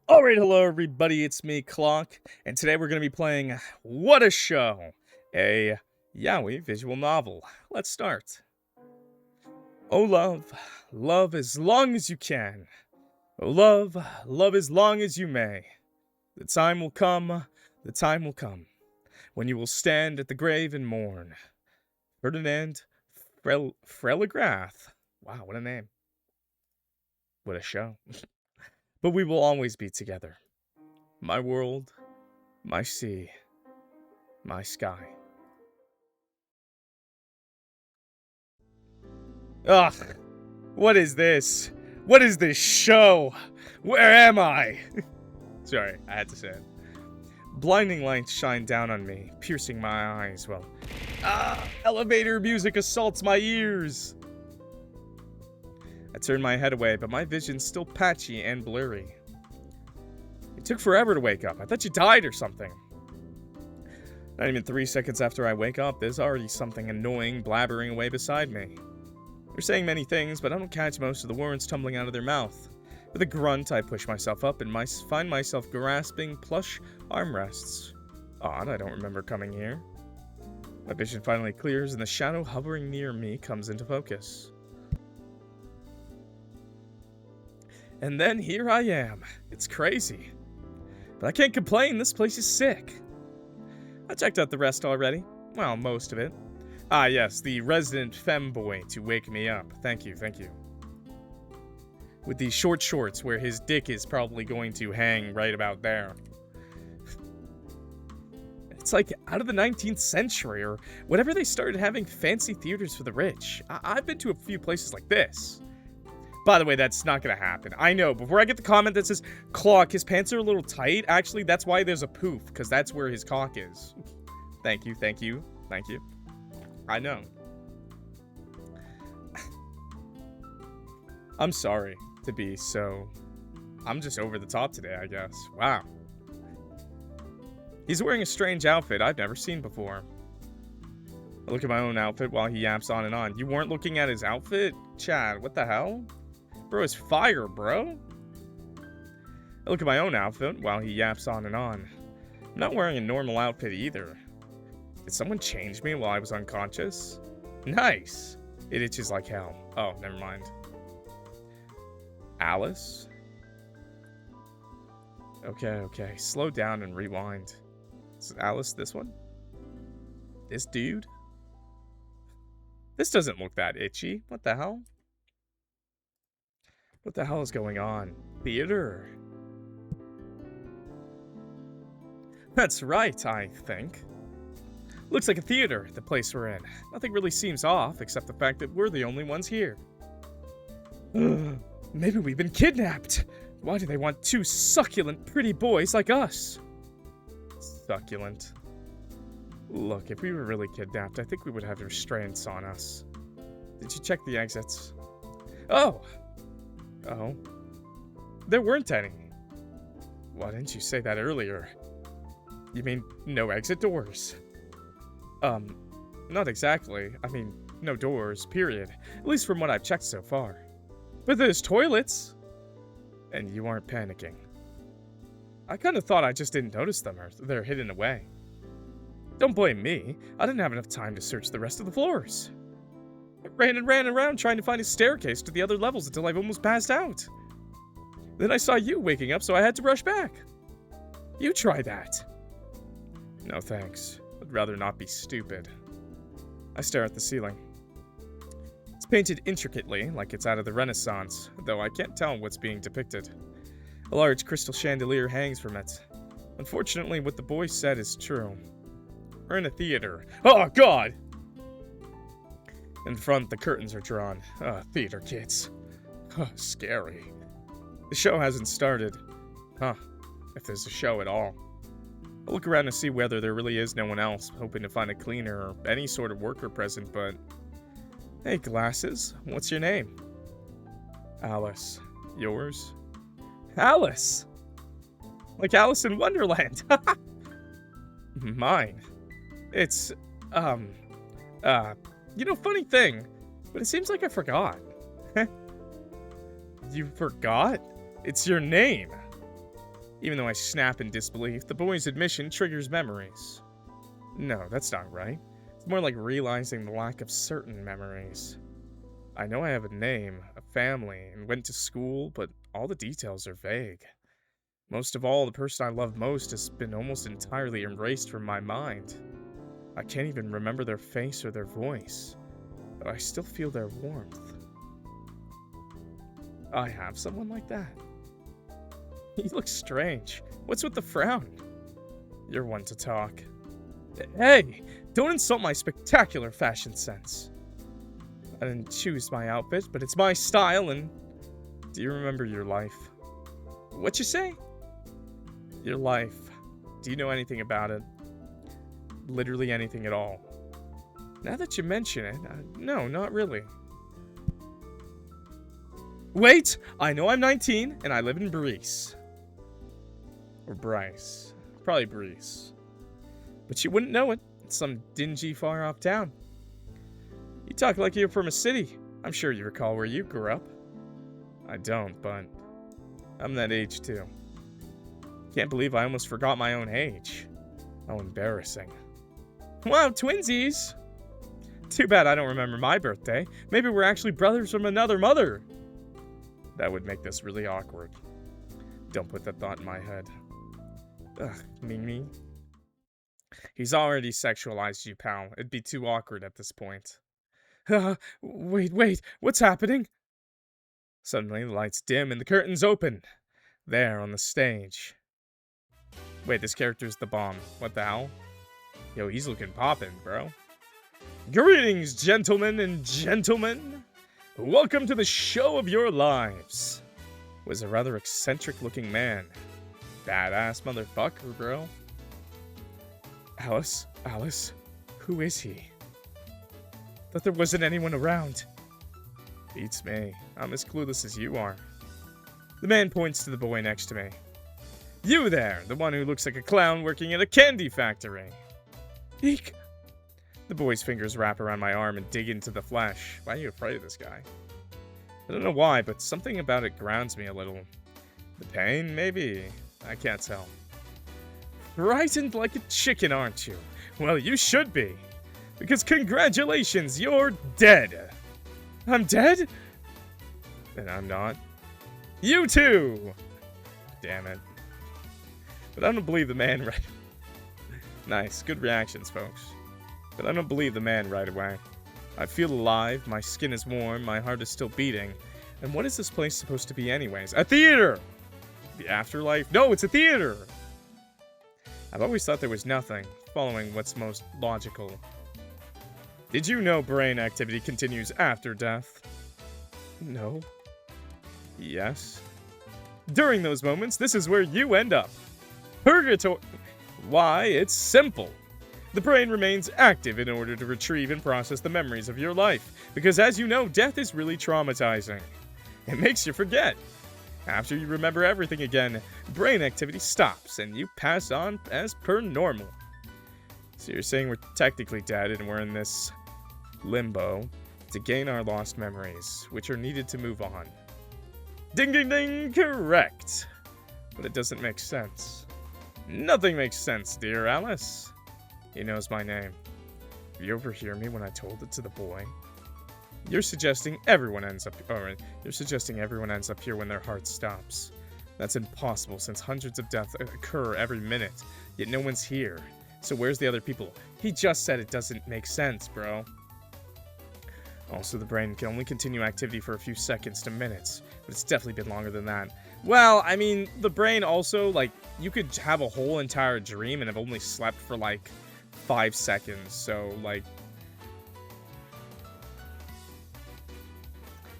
Alright, hello everybody, it's me, Clock, and today we're going to be playing What a Show, a YAOI visual novel. Let's start. Oh love, love as long as you can. Oh love, love as long as you may. The time will come, when you will stand at the grave and mourn. Ferdinand Freligrath. Wow, what a name. What a show. But we will always be together. My world, my sea, my sky. Ugh, what is this? What is this show? Where am I? Sorry, I had to say it. Blinding lights shine down on me, piercing my eyes while elevator music assaults my ears. I turn my head away, but my vision's still patchy and blurry. It took forever to wake up. I thought you died or something. Not even 3 seconds after I wake up, there's already something annoying blabbering away beside me. They're saying many things, but I don't catch most of the words tumbling out of their mouth. With a grunt, I push myself up and find myself grasping plush armrests. Odd, I don't remember coming here. My vision finally clears, and the shadow hovering near me comes into focus. And then here I am. It's crazy. But I can't complain, this place is sick. I checked out the rest already. Well, most of it. Ah yes, the resident FEMBOY to wake me up. Thank you, thank you. With these short shorts where his dick is probably going to hang right about there. It's like out of the 19th century or whatever they started having fancy theaters for the rich. I've been to a few places like this. By the way, that's not gonna happen. I know, before I get the comment that says, Clock, his pants are a little tight, actually, that's why there's a poof, because that's where his cock is. Thank you, thank you, thank you. I know. I'm sorry to be so... I'm just over the top today, I guess. Wow. He's wearing a strange outfit I've never seen before. I look at my own outfit while he yaps on and on. You weren't looking at his outfit? Chad, what the hell? Bro is fire, bro. I look at my own outfit while he yaps on and on. I'm not wearing a normal outfit either. Did someone change me while I was unconscious? Nice. It itches like hell. Oh, never mind. Alice? Okay. Slow down and rewind. Is Alice this one? This dude? This doesn't look that itchy. What the hell? What the hell is going on? Theater? That's right, I think. Looks like a theater, the place we're in. Nothing really seems off, except the fact that we're the only ones here. Maybe we've been kidnapped. Why do they want two succulent, pretty boys like us? Succulent. Look, if we were really kidnapped, I think we would have restraints on us. Did you check the exits? Oh, there weren't any. Why didn't you say that earlier? You mean no exit doors? Not exactly. I mean, no doors, period. At least from what I've checked so far. But there's toilets! And you aren't panicking. I kind of thought I just didn't notice them, or they're hidden away. Don't blame me. I didn't have enough time to search the rest of the floors. I ran and ran around trying to find a staircase to the other levels until I've almost passed out. Then I saw you waking up, so I had to rush back. You try that. No thanks. I'd rather not be stupid. I stare at the ceiling. It's painted intricately, like it's out of the Renaissance, though I can't tell what's being depicted. A large crystal chandelier hangs from it. Unfortunately, what the boy said is true. We're in a theater. Oh, God! In front, the curtains are drawn. Theater kids. Scary. The show hasn't started. If there's a show at all. I'll look around to see whether there really is no one else, hoping to find a cleaner or any sort of worker present, but... Hey, glasses. What's your name? Alice. Yours? Alice! Like Alice in Wonderland. Mine. It's, funny thing, but it seems like I forgot. You forgot? It's your name. Even though I snap in disbelief, the boy's admission triggers memories. No, that's not right. It's more like realizing the lack of certain memories. I know I have a name, a family, and went to school, but all the details are vague. Most of all, the person I love most has been almost entirely erased from my mind. I can't even remember their face or their voice, but I still feel their warmth. I have someone like that. You look strange. What's with the frown? You're one to talk. Hey, don't insult my spectacular fashion sense. I didn't choose my outfit, but it's my style, and do you remember your life? What you say? Your life. Do you know anything about it? Literally anything at all. Now that you mention it, no, not really. Wait! I know I'm 19, and I live in Breeze. Or Bryce. Probably Breeze. But you wouldn't know it. It's some dingy, far-off town. You talk like you're from a city. I'm sure you recall where you grew up. I don't, but I'm that age, too. Can't believe I almost forgot my own age. How embarrassing. Wow, twinsies! Too bad I don't remember my birthday. Maybe we're actually brothers from another mother. That would make this really awkward. Don't put that thought in my head. Ugh, Ming. He's already sexualized you, pal. It'd be too awkward at this point. Wait, what's happening? Suddenly, the lights dim and the curtains open. There, on the stage. Wait, this character's the bomb. What the hell? Yo, he's looking poppin', bro. Greetings, gentlemen and gentlemen. Welcome to the show of your lives. Was a rather eccentric-looking man. Badass motherfucker, bro. Alice, who is he? Thought there wasn't anyone around. Beats me. I'm as clueless as you are. The man points to the boy next to me. You there, the one who looks like a clown working at a candy factory. Eek. The boy's fingers wrap around my arm and dig into the flesh. Why are you afraid of this guy? I don't know why, but something about it grounds me a little. The pain, maybe? I can't tell. Frightened like a chicken, aren't you? Well, you should be. Because congratulations, you're dead. I'm dead? And I'm not. You too! Damn it. But I don't believe the man right... Nice, good reactions, folks. But I don't believe the man right away. I feel alive, my skin is warm, my heart is still beating. And what is this place supposed to be anyways? A theater! The afterlife? No, it's a theater! I've always thought there was nothing, following what's most logical. Did you know brain activity continues after death? No. Yes. During those moments, this is where you end up. Purgatory. Why, it's simple. The brain remains active in order to retrieve and process the memories of your life, because as you know, death is really traumatizing. It makes you forget. After you remember everything again, brain activity stops, and you pass on as per normal. So you're saying we're technically dead, and we're in this limbo to gain our lost memories, which are needed to move on. Ding ding ding, correct. But it doesn't make sense. Nothing makes sense, dear Alice. He knows my name. Did you overhear me when I told it to the boy? You're suggesting everyone ends up here when their heart stops. That's impossible since hundreds of deaths occur every minute, yet no one's here. So where's the other people? He just said it doesn't make sense, bro. Also, the brain can only continue activity for a few seconds to minutes, but it's definitely been longer than that. Well, I mean, the brain also, like, you could have a whole entire dream and have only slept for, like, 5 seconds, so, like...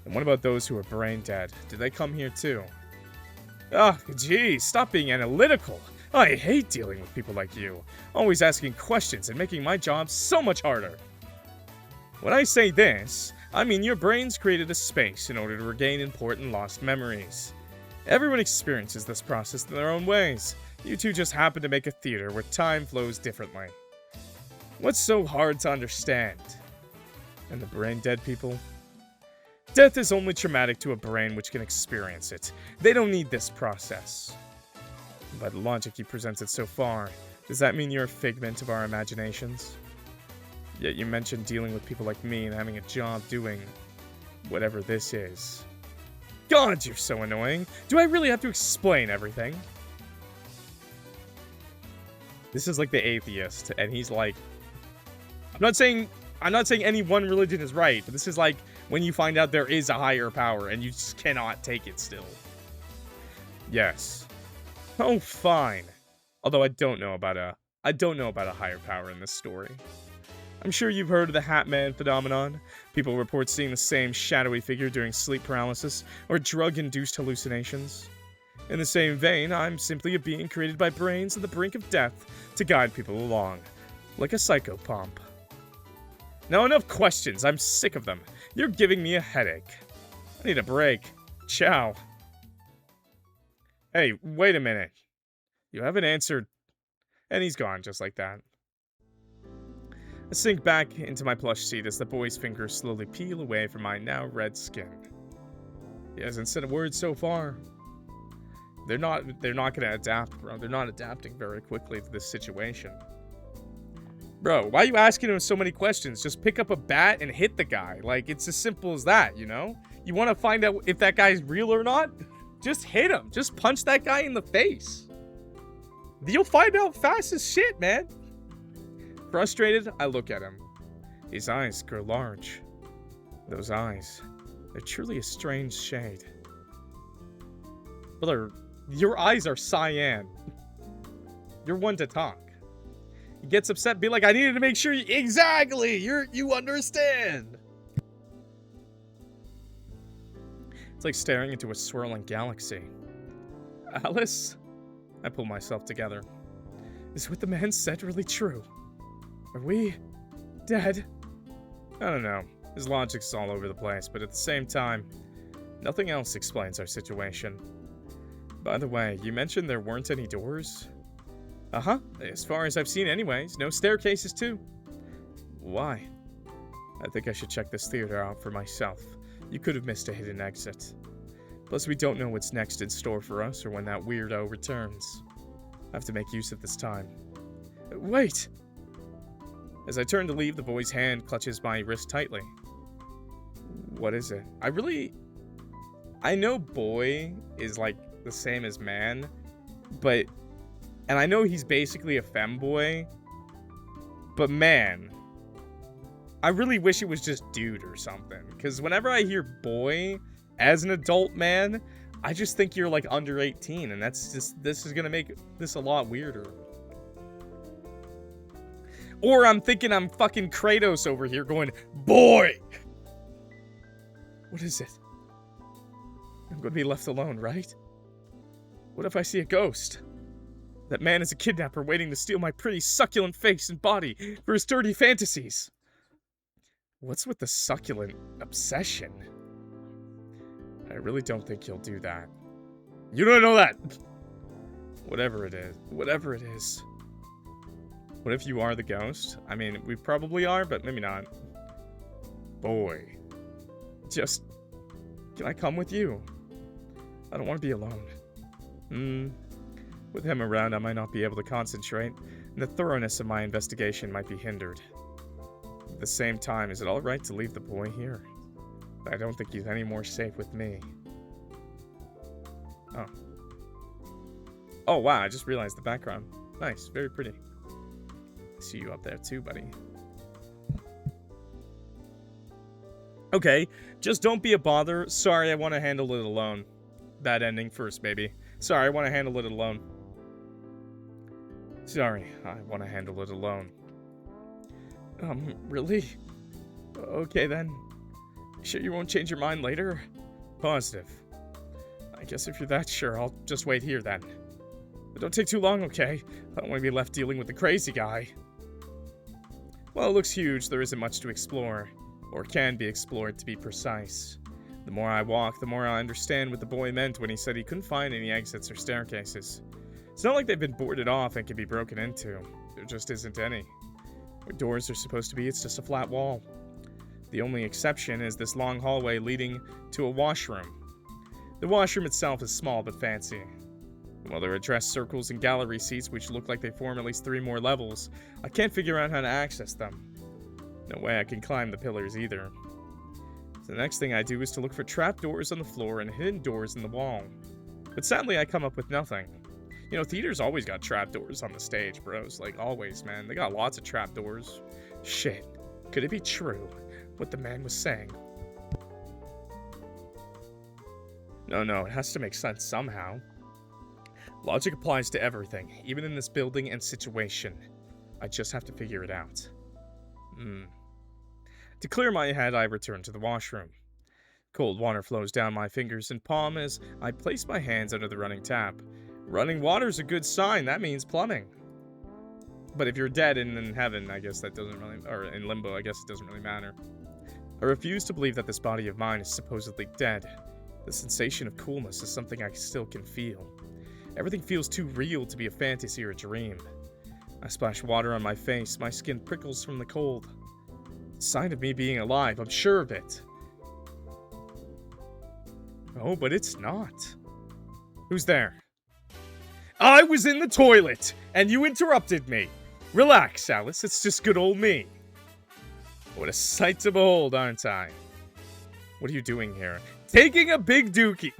And what about those who are brain dead? Did they come here too? Ugh, geez, stop being analytical. I hate dealing with people like you. Always asking questions and making my job so much harder. When I say this, I mean your brains created a space in order to regain important lost memories. Everyone experiences this process in their own ways. You two just happen to make a theater where time flows differently. What's so hard to understand? And the brain dead people? Death is only traumatic to a brain which can experience it. They don't need this process. By the logic you presented so far, does that mean you're a figment of our imaginations? Yet you mentioned dealing with people like me and having a job doing whatever this is. God, you're so annoying. Do I really have to explain everything? This is like the atheist, and he's like, I'm not saying any one religion is right, but this is like when you find out there is a higher power and you just cannot take it still. Yes. Oh, fine. Although I don't know about a higher power in this story. I'm sure you've heard of the Hat Man phenomenon. People report seeing the same shadowy figure during sleep paralysis or drug-induced hallucinations. In the same vein, I'm simply a being created by brains on the brink of death to guide people along, like a psychopomp. Now enough questions, I'm sick of them. You're giving me a headache. I need a break. Ciao. Hey, wait a minute. You haven't answered. And he's gone just like that. I sink back into my plush seat as the boy's fingers slowly peel away from my now red skin. He hasn't said a word so far. They're not gonna adapt, bro. They're not adapting very quickly to this situation. Bro, why are you asking him so many questions? Just pick up a bat and hit the guy. Like, it's as simple as that, you know? You want to find out if that guy's real or not? Just hit him. Just punch that guy in the face. You'll find out fast as shit, man. Frustrated, I look at him. His eyes grow large. Those eyes, they're truly a strange shade. Brother, your eyes are cyan. You're one to talk. He gets upset, be like, I needed to make sure you... Exactly! You understand! It's like staring into a swirling galaxy. Alice? I pull myself together. Is what the man said really true? Are we... dead? I don't know. His logic's all over the place, but at the same time, nothing else explains our situation. By the way, you mentioned there weren't any doors? Uh-huh. As far as I've seen anyways. No staircases, too. Why? I think I should check this theater out for myself. You could have missed a hidden exit. Plus, we don't know what's next in store for us or when that weirdo returns. I have to make use of this time. Wait! As I turn to leave, the boy's hand clutches my wrist tightly. What is it? I know boy is like the same as man, but... And I know he's basically a femboy, but man, I really wish it was just dude or something. Because whenever I hear boy as an adult man, I just think you're like under 18, and this is gonna make this a lot weirder. Or I'm thinking I'm fucking Kratos over here going, boy! What is it? I'm gonna be left alone, right? What if I see a ghost? That man is a kidnapper waiting to steal my pretty succulent face and body for his dirty fantasies. What's with the succulent obsession? I really don't think he'll do that. You don't know that! Whatever it is. Whatever it is. What if you are the ghost? I mean, we probably are, but maybe not. Boy. Just... Can I come with you? I don't want to be alone. With him around, I might not be able to concentrate, and the thoroughness of my investigation might be hindered. At the same time, is it alright to leave the boy here? I don't think he's any more safe with me. Oh. Oh, wow, I just realized the background. Nice, very pretty. I see you up there too, buddy. Okay, just don't be a bother. Sorry, I want to handle it alone. That ending first, baby. Sorry, I want to handle it alone. Sorry, I want to handle it alone. Really? Okay then. Sure you won't change your mind later? Positive. I guess if you're that sure, I'll just wait here then. But don't take too long, okay? I don't want to be left dealing with the crazy guy. Well, it looks huge, there isn't much to explore. Or can be explored, to be precise. The more I walk, the more I understand what the boy meant when he said he couldn't find any exits or staircases. It's not like they've been boarded off and can be broken into. There just isn't any. Where doors are supposed to be, it's just a flat wall. The only exception is this long hallway leading to a washroom. The washroom itself is small but fancy. Well, there are dress circles and gallery seats which look like they form at least 3 more levels. I can't figure out how to access them. No way I can climb the pillars either. So the next thing I do is to look for trapdoors on the floor and hidden doors in the wall. But sadly, I come up with nothing. You know, theaters always got trapdoors on the stage, bros. Like, always, man. They got lots of trapdoors. Shit. Could it be true, what the man was saying? No, it has to make sense somehow. Logic applies to everything, even in this building and situation. I just have to figure it out. To clear my head, I return to the washroom. Cold water flows down my fingers and palm as I place my hands under the running tap. Running water's a good sign, that means plumbing. But if you're dead and in heaven, I guess that doesn't really, or in limbo, I guess it doesn't really matter. I refuse to believe that this body of mine is supposedly dead. The sensation of coolness is something I still can feel. Everything feels too real to be a fantasy or a dream. I splash water on my face, my skin prickles from the cold. Sign of me being alive, I'm sure of it. Oh, but it's not. Who's there? I was in the toilet, and you interrupted me. Relax, Alice, it's just good old me. What a sight to behold, aren't I? What are you doing here? Taking a big dookie.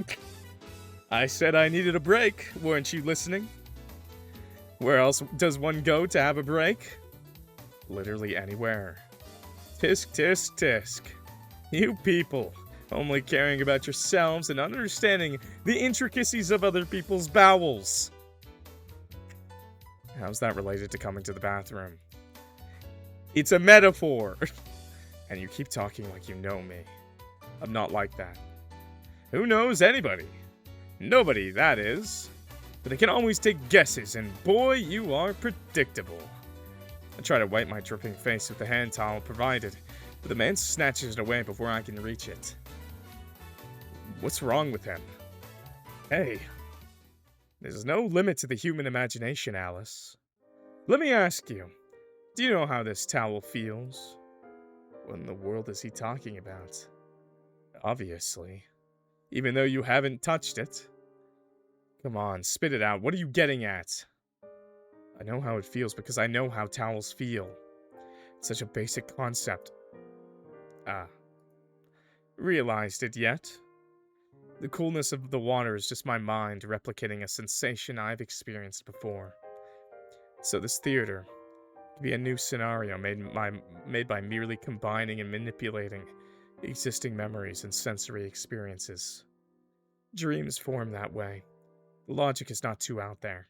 I said I needed a break, weren't you listening? Where else does one go to have a break? Literally anywhere. Tisk, tisk, tisk. You people, only caring about yourselves and understanding the intricacies of other people's bowels. How's that related to coming to the bathroom? It's a metaphor. And you keep talking like you know me. I'm not like that. Who knows anybody? Nobody, that is. But they can always take guesses, and boy, you are predictable. I try to wipe my dripping face with the hand towel provided, but the man snatches it away before I can reach it. What's wrong with him? Hey, there's no limit to the human imagination, Alice. Let me ask you, do you know how this towel feels? What in the world is he talking about? Obviously. Even though you haven't touched it. Come on, spit it out. What are you getting at? I know how it feels because I know how towels feel. It's such a basic concept. Realized it yet? The coolness of the water is just my mind replicating a sensation I've experienced before. So this theater could be a new scenario made by merely combining and manipulating existing memories and sensory experiences. Dreams form that way. The logic is not too out there.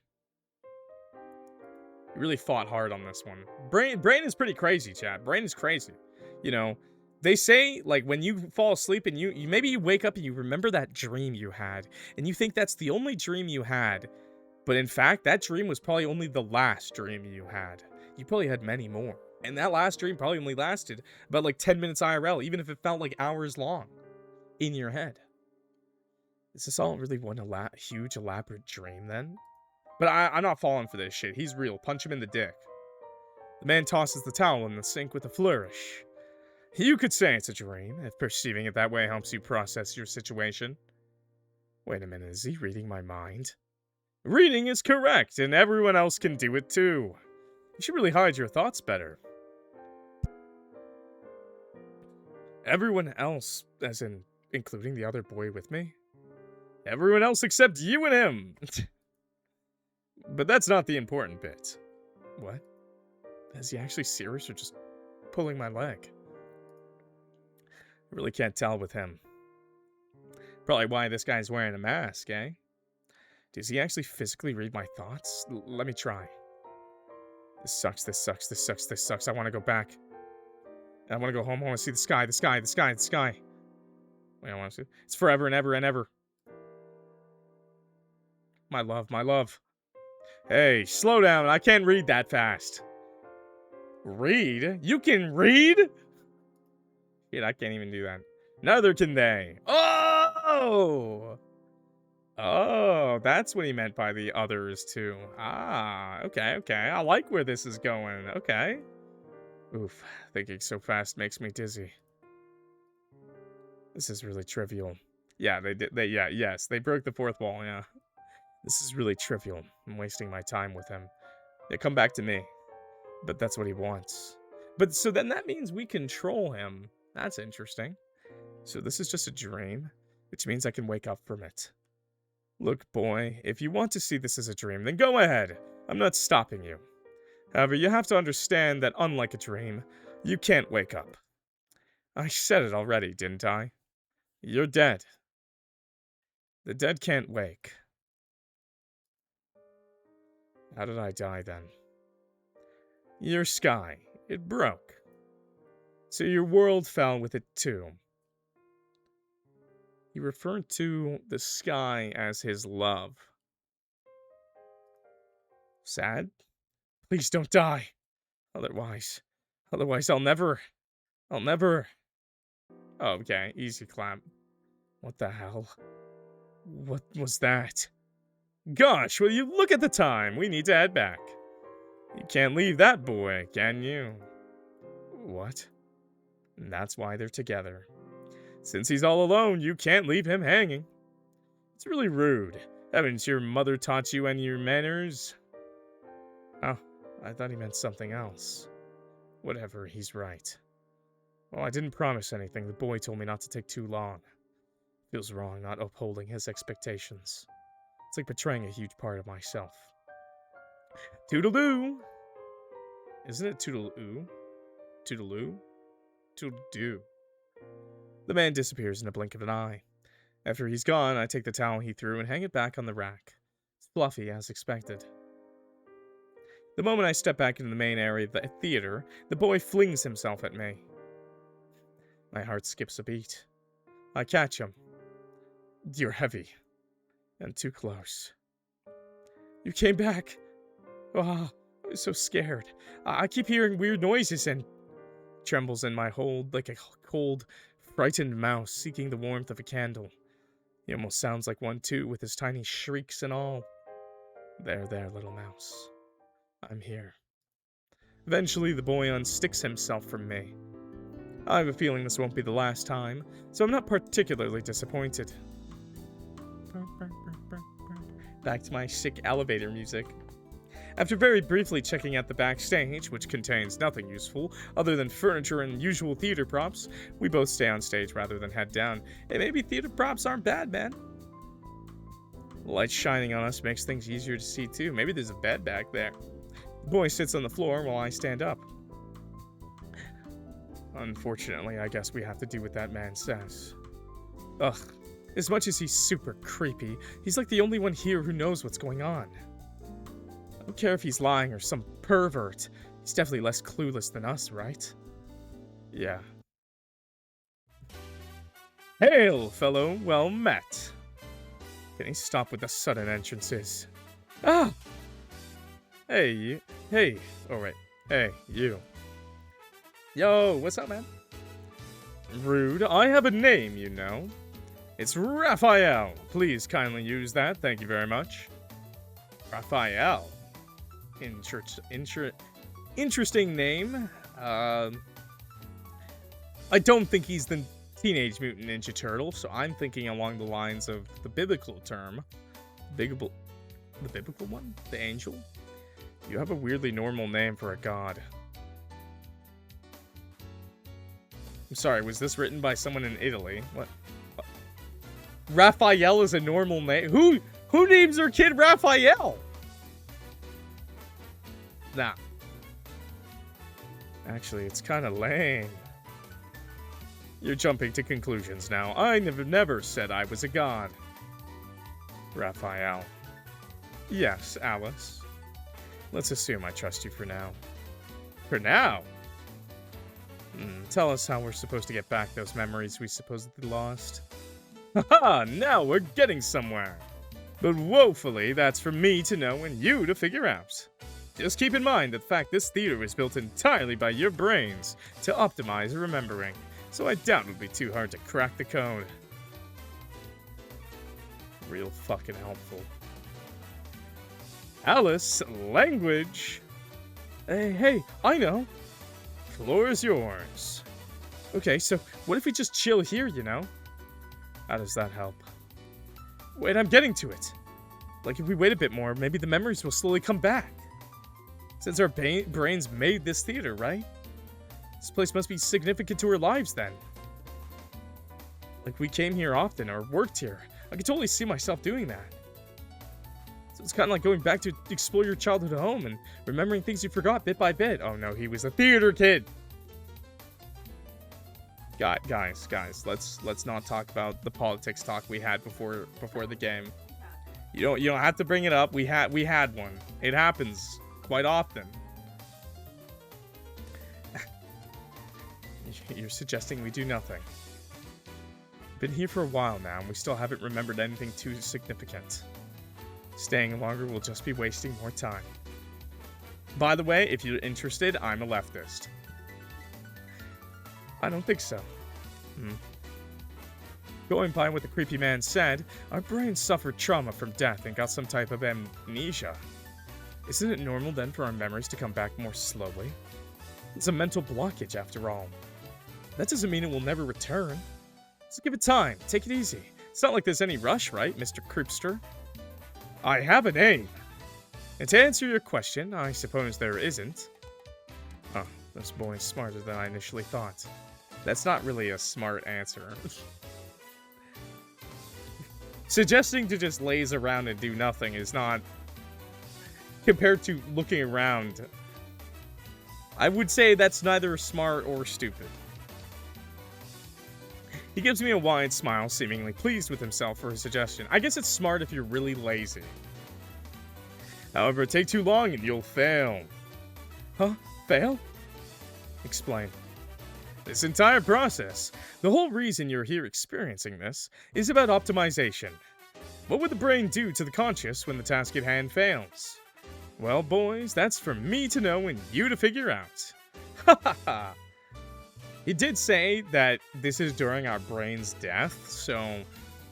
You really fought hard on this one. Brain is pretty crazy, chat. Brain is crazy. You know, they say, like, when you fall asleep and you maybe you wake up and you remember that dream you had, and you think that's the only dream you had, but in fact, that dream was probably only the last dream you had. You probably had many more. And that last dream probably only lasted about like 10 minutes IRL, even if it felt like hours long in your head. Is this all really one huge elaborate dream then? But I'm not falling for this shit. He's real. Punch him in the dick. The man tosses the towel in the sink with a flourish. You could say it's a dream, if perceiving it that way helps you process your situation. Wait a minute, is he reading my mind? Reading is correct, and everyone else can do it too. You should really hide your thoughts better. Everyone else, as in including the other boy with me? Everyone else except you and him. But that's not the important bit. What? Is he actually serious or just pulling my leg? I really can't tell with him. Probably why this guy's wearing a mask, eh? Does he actually physically read my thoughts? Let me try. This sucks, this sucks, this sucks, this sucks. I want to go back. I want to go home. I want to see the sky, the sky, the sky, the sky. Wait, I want to see. It's forever and ever and ever. My love, my love. Hey, slow down. I can't read that fast. Read? You can read? Shit, I can't even do that. Neither can they. Oh! Oh, that's what he meant by the others, too. Ah, okay, okay. I like where this is going. Okay. Oof, thinking so fast makes me dizzy. This is really trivial. Yeah, they did. Yes, they broke the fourth wall, yeah. This is really trivial. I'm wasting my time with him. Yeah, come back to me. But that's what he wants. But so then that means we control him. That's interesting. So this is just a dream, which means I can wake up from it. Look, boy, if you want to see this as a dream, then go ahead. I'm not stopping you. However, you have to understand that unlike a dream, you can't wake up. I said it already, didn't I? You're dead. The dead can't wake. How did I die then? Your sky, it broke. So your world fell with it too. He referred to the sky as his love. Sad? Please don't die. Otherwise I'll never. Oh, okay, easy clap. What the hell? What was that? Gosh, will you look at the time? We need to head back. You can't leave that boy, can you? What? That's why they're together. Since he's all alone, you can't leave him hanging. It's really rude. Haven't your mother taught you any manners? Oh, I thought he meant something else. Whatever, he's right. Well, I didn't promise anything. The boy told me not to take too long. Feels wrong not upholding his expectations. It's like betraying a huge part of myself. Toodle-doo! Isn't it toodle-oo? Toodle-oo? Toodle-doo. The man disappears in a blink of an eye. After he's gone, I take the towel he threw and hang it back on the rack. It's fluffy as expected. The moment I step back into the main area of the theater, the boy flings himself at me. My heart skips a beat. I catch him. You're heavy. And too close. You came back. Oh, I was so scared. I keep hearing weird noises and trembles in my hold like a cold, frightened mouse seeking the warmth of a candle. He almost sounds like one too, with his tiny shrieks and all. There, little mouse. I'm here. Eventually, the boy unsticks himself from me. I have a feeling this won't be the last time, so I'm not particularly disappointed. Back to my sick elevator music. After very briefly checking out the backstage, which contains nothing useful other than furniture and usual theater props, we both stay on stage rather than head down. Hey, maybe theater props aren't bad, man. The light shining on us makes things easier to see too. Maybe there's a bed back there. The boy sits on the floor while I stand up. Unfortunately, I guess we have to do what that man says. Ugh. As much as he's super creepy, he's like the only one here who knows what's going on. I don't care if he's lying or some pervert. He's definitely less clueless than us, right? Yeah. Hail, fellow well met. Can he stop with the sudden entrances? Ah! Hey, you. Hey. Oh, wait. Hey, you. Yo, what's up, man? Rude. I have a name, you know. It's Raphael. Please kindly use that. Thank you very much. Raphael. Interesting name. I don't think he's the Teenage Mutant Ninja Turtle, so I'm thinking along the lines of the biblical term. The biblical one? The angel? You have a weirdly normal name for a god. I'm sorry, was this written by someone in Italy? What? Raphael is a normal name? Who names their kid Raphael? Nah. Actually, it's kind of lame. You're jumping to conclusions now. I never said I was a god. Raphael. Yes, Alice. Let's assume I trust you for now. For now? Tell us how we're supposed to get back those memories we supposedly lost. Haha, now we're getting somewhere. But woefully, that's for me to know and you to figure out. Just keep in mind the fact this theater was built entirely by your brains to optimize remembering, so I doubt it would be too hard to crack the code. Real fucking helpful. Alice, language! Hey, I know. Floor is yours. Okay, so what if we just chill here, you know? How does that help? Wait, I'm getting to it. Like, if we wait a bit more, maybe the memories will slowly come back. Since our brains made this theater, right? This place must be significant to our lives, then. Like, we came here often, or worked here. I could totally see myself doing that. So it's kind of like going back to explore your childhood home and remembering things you forgot bit by bit. Oh no, he was a theater kid! Guys, let's not talk about the politics talk we had before the game. You don't have to bring it up. We had one. It happens quite often. You're suggesting we do nothing. Been here for a while now, and we still haven't remembered anything too significant. Staying longer will just be wasting more time. By the way, if you're interested, I'm a leftist. I don't think so. Going by what the creepy man said, our brains suffered trauma from death and got some type of amnesia. Isn't it normal then for our memories to come back more slowly? It's a mental blockage after all. That doesn't mean it will never return. Just give it time. Take it easy. It's not like there's any rush, right, Mr. Creepster? I have a name. And to answer your question, I suppose there isn't. Oh, this boy's smarter than I initially thought. That's not really a smart answer. Suggesting to just laze around and do nothing is not... Compared to looking around, I would say that's neither smart or stupid. He gives me a wide smile, seemingly pleased with himself for his suggestion. I guess it's smart if you're really lazy. However, take too long and you'll fail. Huh? Fail? Explain. This entire process, the whole reason you're here experiencing this, is about optimization. What would the brain do to the conscious when the task at hand fails? Well, boys, that's for me to know and you to figure out. Ha ha ha! He did say that this is during our brain's death, so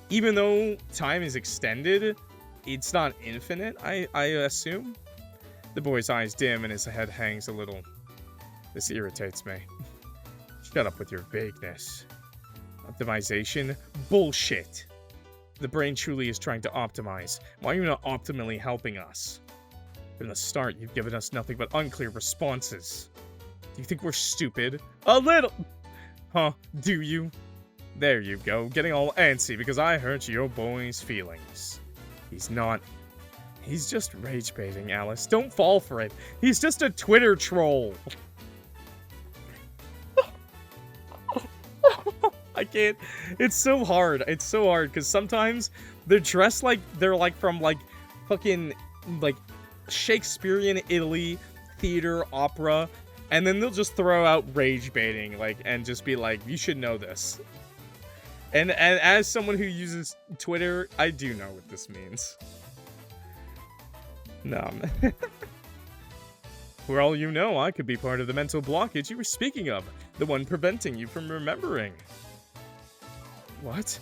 even though time is extended, it's not infinite, I assume? The boy's eyes dim and his head hangs a little. This irritates me. Shut up with your vagueness. Optimization? Bullshit! The brain truly is trying to optimize. Why are you not optimally helping us? From the start, you've given us nothing but unclear responses. Do you think we're stupid? A little! Huh, do you? There you go, getting all antsy because I hurt your boy's feelings. He's not. He's just rage baiting, Alice. Don't fall for it. He's just a Twitter troll. I can't. It's so hard. It's so hard because sometimes they're dressed like they're like from like fucking like Shakespearean Italy theater opera, and then they'll just throw out rage baiting like and just be like, you should know this. And as someone who uses Twitter, I do know what this means. No. For all you know, I could be part of the mental blockage you were speaking of, the one preventing you from remembering. What?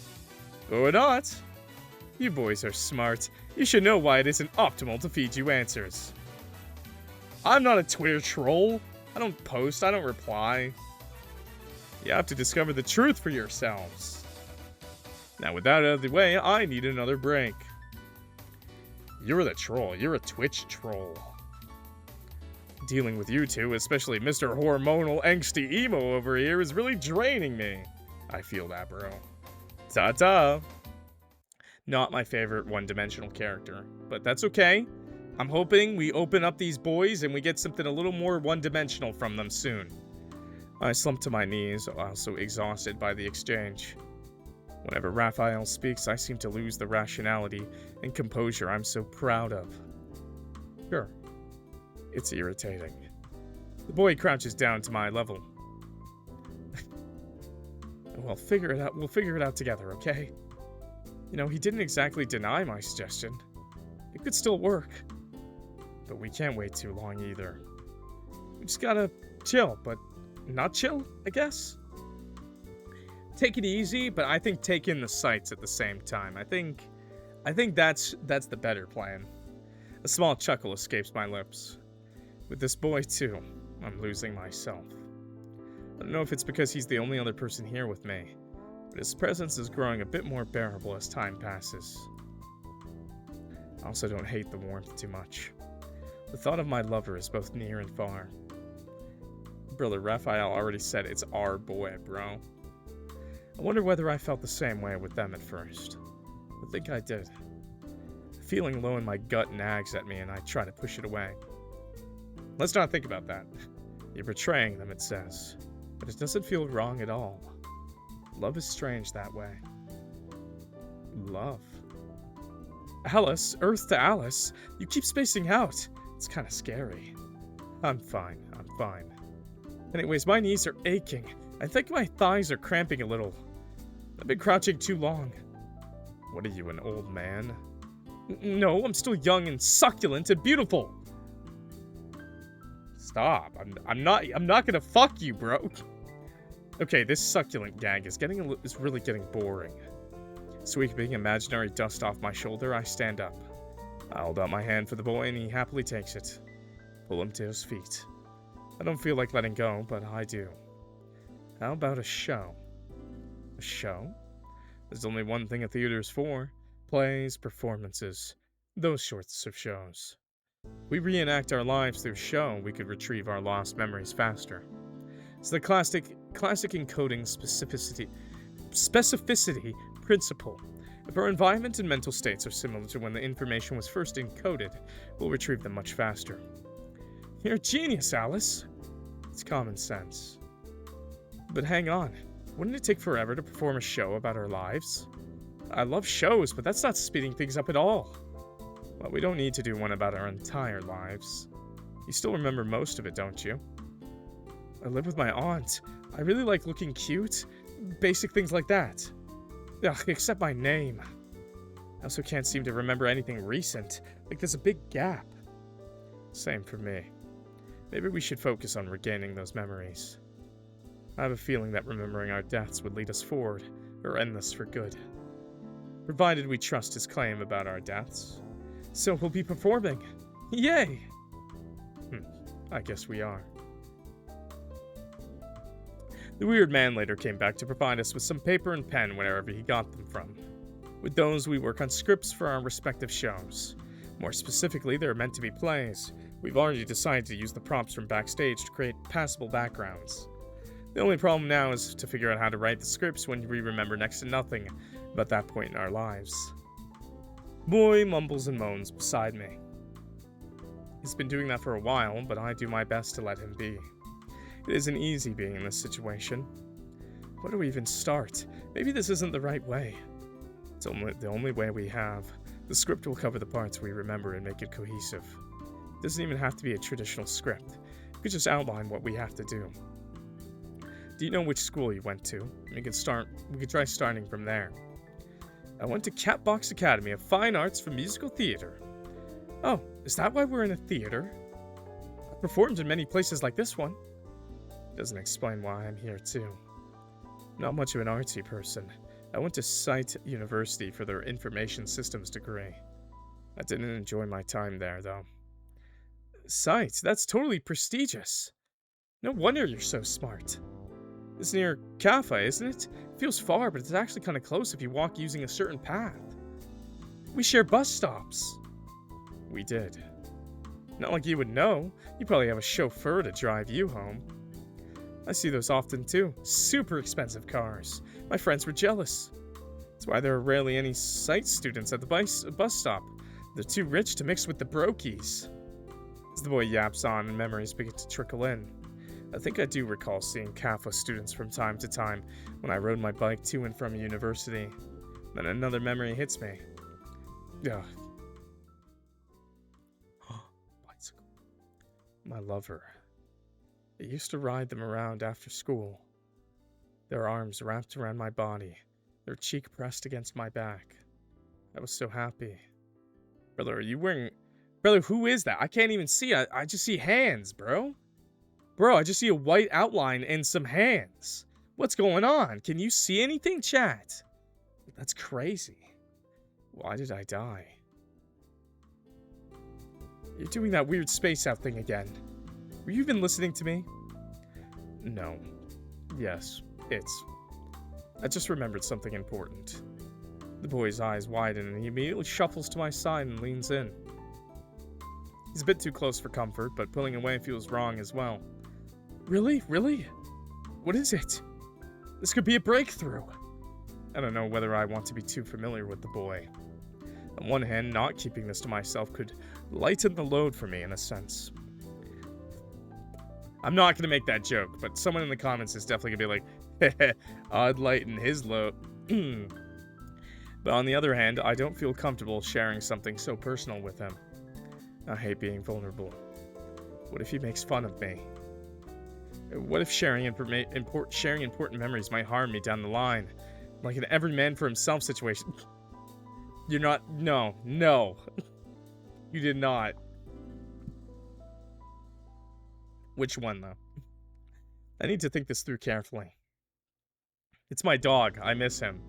Or not? You boys are smart. You should know why it isn't optimal to feed you answers. I'm not a Twitter troll. I don't post, I don't reply. You have to discover the truth for yourselves. Now with that out of the way, I need another break. You're the troll. You're a Twitch troll. Dealing with you two, especially Mr. Hormonal Angsty Emo over here, is really draining me. I feel that, bro. Ta-ta! Not my favorite one-dimensional character, but that's okay. I'm hoping we open up these boys and we get something a little more one-dimensional from them soon. I slump to my knees, also exhausted by the exchange. Whenever Raphael speaks, I seem to lose the rationality and composure I'm so proud of. Sure. It's irritating. The boy crouches down to my level. We'll figure it out. We'll figure it out together, okay? You know, he didn't exactly deny my suggestion. It could still work. But we can't wait too long either. We just gotta chill, but not chill, I guess? Take it easy, but I think take in the sights at the same time. I think that's the better plan. A small chuckle escapes my lips. With this boy, too, I'm losing myself. I don't know if it's because he's the only other person here with me, but his presence is growing a bit more bearable as time passes. I also don't hate the warmth too much. The thought of my lover is both near and far. Brother Raphael already said it's our boy, bro. I wonder whether I felt the same way with them at first. I think I did. A feeling low in my gut nags at me and I try to push it away. Let's not think about that. You're betraying them, it says. But it doesn't feel wrong at all. Love is strange that way. Love. Alice, Earth to Alice, you keep spacing out. It's kind of scary. I'm fine. Anyways, my knees are aching. I think my thighs are cramping a little. I've been crouching too long. What are you, an old man? No, I'm still young and succulent and beautiful. Stop. I'm not gonna fuck you, bro. Okay, this succulent gag is really getting boring. Sweeping imaginary dust off my shoulder, I stand up. I hold out my hand for the boy and he happily takes it. Pull him to his feet. I don't feel like letting go, but I do. How about a show? A show? There's only one thing a theater's for. Plays, performances, those sorts of shows. We reenact our lives through show, we could retrieve our lost memories faster. It's the classic encoding specificity principle. If our environment and mental states are similar to when the information was first encoded, we'll retrieve them much faster. You're a genius, Alice. It's common sense. But hang on, wouldn't it take forever to perform a show about our lives? I love shows, but that's not speeding things up at all. Well, we don't need to do one about our entire lives. You still remember most of it, don't you? I live with my aunt. I really like looking cute. Basic things like that. Ugh, except my name. I also can't seem to remember anything recent. Like there's a big gap. Same for me. Maybe we should focus on regaining those memories. I have a feeling that remembering our deaths would lead us forward, or end this for good. Provided we trust his claim about our deaths. So we'll be performing. Yay! I guess we are. The weird man later came back to provide us with some paper and pen wherever he got them from. With those, we work on scripts for our respective shows. More specifically, they're meant to be plays. We've already decided to use the prompts from backstage to create passable backgrounds. The only problem now is to figure out how to write the scripts when we remember next to nothing about that point in our lives. Boy mumbles and moans beside me. He's been doing that for a while, but I do my best to let him be. It isn't easy being in this situation. Where do we even start? Maybe this isn't the right way. It's the only way we have. The script will cover the parts we remember and make it cohesive. It doesn't even have to be a traditional script. You could just outline what we have to do. Do you know which school you went to? We could try starting from there. I went to Catbox Academy of Fine Arts for Musical Theater. Oh, is that why we're in a theater? I've performed in many places like this one. Doesn't explain why I'm here too. Not much of an artsy person. I went to Site University for their information systems degree. I didn't enjoy my time there though. Site? That's totally prestigious. No wonder you're so smart. It's near Cafe, isn't it? It feels far, but it's actually kind of close if you walk using a certain path. We share bus stops. We did. Not like you would know. You probably have a chauffeur to drive you home. I see those often too. Super expensive cars. My friends were jealous. That's why there are rarely any Site students at the bus stop. They're too rich to mix with the brokies. As the boy yaps on and memories begin to trickle in. I think I do recall seeing CAFA students from time to time when I rode my bike to and from university. Then another memory hits me. Ugh. Bicycle. My lover. I used to ride them around after school. Their arms wrapped around my body, their cheek pressed against my back. I was so happy. Brother, are you wearing... Brother, who is that? I can't even see. I just see hands, bro. Bro, I just see a white outline and some hands. What's going on? Can you see anything, chat? That's crazy. Why did I die? You're doing that weird space out thing again. Were you even listening to me? No. Yes, I just remembered something important. The boy's eyes widen and he immediately shuffles to my side and leans in. He's a bit too close for comfort, but pulling away feels wrong as well. Really? Really? What is it? This could be a breakthrough. I don't know whether I want to be too familiar with the boy. On one hand, not keeping this to myself could lighten the load for me in a sense. I'm not going to make that joke, but someone in the comments is definitely going to be like, I'd lighten his load. But on the other hand, I don't feel comfortable sharing something so personal with him. I hate being vulnerable. What if he makes fun of me? What if sharing important memories might harm me down the line? Like an every man for himself situation. You're not... No. You did not. Which one, though? I need to think this through carefully. It's my dog. I miss him.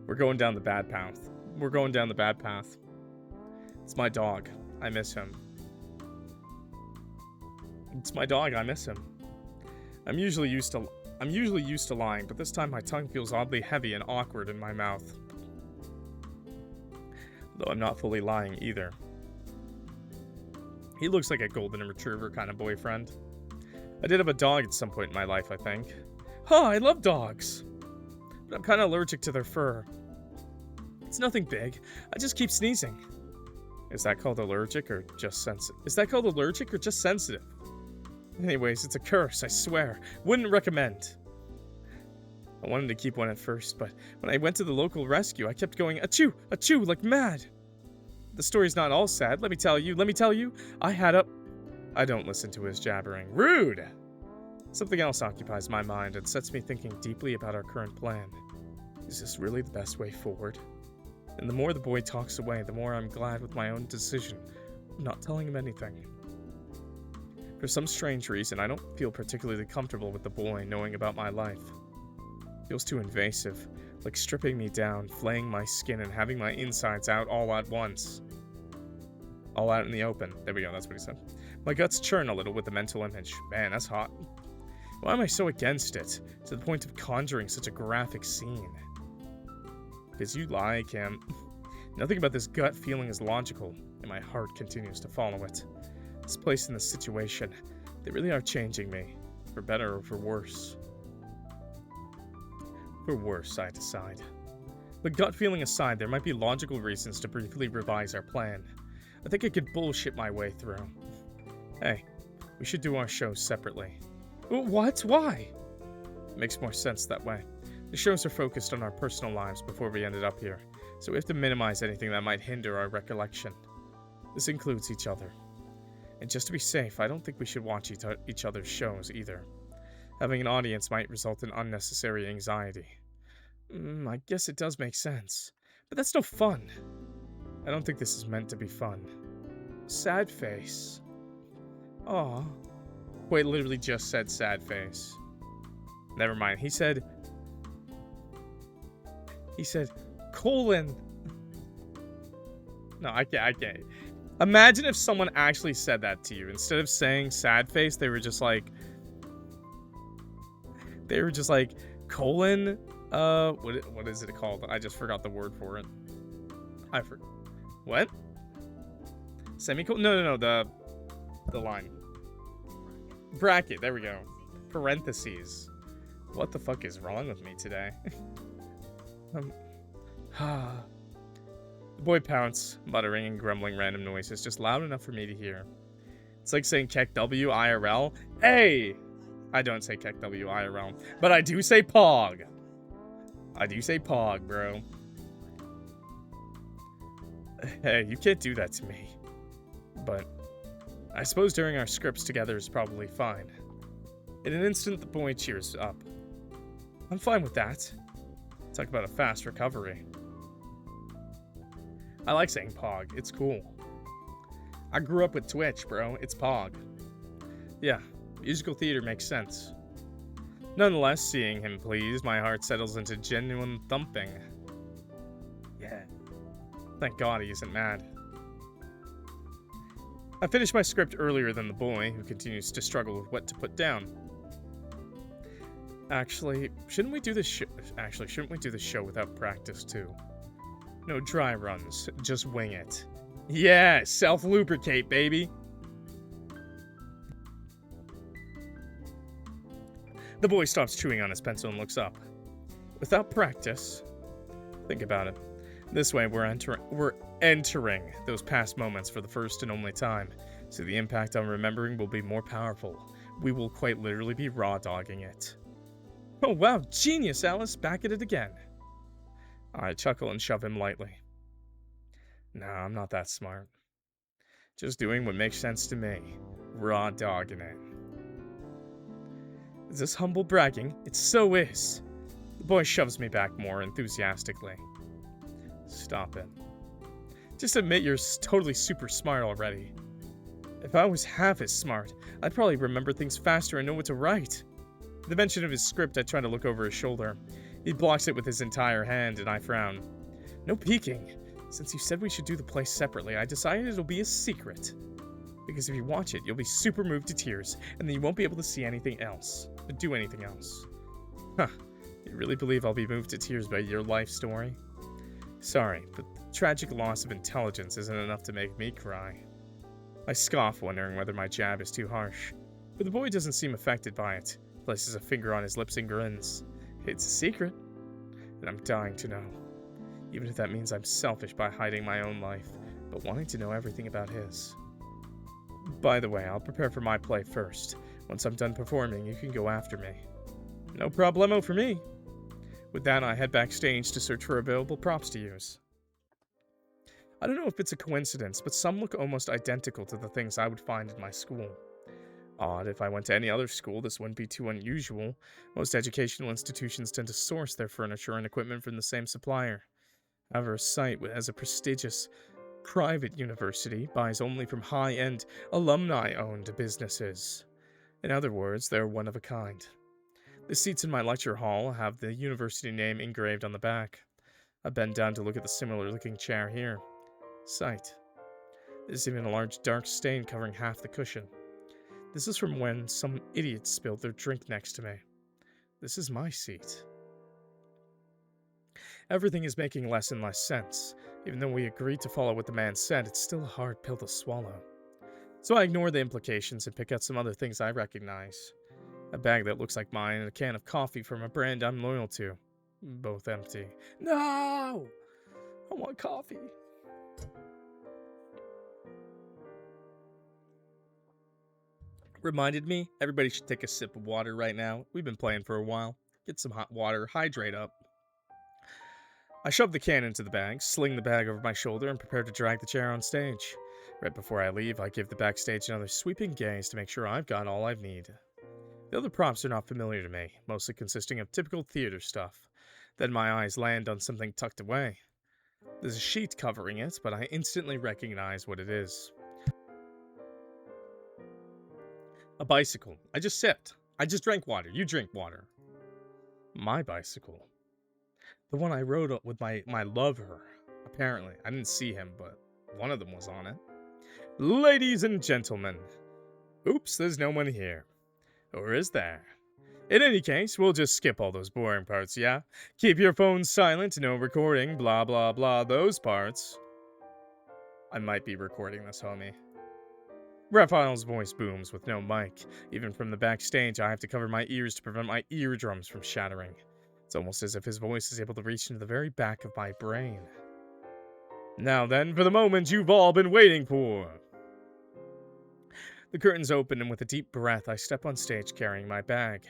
We're going down the bad path. It's my dog. I miss him. It's my dog. I miss him. I'm usually used to lying, but this time my tongue feels oddly heavy and awkward in my mouth. Though I'm not fully lying either. He looks like a golden retriever kind of boyfriend. I did have a dog at some point in my life, I think. I love dogs. But I'm kind of allergic to their fur. It's nothing big. I just keep sneezing. Is that called allergic or just sensitive? Anyways, it's a curse, I swear. Wouldn't recommend. I wanted to keep one at first, but when I went to the local rescue, I kept going, achoo, achoo, like mad. The story's not all sad, let me tell you. I don't listen to his jabbering. Rude! Something else occupies my mind and sets me thinking deeply about our current plan. Is this really the best way forward? And the more the boy talks away, the more I'm glad with my own decision of not telling him anything. For some strange reason, I don't feel particularly comfortable with the boy knowing about my life. It feels too invasive, like stripping me down, flaying my skin, and having my insides out all at once. All out in the open. There we go, that's what he said. My guts churn a little with the mental image. Man, that's hot. Why am I so against it, to the point of conjuring such a graphic scene? Because you like him. Nothing about this gut feeling is logical, and my heart continues to follow it. This place and this situation, they really are changing me. For better or for worse. For worse, I decide. The gut feeling aside, there might be logical reasons to briefly revise our plan. I think I could bullshit my way through. Hey, we should do our shows separately. What? Why? It makes more sense that way. The shows are focused on our personal lives before we ended up here, so we have to minimize anything that might hinder our recollection. This includes each other. And just to be safe, I don't think we should watch each other's shows either. Having an audience might result in unnecessary anxiety. I guess it does make sense. But that's no fun. I don't think this is meant to be fun. Sad face. Aw. Wait, literally just said sad face. Never mind. He said, colon. No, I can't. Imagine if someone actually said that to you. Instead of saying sad face, they were just like, colon, what is it called? I just forgot the word for it. What? Semicolon? No, the line. Bracket, there we go. Parentheses. What the fuck is wrong with me today? The boy pounced, muttering and grumbling random noises, just loud enough for me to hear. It's like saying Kek W IRL. Hey! I don't say Kek W IRL, but I do say Pog. I do say Pog, bro. Hey, you can't do that to me. But I suppose during our scripts together is probably fine. In an instant, the boy cheers up. I'm fine with that. Talk about a fast recovery. I like saying Pog. It's cool. I grew up with Twitch, bro. It's Pog. Yeah, musical theater makes sense. Nonetheless, seeing him pleased, my heart settles into genuine thumping. Yeah. Thank God he isn't mad. I finished my script earlier than the boy, who continues to struggle with what to put down. Actually, shouldn't we do this show without practice, too? No dry runs, just wing it. Yeah, self-lubricate, baby! The boy stops chewing on his pencil and looks up. Without practice? Think about it. This way, we're entering those past moments for the first and only time, so the impact on remembering will be more powerful. We will quite literally be raw-dogging it. Oh wow, genius, Alice! Back at it again. I chuckle and shove him lightly. Nah, I'm not that smart. Just doing what makes sense to me. Raw-dogging it. Is this humble bragging? It so is. The boy shoves me back more enthusiastically. Stop it. Just admit you're totally super smart already. If I was half as smart, I'd probably remember things faster and know what to write. At the mention of his script, I try to look over his shoulder. He blocks it with his entire hand, and I frown. No peeking. Since you said we should do the play separately, I decided it'll be a secret. Because if you watch it, you'll be super moved to tears, and then you won't be able to see anything else. Do anything else. Huh. You really believe I'll be moved to tears by your life story? Sorry, but the tragic loss of intelligence isn't enough to make me cry. I scoff, wondering whether my jab is too harsh. But the boy doesn't seem affected by it. Places a finger on his lips and grins. It's a secret, and I'm dying to know. Even if that means I'm selfish by hiding my own life, but wanting to know everything about his. By the way, I'll prepare for my play first. Once I'm done performing, you can go after me. No problemo for me. With that, I head backstage to search for available props to use. I don't know if it's a coincidence, but some look almost identical to the things I would find in my school. Odd, if I went to any other school, this wouldn't be too unusual. Most educational institutions tend to source their furniture and equipment from the same supplier. However, a site as a prestigious private university buys only from high-end, alumni-owned businesses. In other words, they're one of a kind. The seats in my lecture hall have the university name engraved on the back. I bend down to look at the similar-looking chair here. Sight. There's even a large dark stain covering half the cushion. This is from when some idiot spilled their drink next to me. This is my seat. Everything is making less and less sense. Even though we agreed to follow what the man said, it's still a hard pill to swallow. So I ignore the implications and pick out some other things I recognize. A bag that looks like mine and a can of coffee from a brand I'm loyal to. Both empty. No! I want coffee. Reminded me, everybody should take a sip of water right now. We've been playing for a while. Get some hot water, hydrate up. I shove the can into the bag, sling the bag over my shoulder, and prepare to drag the chair on stage. Right before I leave, I give the backstage another sweeping gaze to make sure I've got all I need. The other props are not familiar to me, mostly consisting of typical theater stuff. Then my eyes land on something tucked away. There's a sheet covering it, but I instantly recognize what it is. A bicycle. I just sipped. I just drank water. You drink water. My bicycle. The one I rode with my lover. Apparently. I didn't see him, but one of them was on it. Ladies and gentlemen. Oops, there's no one here. Or is there? In any case, we'll just skip all those boring parts, yeah? Keep your phones silent, no recording, blah blah blah, those parts. I might be recording this, homie. Raphael's voice booms with no mic. Even from the backstage, I have to cover my ears to prevent my eardrums from shattering. It's almost as if his voice is able to reach into the very back of my brain. Now then, for the moment you've all been waiting for. The curtains open, and with a deep breath, I step on stage carrying my bag.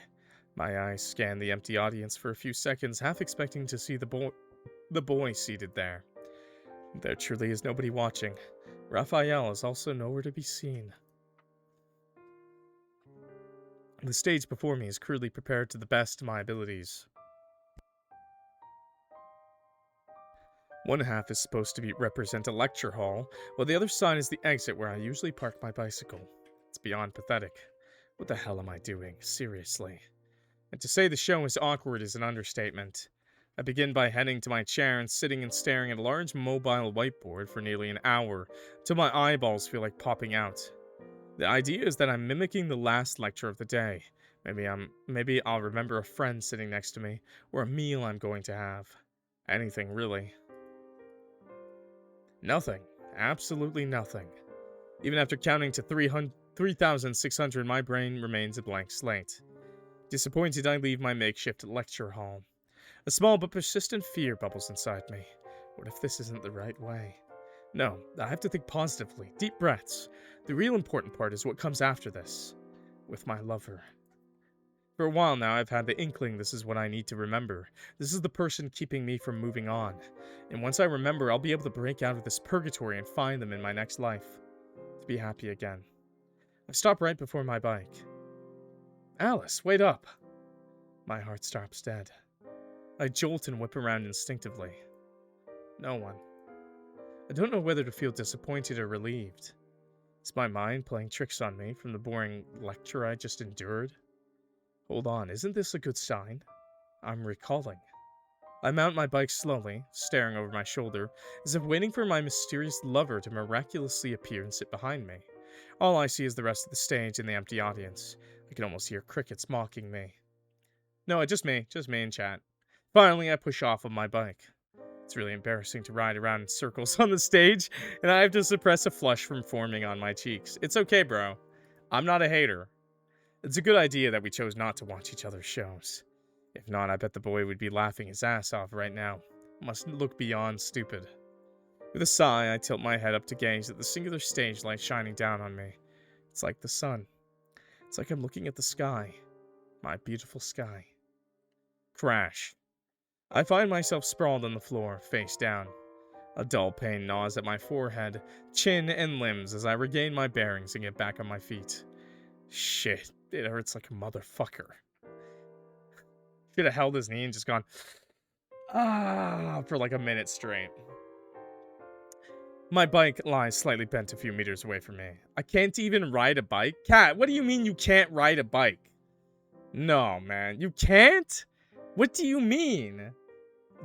My eyes scan the empty audience for a few seconds, half expecting to see the boy seated there. There truly is nobody watching. Raphael is also nowhere to be seen. The stage before me is crudely prepared to the best of my abilities. One half is supposed to represent a lecture hall, while the other side is the exit where I usually park my bicycle. It's beyond pathetic. What the hell am I doing? Seriously. And to say the show is awkward is an understatement. I begin by heading to my chair and sitting and staring at a large mobile whiteboard for nearly an hour, till my eyeballs feel like popping out. The idea is that I'm mimicking the last lecture of the day, Maybe I'll remember a friend sitting next to me, or a meal I'm going to have. Anything, really. Nothing. Absolutely nothing. Even after counting to 3,600, my brain remains a blank slate. Disappointed, I leave my makeshift lecture hall. A small but persistent fear bubbles inside me. What if this isn't the right way? No, I have to think positively. Deep breaths. The real important part is what comes after this. With my lover. For a while now, I've had the inkling this is what I need to remember. This is the person keeping me from moving on. And once I remember, I'll be able to break out of this purgatory and find them in my next life. To be happy again. I stop right before my bike. Alice, wait up! My heart stops dead. I jolt and whip around instinctively. No one. I don't know whether to feel disappointed or relieved. Is my mind playing tricks on me from the boring lecture I just endured? Hold on, isn't this a good sign? I'm recalling. I mount my bike slowly, staring over my shoulder, as if waiting for my mysterious lover to miraculously appear and sit behind me. All I see is the rest of the stage and the empty audience. I can almost hear crickets mocking me. No, just me in chat. Finally, I push off on my bike. It's really embarrassing to ride around in circles on the stage, and I have to suppress a flush from forming on my cheeks. It's okay, bro. I'm not a hater. It's a good idea that we chose not to watch each other's shows. If not, I bet the boy would be laughing his ass off right now. Must look beyond stupid. With a sigh, I tilt my head up to gaze at the singular stage light shining down on me. It's like the sun. It's like I'm looking at the sky. My beautiful sky. Crash. I find myself sprawled on the floor, face down. A dull pain gnaws at my forehead, chin, and limbs as I regain my bearings and get back on my feet. Shit, it hurts like a motherfucker. Should have held his knee and just gone, for like a minute straight. My bike lies slightly bent a few meters away from me. I can't even ride a bike? Cat, what do you mean you can't ride a bike? No, man, you can't? What do you mean?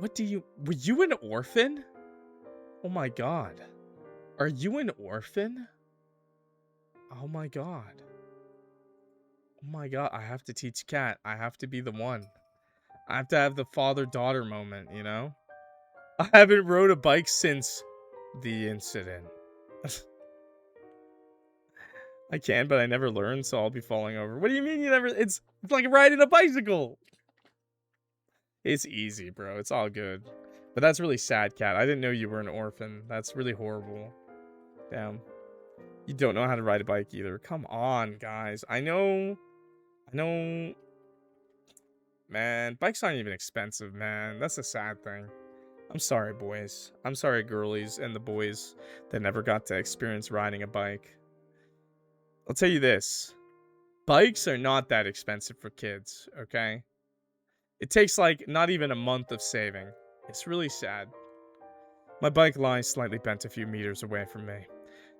Were you an orphan? Oh my god. Are you an orphan? Oh my god. Oh my god, I have to teach Cat. I have to be the one. I have to have the father-daughter moment, you know? I haven't rode a bike since the incident. I can, but I never learned, so I'll be falling over. What do you mean you never? It's like riding a bicycle. It's easy, bro. It's all good. But that's really sad, Cat. I didn't know you were an orphan. That's really horrible. Damn. You don't know how to ride a bike either. Come on, guys. I know. Man, bikes aren't even expensive, man. That's a sad thing. I'm sorry, boys. I'm sorry, girlies and the boys that never got to experience riding a bike. I'll tell you this. Bikes are not that expensive for kids, okay? It takes, like, not even a month of saving. It's really sad. My bike lies slightly bent a few meters away from me.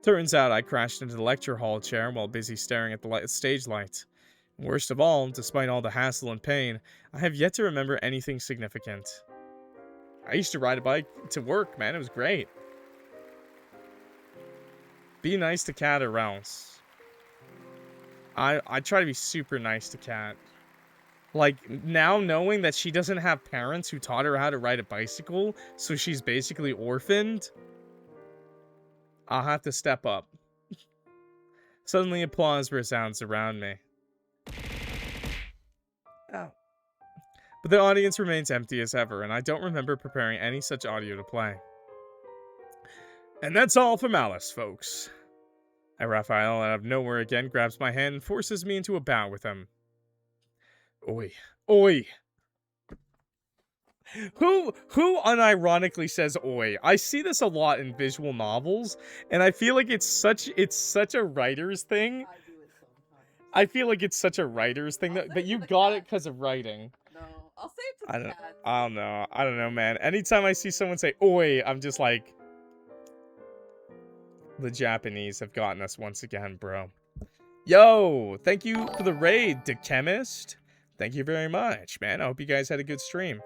Turns out I crashed into the lecture hall chair while busy staring at the stage light. Worst of all, despite all the hassle and pain, I have yet to remember anything significant. I used to ride a bike to work, man. It was great. Be nice to Cat or else. I try to be super nice to Cat. Like, now knowing that she doesn't have parents who taught her how to ride a bicycle, so she's basically orphaned, I'll have to step up. Suddenly applause resounds around me. Ow. But the audience remains empty as ever, and I don't remember preparing any such audio to play. And that's all from Alice, folks. Raphael, out of nowhere again, grabs my hand and forces me into a bow with him. Oi. Oi! Who unironically says oi? I see this a lot in visual novels, and I feel like it's such a writer's thing. I feel like it's such a writer's thing that you got it because of writing. No, I'll say it to the cat. I don't know, man. Anytime I see someone say oi, I'm just like, the Japanese have gotten us once again, bro. Yo, thank you for the raid, The Chemist. Thank you very much, man. I hope you guys had a good stream.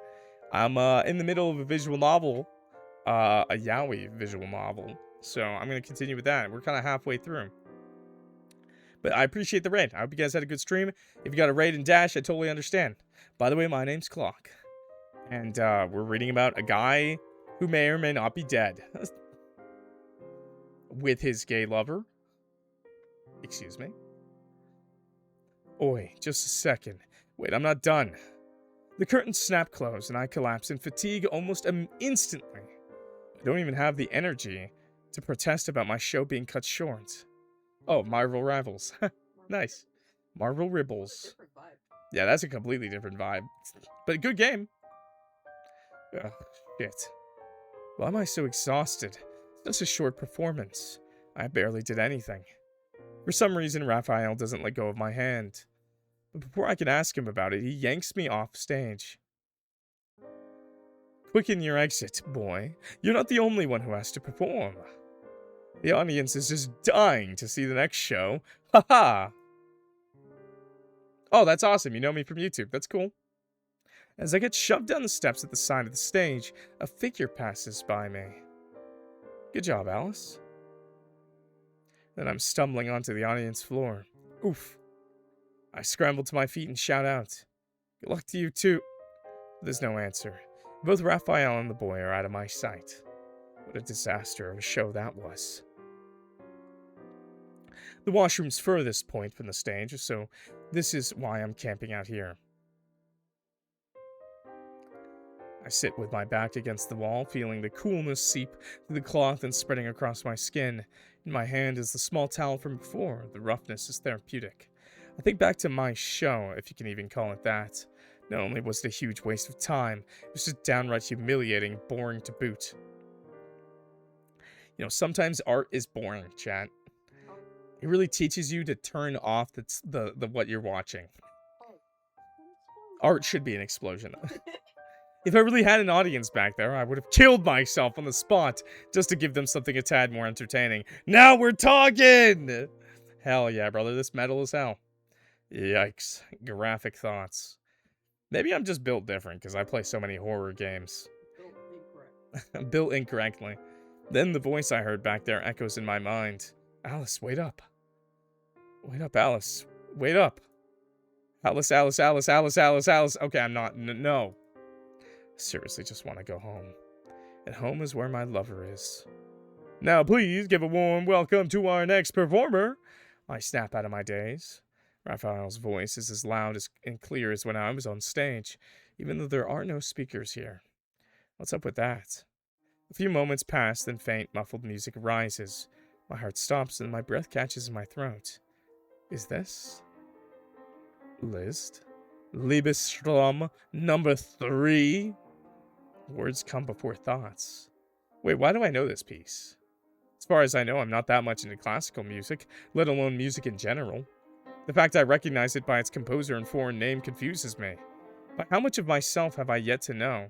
I'm in the middle of a visual novel, a YAOI visual novel. So I'm going to continue with that. We're kind of halfway through. But I appreciate the raid. I hope you guys had a good stream. If you got a raid and dash, I totally understand. By the way, my name's Clock. And we're reading about a guy who may or may not be dead. With his gay lover. Excuse me. Oi, just a second. Wait, I'm not done. The curtains snap closed and I collapse in fatigue almost instantly. I don't even have the energy to protest about my show being cut short. Oh, Marvel Rivals. Nice. Marvel Ribbles. Yeah, that's a completely different vibe. But a good game. Ugh, shit. Why am I so exhausted? It's just a short performance. I barely did anything. For some reason, Raphael doesn't let go of my hand. But before I can ask him about it, he yanks me off stage. Quicken your exit, boy. You're not the only one who has to perform. The audience is just dying to see the next show. Haha! Oh, that's awesome. You know me from YouTube. That's cool. As I get shoved down the steps at the side of the stage, a figure passes by me. Good job, Alice. Then I'm stumbling onto the audience floor. Oof. I scramble to my feet and shout out. Good luck to you, too. There's no answer. Both Raphael and the boy are out of my sight. What a disaster of a show that was. The washroom's furthest point from the stage, so this is why I'm camping out here. I sit with my back against the wall, feeling the coolness seep through the cloth and spreading across my skin. In my hand is the small towel from before. The roughness is therapeutic. I think back to my show, if you can even call it that. Not only was it a huge waste of time, it was just downright humiliating, boring to boot. You know, sometimes art is boring, chat. It really teaches you to turn off the what you're watching. Art should be an explosion. If I really had an audience back there, I would have killed myself on the spot just to give them something a tad more entertaining. Now we're talking! Hell yeah, brother, this metal is hell. Yikes. Graphic thoughts. Maybe I'm just built different because I play so many horror games. Built incorrectly. Then the voice I heard back there echoes in my mind. Alice, wait up. Wait up, Alice. Wait up. Alice, Alice, Alice, Alice, Alice, Alice. Okay, I'm not. No. I seriously just want to go home. And home is where my lover is. Now please give a warm welcome to our next performer. I snap out of my daze. Raphael's voice is as loud and clear as when I was on stage, even though there are no speakers here. What's up with that? A few moments pass, then faint, muffled music rises. My heart stops and my breath catches in my throat. Is this Liszt? Liebesstrom number 3? Words come before thoughts. Wait, why do I know this piece? As far as I know, I'm not that much into classical music, let alone music in general. The fact I recognize it by its composer and foreign name confuses me. But how much of myself have I yet to know?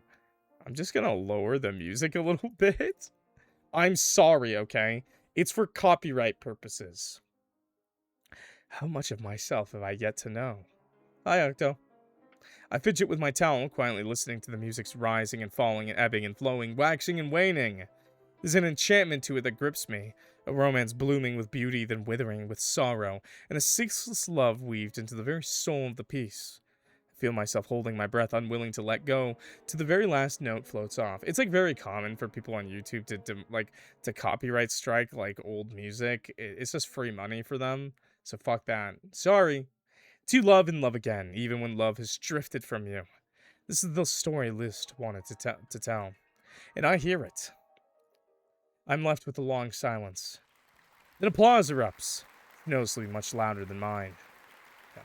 I'm just gonna lower the music a little bit. I'm sorry, okay? It's for copyright purposes. How much of myself have I yet to know? Hi, Octo. I fidget with my towel, quietly listening to the music's rising and falling and ebbing and flowing, waxing and waning. There's an enchantment to it that grips me, a romance blooming with beauty then withering with sorrow, and a ceaseless love weaved into the very soul of the piece. I feel myself holding my breath, unwilling to let go, till the very last note floats off. It's like very common for people on YouTube to copyright strike like old music. It's just free money for them, so fuck that. Sorry. To love and love again, even when love has drifted from you. This is the story Liszt wanted to tell. And I hear it. I'm left with a long silence. Then applause erupts, noticeably much louder than mine. Yeah.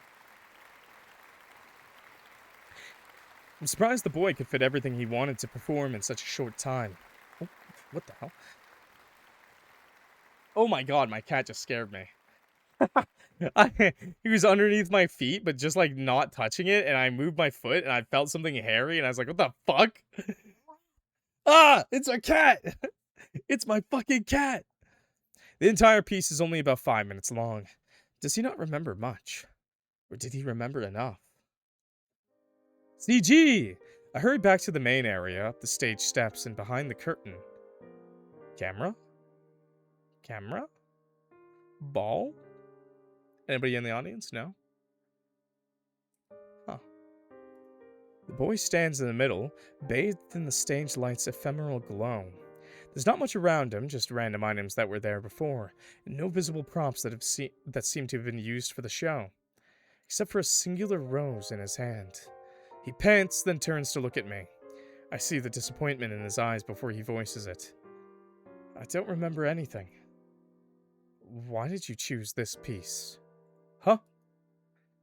I'm surprised the boy could fit everything he wanted to perform in such a short time. Oh, what the hell? Oh my god, my cat just scared me. He was underneath my feet, but just like not touching it, and I moved my foot, and I felt something hairy, and I was like, what the fuck? Ah, it's a cat! It's my fucking cat! The entire piece is only about 5 minutes long. Does he not remember much? Or did he remember enough? CG! I hurried back to the main area, up the stage steps, and behind the curtain. Camera? Camera? Ball? Anybody in the audience? No? Huh. The boy stands in the middle, bathed in the stage light's ephemeral glow. There's not much around him, just random items that were there before, and no visible props that seem to have been used for the show, except for a singular rose in his hand. He pants, then turns to look at me. I see the disappointment in his eyes before he voices it. I don't remember anything. Why did you choose this piece? Huh?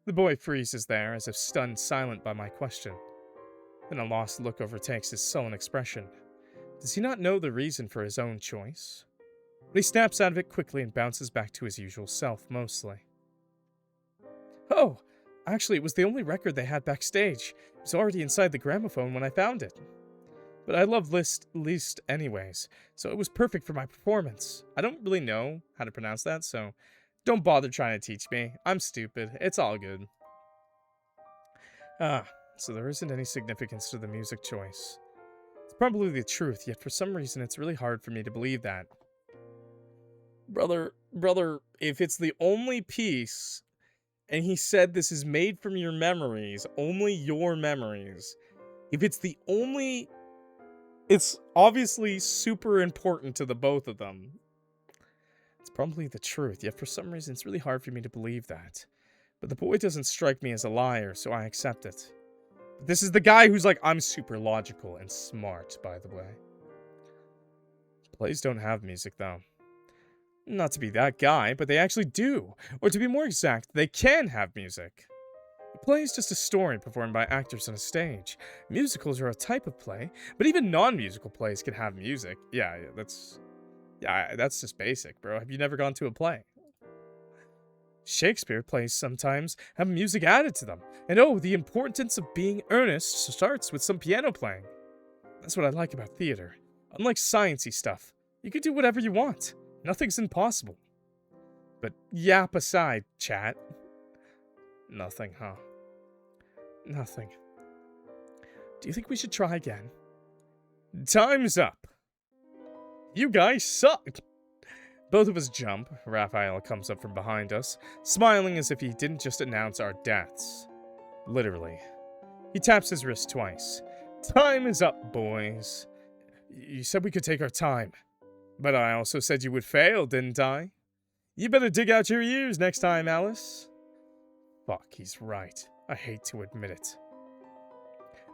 The boy freezes there, as if stunned silent by my question. Then a lost look overtakes his sullen expression. Does he not know the reason for his own choice? But he snaps out of it quickly and bounces back to his usual self, mostly. Oh, actually, it was the only record they had backstage. It was already inside the gramophone when I found it. But I love Liszt anyways, so it was perfect for my performance. I don't really know how to pronounce that, so don't bother trying to teach me. I'm stupid. It's all good. So there isn't any significance to the music choice. It's probably the truth, yet for some reason it's really hard for me to believe that. Brother, if it's the only piece, and he said this is made from your memories, only your memories, if it's the only... It's obviously super important to the both of them. It's probably the truth, yet for some reason it's really hard for me to believe that. But the boy doesn't strike me as a liar, so I accept it. But this is the guy who's like, I'm super logical and smart, by the way. Plays don't have music, though. Not to be that guy, but they actually do. Or to be more exact, they can have music. A play is just a story performed by actors on a stage. Musicals are a type of play, but even non-musical plays can have music. Yeah, that's just basic, bro. Have you never gone to a play? Shakespeare plays sometimes have music added to them. And oh, the importance of being earnest starts with some piano playing. That's what I like about theater. Unlike sciencey stuff, you can do whatever you want. Nothing's impossible. But yap aside, chat. Nothing, huh? Nothing. Do you think we should try again? Time's up. You guys suck. Both of us jump. Raphael comes up from behind us, smiling as if he didn't just announce our deaths. Literally. He taps his wrist twice. Time is up, boys. You said we could take our time. But I also said you would fail, didn't I? You better dig out your ears next time, Alice. Fuck, he's right. I hate to admit it.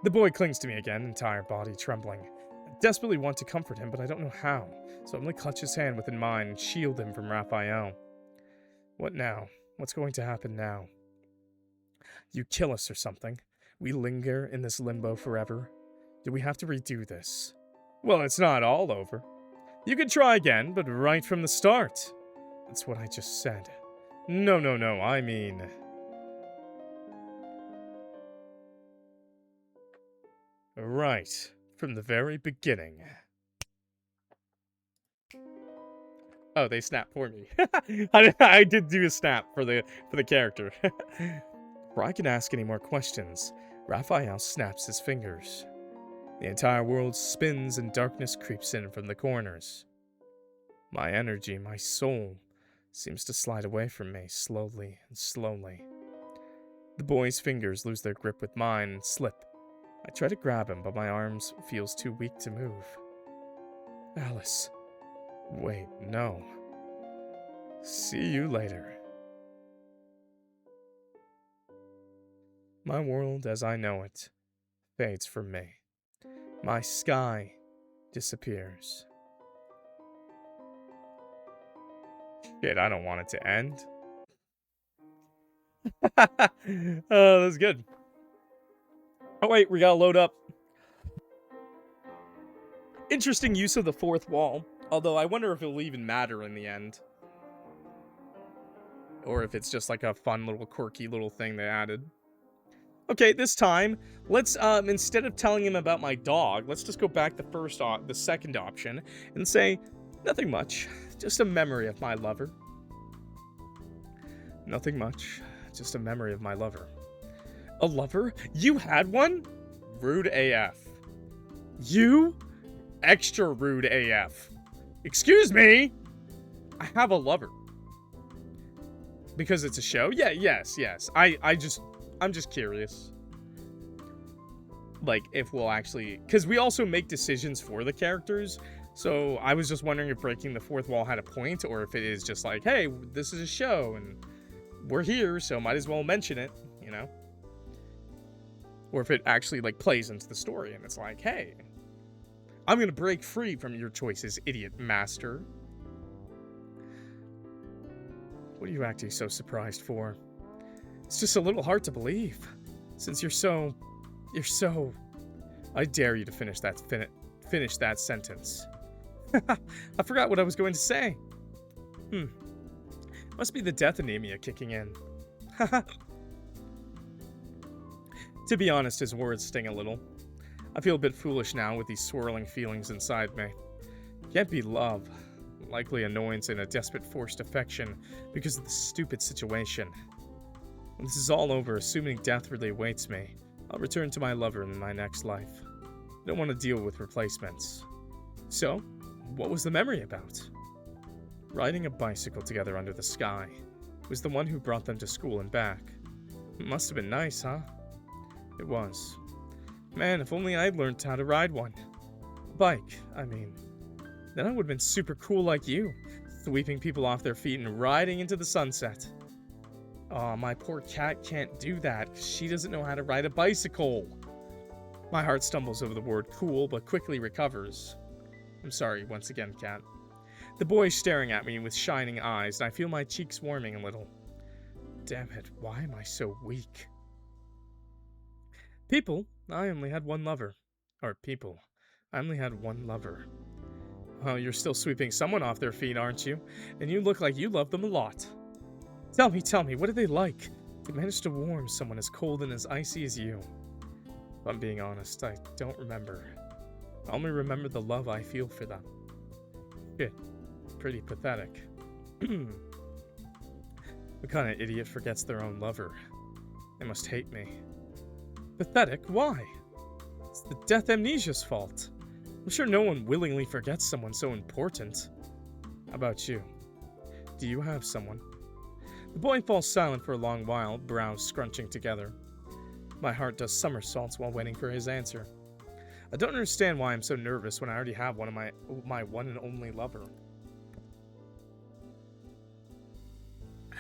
The boy clings to me again, entire body trembling. I desperately want to comfort him, but I don't know how, so I'm gonna clutch his hand within mine and shield him from Raphael. What now? What's going to happen now? You kill us or something? We linger in this limbo forever? Do we have to redo this? Well, it's not all over. You can try again, but right from the start. That's what I just said. No, I mean... Right, from the very beginning. Oh, they snapped for me. I did do a snap for the character. Before I can ask any more questions, Raphael snaps his fingers. The entire world spins and darkness creeps in from the corners. My energy, my soul, seems to slide away from me slowly and slowly. The boy's fingers lose their grip with mine and slip. I try to grab him, but my arms feels too weak to move. Alice. Wait, no. See you later. My world as I know it fades from me. My sky disappears. Shit, I don't want it to end. Oh, that's good. Oh wait, we gotta load up. Interesting use of the fourth wall. Although I wonder if it'll even matter in the end. Or if it's just like a fun little quirky little thing they added. Okay, this time, let's, instead of telling him about my dog, let's just go back to the second option and say, nothing much, just a memory of my lover. Nothing much, just a memory of my lover. A lover? You had one? Rude AF. You? Extra rude AF. Excuse me? I have a lover. Because it's a show? Yeah, yes. I'm just curious. Like, if we'll actually... Because we also make decisions for the characters, so I was just wondering if breaking the fourth wall had a point, or if it is just like, hey, this is a show, and we're here, so might as well mention it, you know? Or if it actually, like, plays into the story, and it's like, hey, I'm gonna break free from your choices, idiot master. What are you acting so surprised for? It's just a little hard to believe, since you're so... I dare you to finish that sentence. I forgot what I was going to say. Must be the death anemia kicking in. To be honest, his words sting a little. I feel a bit foolish now with these swirling feelings inside me. Can't be love. Likely annoyance and a desperate forced affection because of the stupid situation. When this is all over, assuming death really awaits me, I'll return to my lover in my next life. I don't want to deal with replacements. So, what was the memory about? Riding a bicycle together under the sky. It was the one who brought them to school and back. It must have been nice, huh? It was. Man, if only I'd learned how to ride one. A bike, I mean. Then I would have been super cool like you, sweeping people off their feet and riding into the sunset. Aw, my poor cat can't do that, because she doesn't know how to ride a bicycle. My heart stumbles over the word cool, but quickly recovers. I'm sorry, once again, cat. The boy's staring at me with shining eyes, and I feel my cheeks warming a little. Damn it, why am I so weak? People, I only had one lover. Or people, I only had one lover. Oh, you're still sweeping someone off their feet, aren't you? And you look like you love them a lot. Tell me, what are they like? To manage to warm someone as cold and as icy as you. If I'm being honest, I don't remember. I only remember the love I feel for them. Shit, pretty pathetic. What kind of idiot forgets their own lover? They must hate me. Pathetic? Why? It's the death amnesia's fault. I'm sure no one willingly forgets someone so important. How about you? Do you have someone? The boy falls silent for a long while, brows scrunching together. My heart does somersaults while waiting for his answer. I don't understand why I'm so nervous when I already have one of my one and only lover. I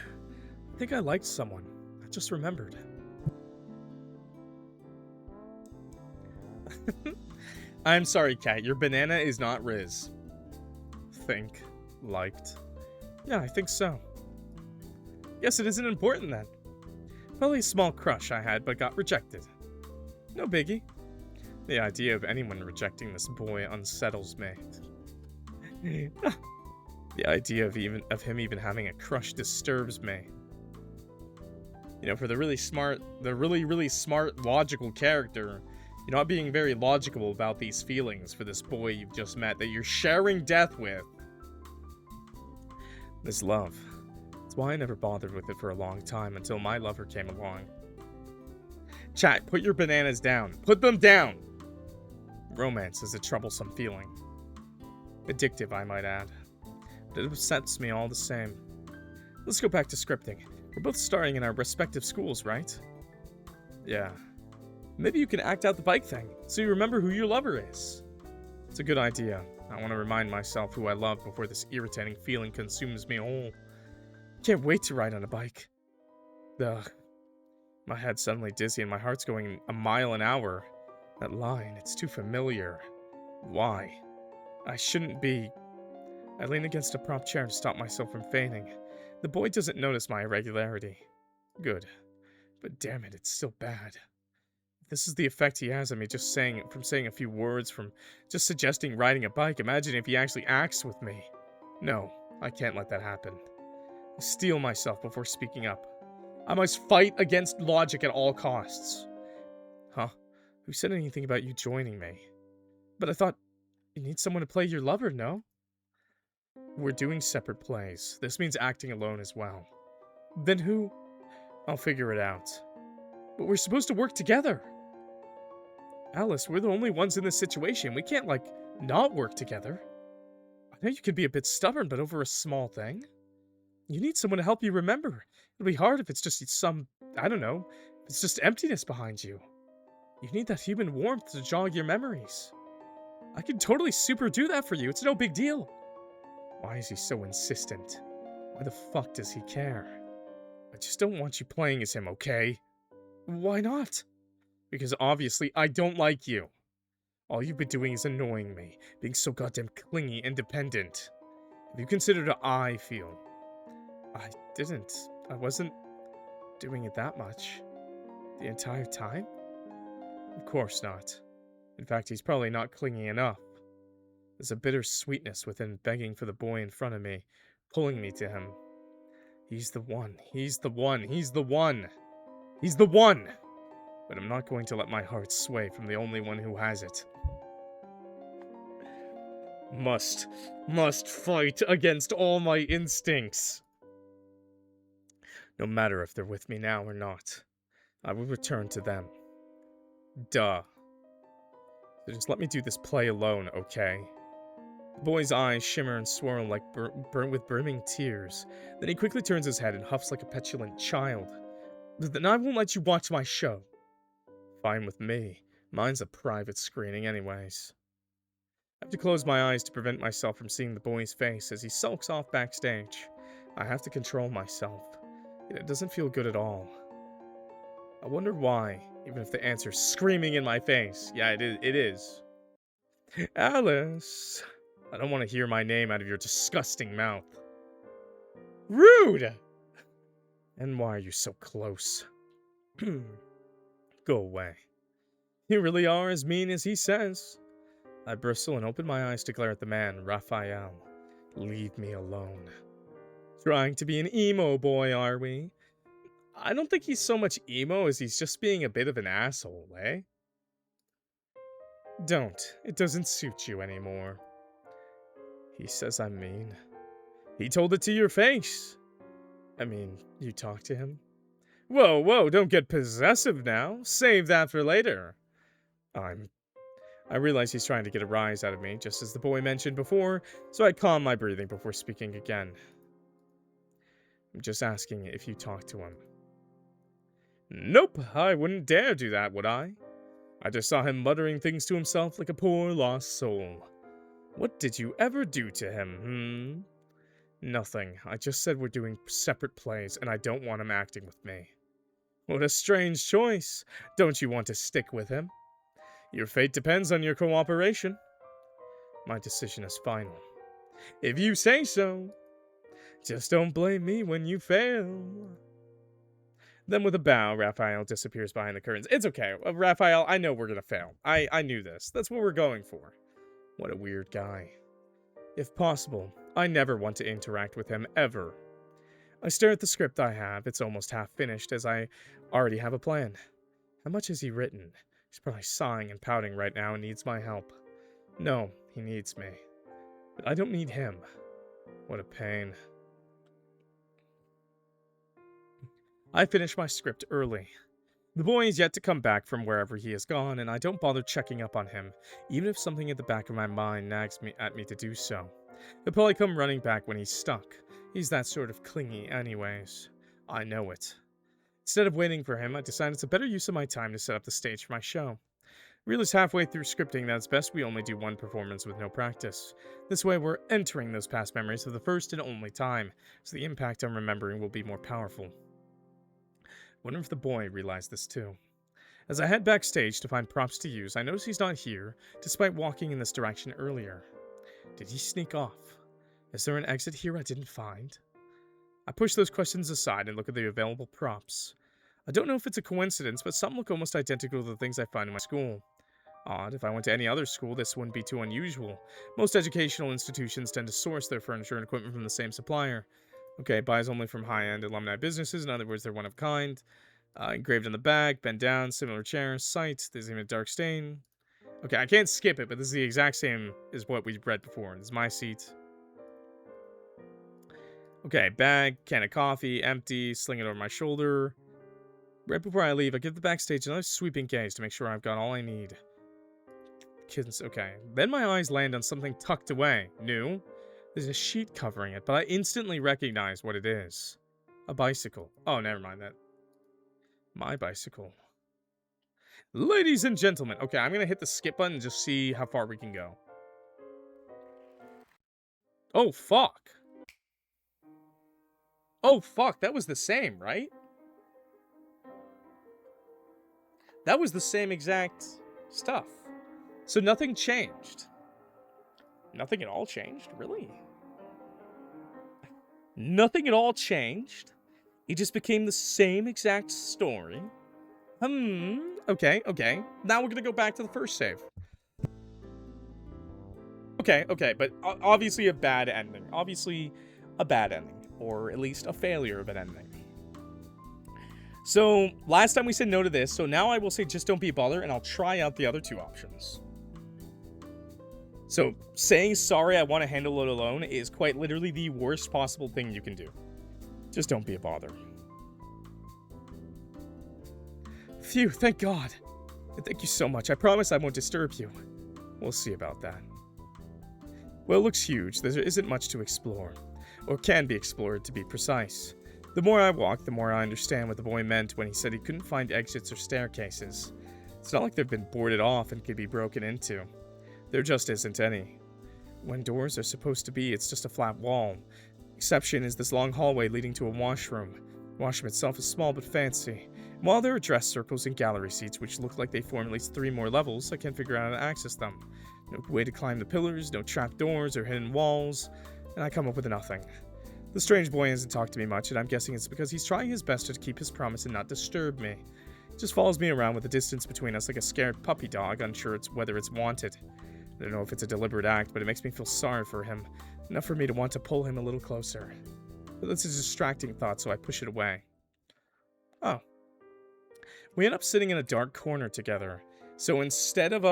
think I liked someone. I just remembered. I'm sorry, cat. Your banana is not Riz. Think. Liked. Yeah, I think so. Guess it isn't important then. Probably a small crush I had, but got rejected. No biggie. The idea of anyone rejecting this boy unsettles me. The idea of him even having a crush disturbs me. You know, for the really smart, logical character, you're not being very logical about these feelings for this boy you've just met that you're sharing death with. This love. That's why I never bothered with it for a long time until my lover came along. Chat, put your bananas down. Put them down! Romance is a troublesome feeling. Addictive, I might add. But it upsets me all the same. Let's go back to scripting. We're both starting in our respective schools, right? Yeah. Maybe you can act out the bike thing, so you remember who your lover is. It's a good idea. I want to remind myself who I love before this irritating feeling consumes me whole. Can't wait to ride on a bike. Ugh. My head's suddenly dizzy and my heart's going a mile an hour. That line, it's too familiar. Why? I shouldn't be... I lean against a prop chair to stop myself from fainting. The boy doesn't notice my irregularity. Good. But damn it, it's still bad. This is the effect he has on me from saying a few words, from just suggesting riding a bike. Imagine if he actually acts with me. No, I can't let that happen. I steel myself before speaking up. I must fight against logic at all costs. Huh? Who said anything about you joining me? But I thought you need someone to play your lover, no? We're doing separate plays. This means acting alone as well. Then who? I'll figure it out. But we're supposed to work together. Alice, we're the only ones in this situation. We can't, not work together. I know you can be a bit stubborn, but over a small thing? You need someone to help you remember. It'll be hard if it's just some, I don't know, if it's just emptiness behind you. You need that human warmth to jog your memories. I can totally super do that for you. It's no big deal. Why is he so insistent? Why the fuck does he care? I just don't want you playing as him, okay? Why not? Because obviously I don't like you. All you've been doing is annoying me, being so goddamn clingy and dependent. Have you considered how I feel? I didn't. I wasn't doing it that much. The entire time? Of course not. In fact, he's probably not clingy enough. There's a bitter sweetness within begging for the boy in front of me, pulling me to him. He's the one. He's the one. He's the one. He's the one! But I'm not going to let my heart sway from the only one who has it. Must fight against all my instincts. No matter if they're with me now or not, I will return to them. Duh. So just let me do this play alone, okay? The boy's eyes shimmer and swirl like with brimming tears. Then he quickly turns his head and huffs like a petulant child. Then I won't let you watch my show. Fine with me. Mine's a private screening anyways. I have to close my eyes to prevent myself from seeing the boy's face as he sulks off backstage. I have to control myself. Yet it doesn't feel good at all. I wonder why, even if the answer's screaming in my face. Yeah, it is. Alice. I don't want to hear my name out of your disgusting mouth. Rude! And why are you so close? Go away. You really are as mean as he says. I bristle and open my eyes to glare at the man, Raphael. Leave me alone. Trying to be an emo boy, are we? I don't think he's so much emo as he's just being a bit of an asshole, eh? Don't. It doesn't suit you anymore. He says I'm mean. He told it to your face. I mean, you talked to him? Whoa, don't get possessive now. Save that for later. I realize he's trying to get a rise out of me, just as the boy mentioned before, so I calm my breathing before speaking again. I'm just asking if you talked to him. Nope, I wouldn't dare do that, would I? I just saw him muttering things to himself like a poor lost soul. What did you ever do to him, Nothing. I just said we're doing separate plays, and I don't want him acting with me. What a strange choice. Don't you want to stick with him? Your fate depends on your cooperation. My decision is final. If you say so. Just don't blame me when you fail. Then with a bow, Raphael disappears behind the curtains. It's okay, Raphael, I know we're gonna fail. I knew this. That's what we're going for. What a weird guy. If possible, I never want to interact with him, ever. I stare at the script I have. It's almost half finished, as I already have a plan. How much has he written? He's probably sighing and pouting right now and needs my help. No, he needs me. But I don't need him. What a pain. I finish my script early. The boy is yet to come back from wherever he has gone, and I don't bother checking up on him, even if something at the back of my mind nags at me to do so. He'll probably come running back when he's stuck. He's that sort of clingy anyways. I know it. Instead of waiting for him, I decided it's a better use of my time to set up the stage for my show. Realized halfway through scripting that it's best we only do one performance with no practice. This way we're entering those past memories for the first and only time, so the impact on remembering will be more powerful. Wonder if the boy realized this too. As I head backstage to find props to use, I notice he's not here, despite walking in this direction earlier. Did he sneak off? Is there an exit here I didn't find? I push those questions aside and look at the available props. I don't know if it's a coincidence, but some look almost identical to the things I find in my school. Odd, if I went to any other school, this wouldn't be too unusual. Most educational institutions tend to source their furniture and equipment from the same supplier. Okay, buys only from high-end alumni businesses, in other words, they're one of a kind. Engraved on the back, bend down, similar chair, sight, there's even a dark stain. Okay, I can't skip it, but this is the exact same as what we read before. This is my seat. Okay, bag, can of coffee, empty, sling it over my shoulder. Right before I leave, I give the backstage another sweeping gaze to make sure I've got all I need. Kids, okay. Then my eyes land on something tucked away. New. There's a sheet covering it, but I instantly recognize what it is. A bicycle. Oh, never mind that. My bicycle. Ladies and gentlemen. Okay, I'm going to hit the skip button and just see how far we can go. Oh, fuck. Oh, fuck. That was the same, right? That was the same exact stuff. So nothing changed. Nothing at all changed? Really? Nothing at all changed? It just became the same exact story? Okay, okay. Now we're gonna go back to the first save. Okay, okay, but obviously a bad ending. Obviously a bad ending. Or at least a failure of an ending. So, last time we said no to this, so now I will say just don't be a bother, and I'll try out the other two options. So, saying sorry, I want to handle it alone is quite literally the worst possible thing you can do. Just don't be a bother. Phew, thank God. Thank you so much. I promise I won't disturb you. We'll see about that. Well, it looks huge. There isn't much to explore. Or can be explored, to be precise. The more I walk, the more I understand what the boy meant when he said he couldn't find exits or staircases. It's not like they've been boarded off and could be broken into. There just isn't any. When doors are supposed to be, it's just a flat wall. Exception is this long hallway leading to a washroom. The washroom itself is small but fancy. And while there are dress circles and gallery seats which look like they form at least 3 more levels, I can't figure out how to access them. No way to climb the pillars, no trap doors or hidden walls, and I come up with nothing. The strange boy hasn't talked to me much, and I'm guessing it's because he's trying his best to keep his promise and not disturb me. He just follows me around with the distance between us like a scared puppy dog, unsure whether it's wanted. I don't know if it's a deliberate act, but it makes me feel sorry for him, enough for me to want to pull him a little closer. But that's a distracting thought, so I push it away. Oh. We end up sitting in a dark corner together. So instead of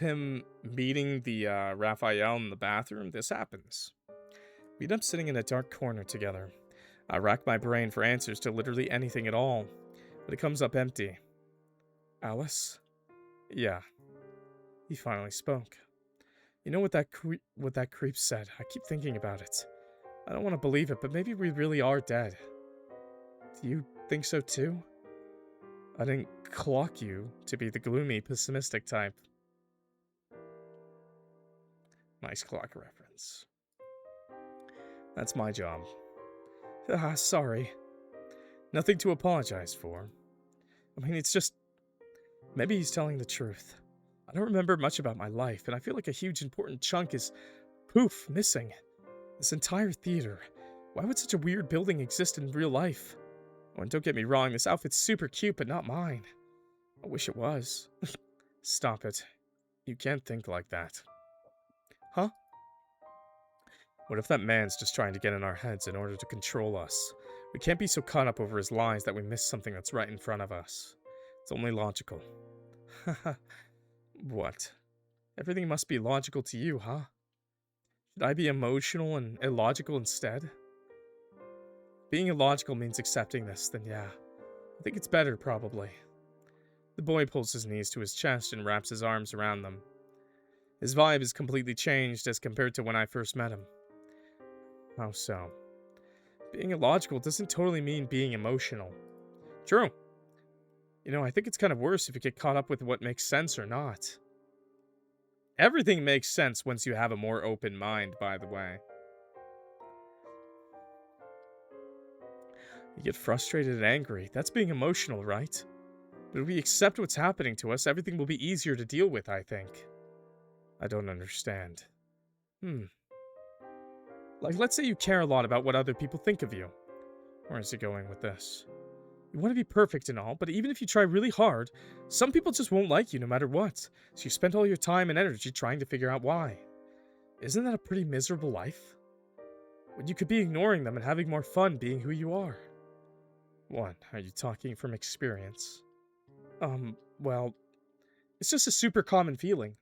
him meeting the Raphael in the bathroom, this happens. We end up sitting in a dark corner together. I rack my brain for answers to literally anything at all, but it comes up empty. Alice? Yeah. He finally spoke. You know what that creep said? I keep thinking about it. I don't want to believe it, but maybe we really are dead. Do you think so too? I didn't clock you to be the gloomy, pessimistic type. Nice clock reference. That's my job. Sorry. Nothing to apologize for. I mean, it's just... Maybe he's telling the truth. I don't remember much about my life, and I feel like a huge important chunk is... poof, missing. This entire theater. Why would such a weird building exist in real life? Oh, and don't get me wrong, this outfit's super cute, but not mine. I wish it was. Stop it. You can't think like that. Huh? What if that man's just trying to get in our heads in order to control us? We can't be so caught up over his lies that we miss something that's right in front of us. It's only logical. Haha. What? Everything must be logical to you, huh? Should I be emotional and illogical instead? Being illogical means accepting this, then yeah. I think it's better, probably. The boy pulls his knees to his chest and wraps his arms around them. His vibe has completely changed as compared to when I first met him. How so? Being illogical doesn't totally mean being emotional. True. You know, I think it's kind of worse if you get caught up with what makes sense or not. Everything makes sense once you have a more open mind, by the way. You get frustrated and angry. That's being emotional, right? But if we accept what's happening to us, everything will be easier to deal with, I think. I don't understand. Like, let's say you care a lot about what other people think of you. Where is he going with this? You want to be perfect and all, but even if you try really hard, some people just won't like you no matter what. So you spend all your time and energy trying to figure out why. Isn't that a pretty miserable life? When you could be ignoring them and having more fun being who you are. What, are you talking from experience? Well, it's just a super common feeling.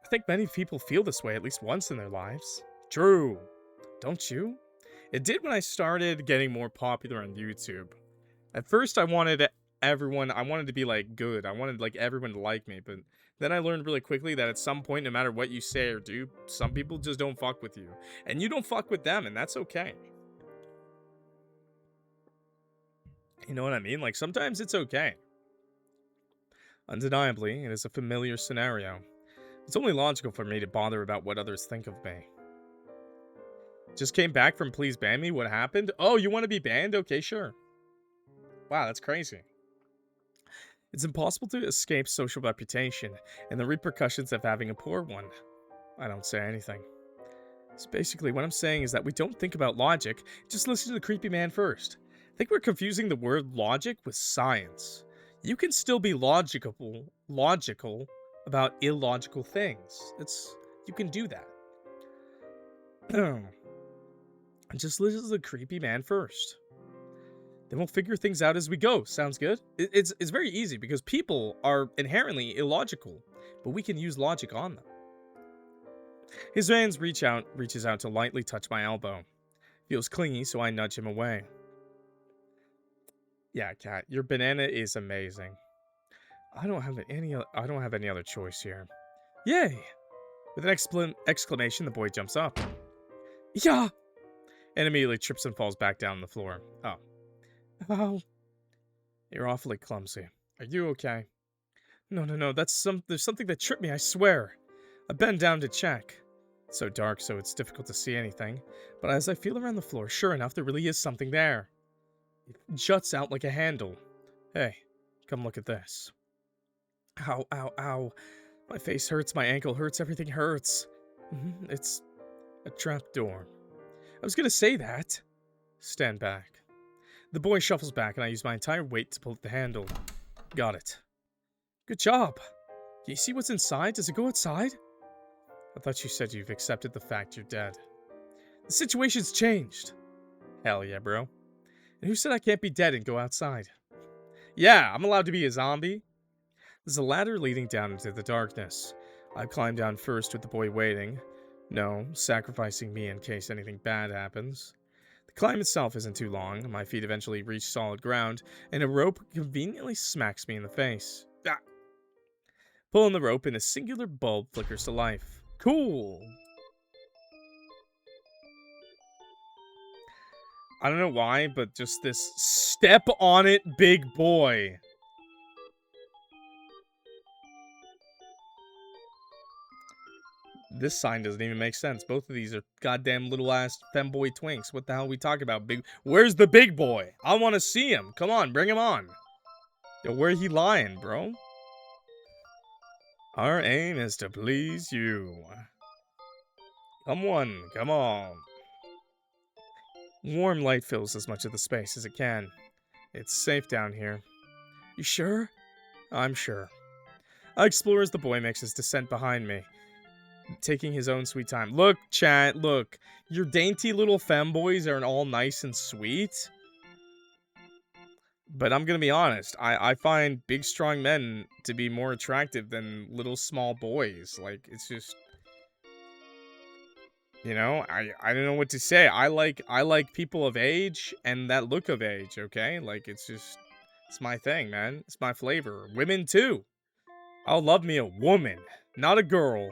I think many people feel this way at least once in their lives. True. Don't you? It did when I started getting more popular on YouTube. At first, I wanted everyone, I wanted to be, like, good. I wanted, like, everyone to like me, but then I learned really quickly that at some point, no matter what you say or do, some people just don't fuck with you. And you don't fuck with them, and that's okay. You know what I mean? Like, sometimes it's okay. Undeniably, it is a familiar scenario. It's only logical for me to bother about what others think of me. Just came back from Please Ban Me? What happened? Oh, you want to be banned? Okay, sure. Wow, that's crazy. It's impossible to escape social reputation and the repercussions of having a poor one. I don't say anything. So basically, what I'm saying is that we don't think about logic, just listen to the creepy man first. I think we're confusing the word logic with science. You can still be logical about illogical things. You can do that. Just listen to the creepy man first. Then we'll figure things out as we go. Sounds good? It's very easy because people are inherently illogical, but we can use logic on them. His hands reaches out to lightly touch my elbow. Feels clingy, so I nudge him away. Yeah, Cat, your banana is amazing. I don't have any other choice here. Yay! With an exclamation, the boy jumps up. Yeah! And immediately trips and falls back down on the floor. Oh. Oh. You're awfully clumsy. Are you okay? No, there's something that tripped me, I swear. I bend down to check. It's so dark, so it's difficult to see anything. But as I feel around the floor, sure enough, there really is something there. It juts out like a handle. Hey, come look at this. Ow, ow, ow. My face hurts, my ankle hurts, everything hurts. It's a trapdoor. I was gonna say that. Stand back. The boy shuffles back, and I use my entire weight to pull at the handle. Got it. Good job. Can you see what's inside? Does it go outside? I thought you said you've accepted the fact you're dead. The situation's changed. Hell yeah, bro. And who said I can't be dead and go outside? Yeah, I'm allowed to be a zombie. There's a ladder leading down into the darkness. I climb down first with the boy waiting. No, sacrificing me in case anything bad happens. The climb itself isn't too long. My feet eventually reach solid ground, and a rope conveniently smacks me in the face. Ah! Pulling the rope, and a singular bulb flickers to life. Cool! I don't know why, but just this step on it, big boy. This sign doesn't even make sense. Both of these are goddamn little ass femboy twinks. What the hell are we talking about? Where's the big boy? I want to see him. Come on, bring him on. Yo, where he lying, bro? Our aim is to please you. Come on. Warm light fills as much of the space as it can. It's safe down here. You sure? I'm sure. I explore as the boy makes his descent behind me, taking his own sweet time. Look, chat, look. Your dainty little femboys are all nice and sweet. But I'm gonna be honest. I find big, strong men to be more attractive than little, small boys. Like, it's just... You know, I don't know what to say. I like people of age and that look of age, okay? Like, it's my thing, man. It's my flavor. Women, too. I'll love me a woman. Not a girl.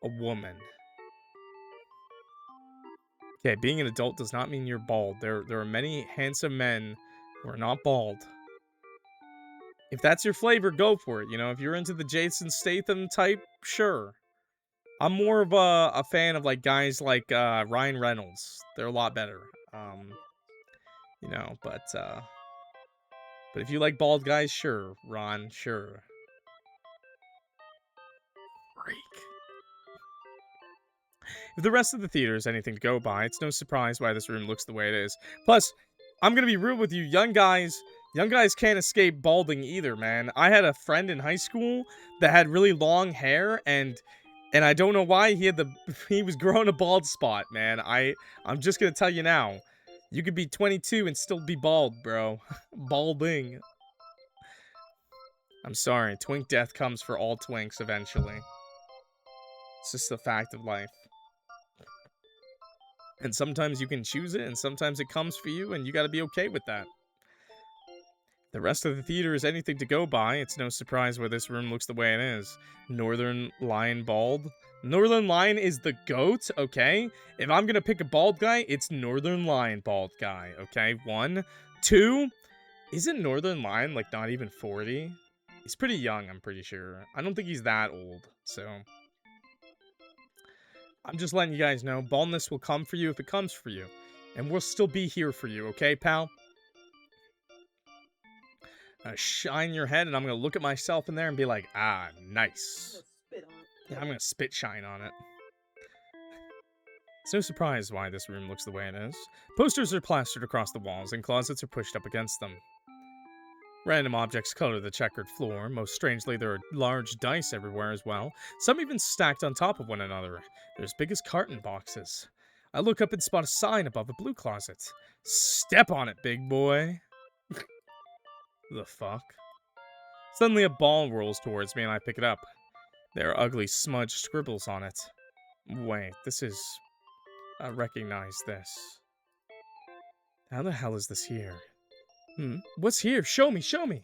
A woman. Okay, being an adult does not mean you're bald. There are many handsome men who are not bald. If that's your flavor, go for it. You know, if you're into the Jason Statham type, sure. I'm more of a fan of, like, guys like Ryan Reynolds. They're a lot better. You know, but if you like bald guys, sure, Ron, sure. Freak. If the rest of the theater is anything to go by, it's no surprise why this room looks the way it is. Plus, I'm gonna be real with you, young guys can't escape balding either, man. I had a friend in high school that had really long hair, and I don't know why he was growing a bald spot, man. I'm just gonna tell you now. You could be 22 and still be bald, bro. Balding. I'm sorry, twink death comes for all twinks eventually. It's just the fact of life. And sometimes you can choose it, and sometimes it comes for you, and you gotta be okay with that. The rest of the theater is anything to go by. It's no surprise why this room looks the way it is. Northern Lion Bald. Northern Lion is the GOAT, okay? If I'm gonna pick a bald guy, it's Northern Lion Bald guy, okay? 1. 2, isn't Northern Lion, like, not even 40? He's pretty young, I'm pretty sure. I don't think he's that old, so... I'm just letting you guys know, baldness will come for you if it comes for you. And we'll still be here for you, okay, pal? Shine your head, and I'm gonna look at myself in there and be like, ah, nice. Yeah, I'm gonna spit shine on it. It's no surprise why this room looks the way it is. Posters are plastered across the walls, and closets are pushed up against them. Random objects color the checkered floor. Most strangely, there are large dice everywhere as well, some even stacked on top of one another. They're as big as carton boxes. I look up and spot a sign above a blue closet. Step on it, big boy. The fuck? Suddenly a ball rolls towards me and I pick it up. There are ugly smudged scribbles on it. Wait, this is... I recognize this. How the hell is this here? What's here? Show me, show me!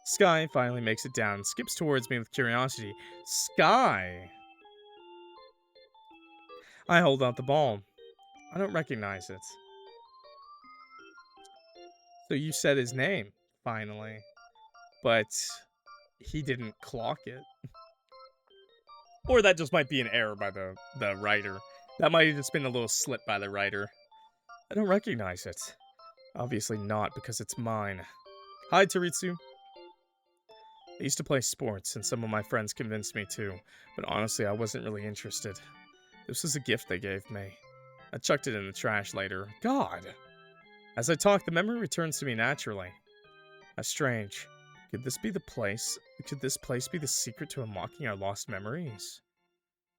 Sky finally makes it down and skips towards me with curiosity. Sky! I hold out the ball. I don't recognize it. So you said his name, finally. But he didn't clock it. Or that just might be an error by the writer. That might have just been a little slip by the writer. I don't recognize it. Obviously not, because it's mine. Hi, Taritsu. I used to play sports, and some of my friends convinced me to, but honestly, I wasn't really interested. This was a gift they gave me. I chucked it in the trash later. God! As I talk, the memory returns to me naturally. That's strange. Could this be the place? Could this place be the secret to unlocking our lost memories?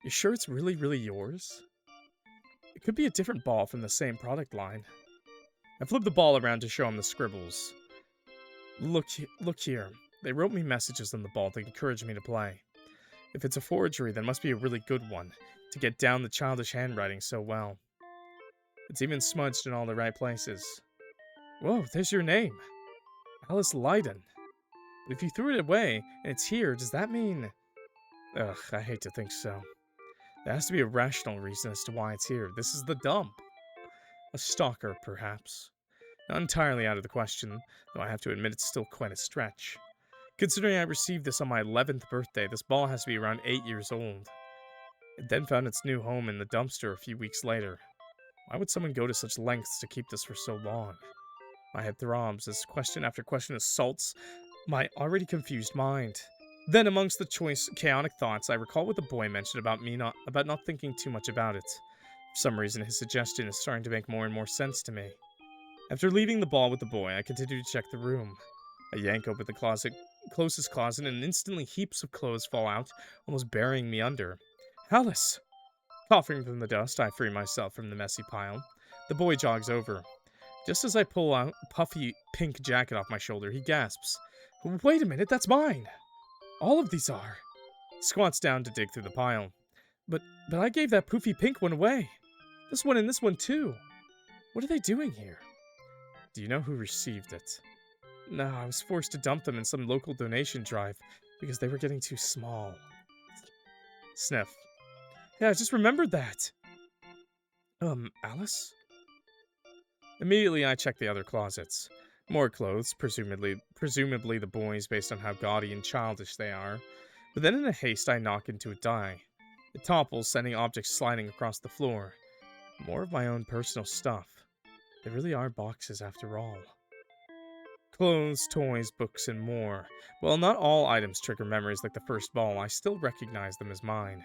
You sure it's really, really yours? It could be a different ball from the same product line. I flip the ball around to show him the scribbles. Look here. They wrote me messages on the ball to encourage me to play. If it's a forgery, then it must be a really good one, to get down the childish handwriting so well. It's even smudged in all the right places. Whoa, there's your name. Alice Leiden. But if you threw it away, and it's here, does that mean... Ugh, I hate to think so. There has to be a rational reason as to why it's here. This is the dump. A stalker, perhaps. Not entirely out of the question, though I have to admit it's still quite a stretch. Considering I received this on my 11th birthday, this ball has to be around 8 years old. It then found its new home in the dumpster a few weeks later. Why would someone go to such lengths to keep this for so long? My head throbs as question after question assaults my already confused mind. Then, amongst the choice, chaotic thoughts, I recall what the boy mentioned about not thinking too much about it. For some reason, his suggestion is starting to make more and more sense to me. After leaving the ball with the boy, I continue to check the room. I yank open the closest closet, and instantly heaps of clothes fall out, almost burying me under. Alice! Coughing from the dust, I free myself from the messy pile. The boy jogs over. Just as I pull a puffy pink jacket off my shoulder, he gasps. Wait a minute, that's mine! All of these are. Squats down to dig through the pile. But I gave that poofy pink one away. This one and this one too. What are they doing here? Do you know who received it? No, I was forced to dump them in some local donation drive because they were getting too small. Sniff. Yeah, I just remembered that. Alice? Immediately, I check the other closets. More clothes, presumably the boys based on how gaudy and childish they are. But then in a haste, I knock into a die. It topples, sending objects sliding across the floor. More of my own personal stuff. They really are boxes after all. Clothes, toys, books, and more. While not all items trigger memories like the first ball, I still recognize them as mine.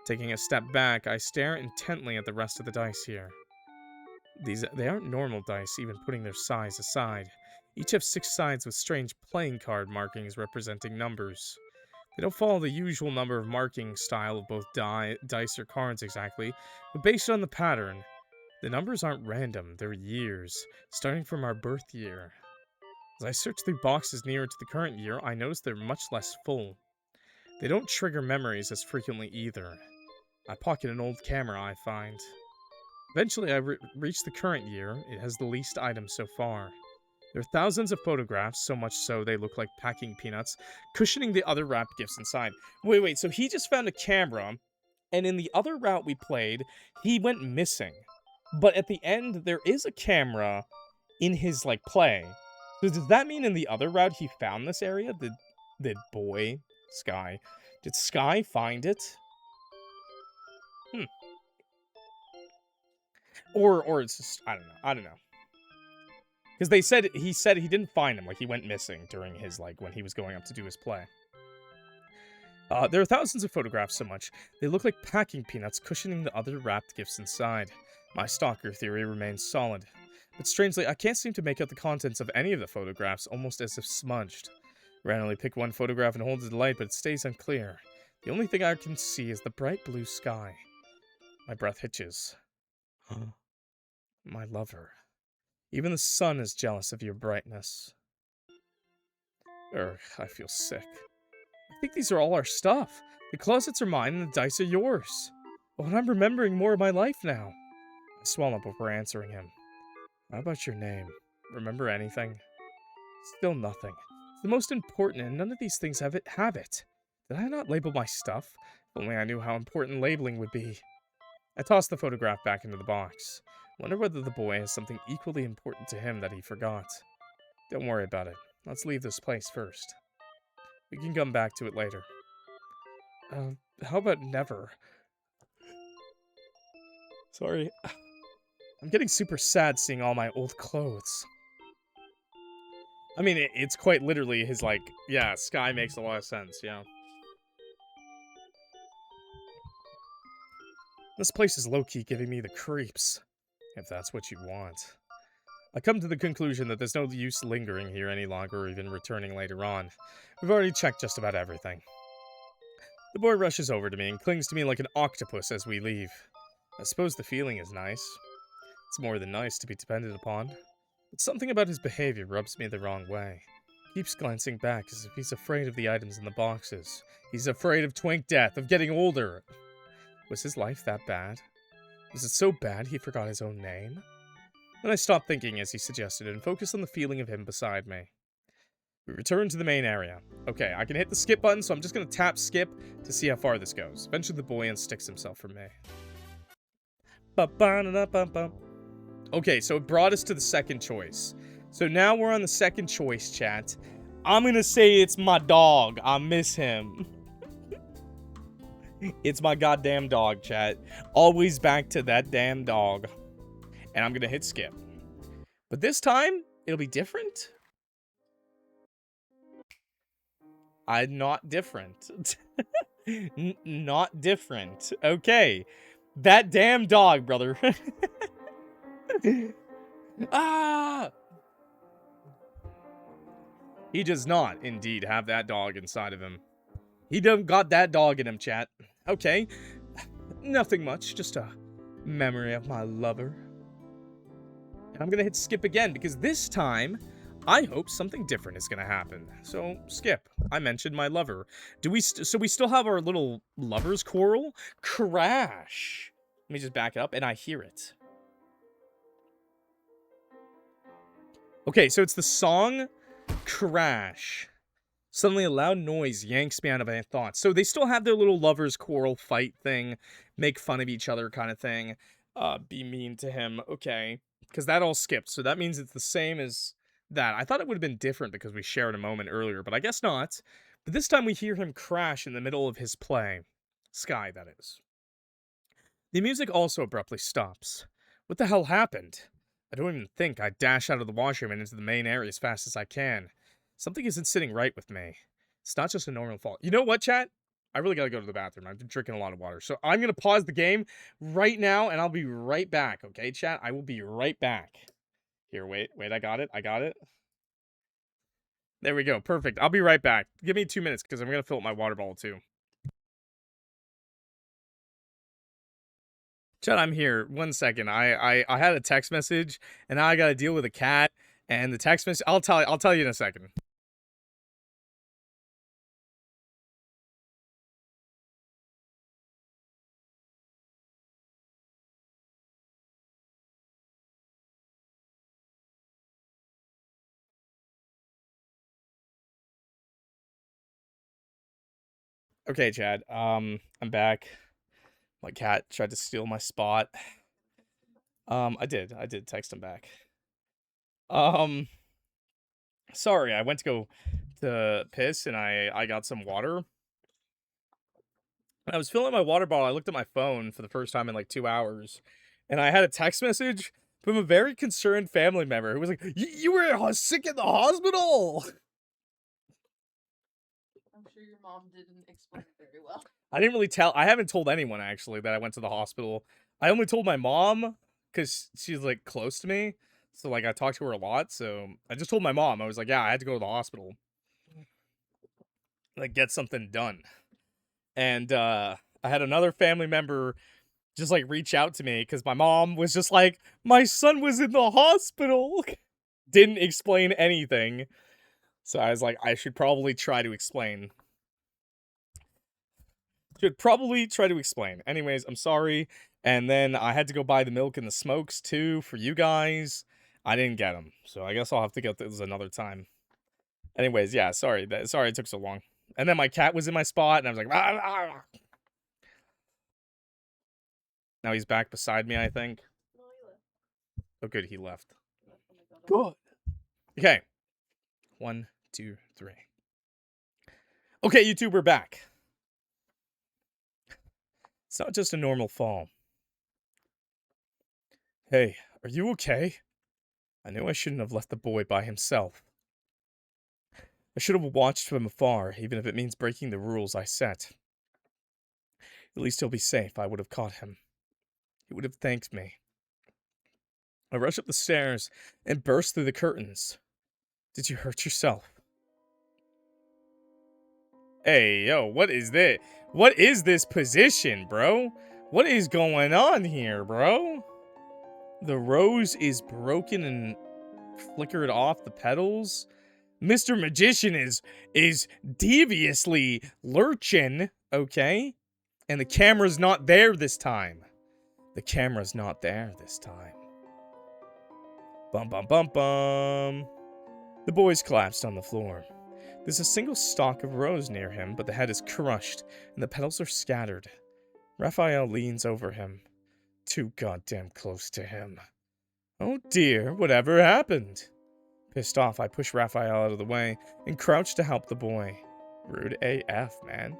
Taking a step back, I stare intently at the rest of the dice here. They aren't normal dice, even putting their size aside. Each have 6 sides with strange playing card markings representing numbers. They don't follow the usual number of marking style of both dice or cards exactly, but based on the pattern, the numbers aren't random, they're years, starting from our birth year. As I search through boxes nearer to the current year, I notice they're much less full. They don't trigger memories as frequently either. I pocket an old camera I find. Eventually, I reach the current year. It has the least items so far. There are thousands of photographs, so much so they look like packing peanuts, cushioning the other wrapped gifts inside. Wait, so he just found a camera, and in the other route we played, he went missing. But at the end, there is a camera in his, like, play. So does that mean in the other route he found this area? Did boy, Sky, did Sky find it? Or it's just, I don't know. Because he said he didn't find him, like he went missing during his, like, when he was going up to do his play. There are thousands of photographs so much. They look like packing peanuts cushioning the other wrapped gifts inside. My stalker theory remains solid. But strangely, I can't seem to make out the contents of any of the photographs, almost as if smudged. Randomly pick one photograph and hold it to the light, but it stays unclear. The only thing I can see is the bright blue sky. My breath hitches. My lover. Even the sun is jealous of your brightness. I feel sick. I think these are all our stuff. The closets are mine and the dice are yours. But I'm remembering more of my life now. I swallow before answering him. How about your name? Remember anything? Still nothing. It's the most important, and none of these things have it. Did I not label my stuff? If only I knew how important labeling would be. I toss the photograph back into the box. Wonder whether the boy has something equally important to him that he forgot. Don't worry about it. Let's leave this place first. We can come back to it later. How about never? Sorry. I'm getting super sad seeing all my old clothes. I mean, it's quite literally his, like, yeah, Sky makes a lot of sense, yeah. This place is low-key giving me the creeps, if that's what you want. I come to the conclusion that there's no use lingering here any longer or even returning later on. We've already checked just about everything. The boy rushes over to me and clings to me like an octopus as we leave. I suppose the feeling is nice. It's more than nice to be depended upon. But something about his behavior rubs me the wrong way. He keeps glancing back as if he's afraid of the items in the boxes. He's afraid of twink death, of getting older. Was his life that bad? Was it so bad he forgot his own name? Then I stopped thinking as he suggested and focused on the feeling of him beside me. We return to the main area. Okay, I can hit the skip button, so I'm just going to tap skip to see how far this goes. Eventually the boy unsticks himself from me. Okay, so it brought us to the second choice. So now we're on the second choice, chat. I'm going to say it's my dog. I miss him. It's my goddamn dog, chat. Always back to that damn dog. And I'm going to hit skip. But this time, it'll be different. Not different. Not different. Okay. That damn dog, brother. Ah! He does not, indeed, have that dog inside of him. He done got that dog in him, chat. Okay. Nothing much, just a memory of my lover. And I'm gonna hit skip again, because this time, I hope something different is gonna happen. So, skip. I mentioned my lover. So we still have our little lover's quarrel? Crash! Let me just back it up, and I hear it. Okay, so it's the song Crash. Suddenly a loud noise yanks me out of my thoughts. So they still have their little lover's quarrel fight thing, make fun of each other kind of thing, be mean to him. Okay, because that all skipped, so that means it's the same as that. I thought it would have been different because we shared a moment earlier, but I guess not. But this time we hear him crash in the middle of his play. Sky, that is. The music also abruptly stops. What the hell happened? I don't even think. I dash out of the washroom and into the main area as fast as I can. Something isn't sitting right with me. It's not just a normal fall. You know what, chat? I really gotta go to the bathroom. I've been drinking a lot of water. So I'm gonna pause the game right now, and I'll be right back, okay, chat? I will be right back. Here, wait, I got it. There we go, perfect. I'll be right back. Give me 2 minutes, because I'm gonna fill up my water bottle, too. Chat, I'm here. 1 second. I had a text message, and now I gotta deal with a cat, and the text message... I'll tell you in a second. Okay, Chad. I'm back. My cat tried to steal my spot. I did text him back. Um, sorry, I went to go to piss and I got some water. And I was filling my water bottle. I looked at my phone for the first time in like 2 hours, and I had a text message from a very concerned family member who was like, "You were sick in the hospital." I'm sure your mom didn't explain it very well. I didn't really tell. I haven't told anyone actually that I went to the hospital. I only told my mom because she's like close to me. So like I talked to her a lot. So I just told my mom. I was like, yeah, I had to go to the hospital. Like get something done. And I had another family member just like reach out to me because my mom was just like, my son was in the hospital. Didn't explain anything. So I was like, I should probably try to explain. Anyways, I'm sorry. And then I had to go buy the milk and the smokes too for you guys. I didn't get them, so I guess I'll have to get those another time. Anyways, yeah, sorry it took so long. And then my cat was in my spot, and I was like, "Ah, ah, ah." Now he's back beside me, I think. No, he left. Oh, good, he left. He left when I got up. Good. Okay. 1, 2, 3. Okay, YouTube, we're back. It's not just a normal fall. Hey, are you okay? I knew I shouldn't have left the boy by himself. I should have watched from afar, even if it means breaking the rules I set. At least he'll be safe. I would have caught him. He would have thanked me. I rushed up the stairs and burst through the curtains. Did you hurt yourself? Hey, yo, what is this? What is this position, bro? What is going on here, bro? The rose is broken and flickered off the petals. Mr. Magician is deviously lurching, okay? And the camera's not there this time. The camera's not there this time. Bum bum bum bum. The boys collapsed on the floor. There's a single stalk of rose near him, but the head is crushed and the petals are scattered. Raphael leans over him, too goddamn close to him. Oh dear, whatever happened? Pissed off, I push Raphael out of the way and crouch to help the boy. Rude AF, man.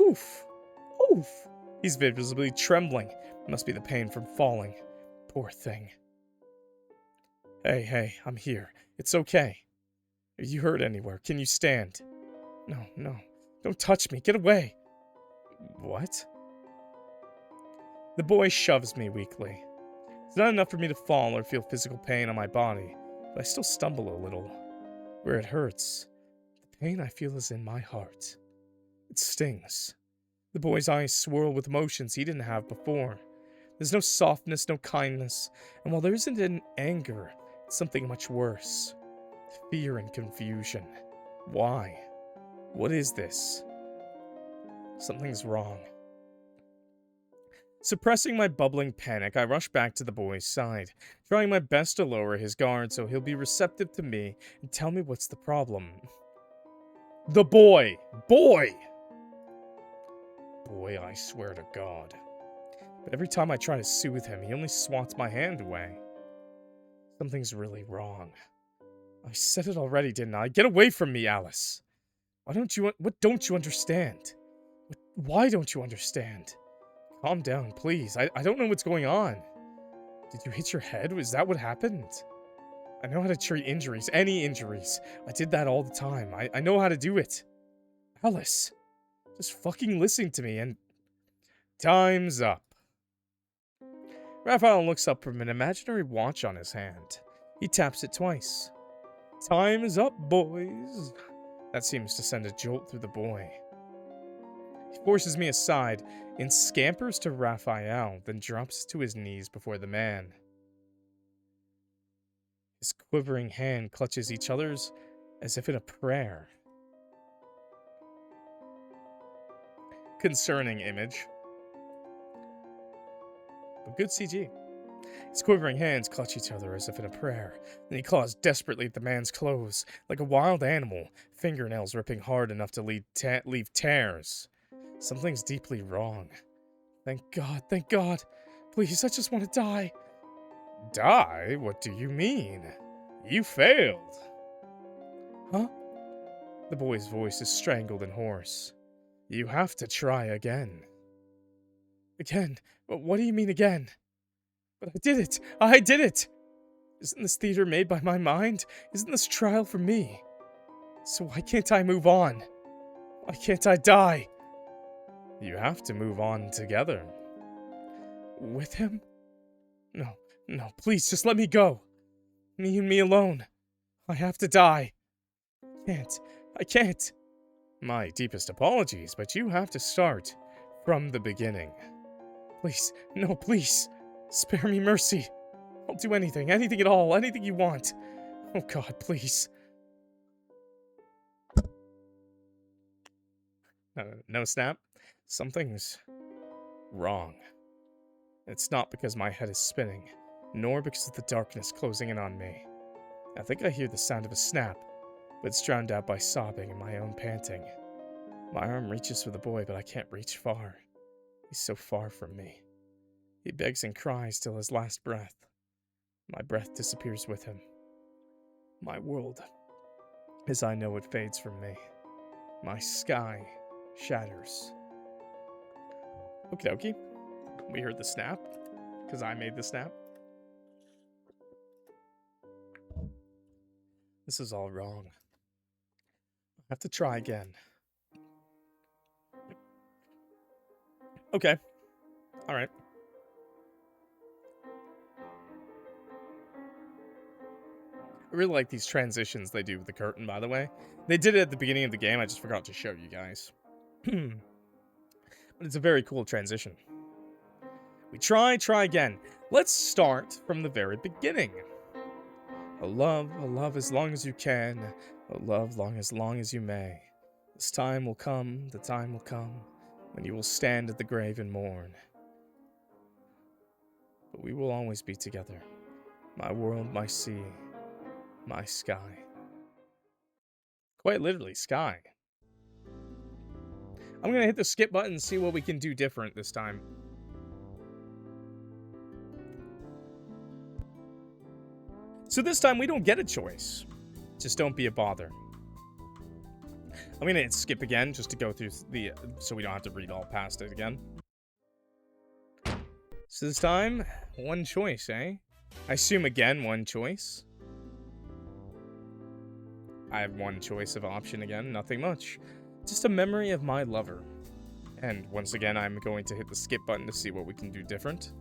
Oof. Oof. He's visibly trembling. Must be the pain from falling. Poor thing. Hey, I'm here. It's okay. Are you hurt anywhere? Can you stand? No. Don't touch me. Get away. What? The boy shoves me weakly. It's not enough for me to fall or feel physical pain on my body, but I still stumble a little. Where it hurts, the pain I feel is in my heart. It stings. The boy's eyes swirl with emotions he didn't have before. There's no softness, no kindness, and while there isn't an anger, it's something much worse. Fear and confusion. Why? What is this? Something's wrong. Suppressing my bubbling panic, I rush back to the boy's side, trying my best to lower his guard so he'll be receptive to me and tell me what's the problem. The boy! Boy, I swear to God. But every time I try to soothe him, he only swats my hand away. Something's really wrong. I said it already, didn't I? Get away from me, Alice! What don't you understand? Why don't you understand? Calm down, please. I don't know what's going on. Did you hit your head? Was that what happened? I know how to treat injuries, any injuries. I did that all the time. I know how to do it. Alice, just fucking listen to me and... Time's up. Raphael looks up from an imaginary watch on his hand. He taps it twice. Time is up, boys. That seems to send a jolt through the boy. He forces me aside and scampers to Raphael, then drops to his knees before the man. His quivering hand clutches each other's as if in a prayer. Concerning image. But good CG. His quivering hands clutch each other as if in a prayer, and he claws desperately at the man's clothes, like a wild animal, fingernails ripping hard enough to leave tears. Something's deeply wrong. Thank God, thank God. Please, I just want to die. Die? What do you mean? You failed. Huh? The boy's voice is strangled and hoarse. You have to try again. Again? What do you mean again? But I did it! I did it! Isn't this theater made by my mind? Isn't this trial for me? So why can't I move on? Why can't I die? You have to move on together. With him? No, please, just let me go. Me and me alone. I have to die. I can't. My deepest apologies, but you have to start from the beginning. Please, no, please. Spare me mercy. I'll do anything at all, anything you want. Oh God, please. No snap? Something's wrong. It's not because my head is spinning, nor because of the darkness closing in on me. I think I hear the sound of a snap, but it's drowned out by sobbing and my own panting. My arm reaches for the boy, but I can't reach far. He's so far from me. He begs and cries till his last breath. My breath disappears with him. My world, as I know it, fades from me. My sky shatters. Okie dokie. We heard the snap, because I made the snap. This is all wrong. I have to try again. Okay. Alright. I really like these transitions they do with the curtain, by the way. They did it at the beginning of the game, I just forgot to show you guys. But it's a very cool transition. We try again. Let's start from the very beginning. A love as long as you can. A love as long as you may. This time will come, the time will come, when you will stand at the grave and mourn. But we will always be together. My world, my sea, my sky. Quite literally, sky. I'm gonna hit the skip button and see what we can do different this time. So this time we don't get a choice. Just don't be a bother. I'm gonna hit skip again just to go through the, so we don't have to read all past it again. So this time, one choice, eh? I assume again, one choice. I have one choice of option again, nothing much. Just a memory of my lover. And once again, I'm going to hit the skip button to see what we can do different.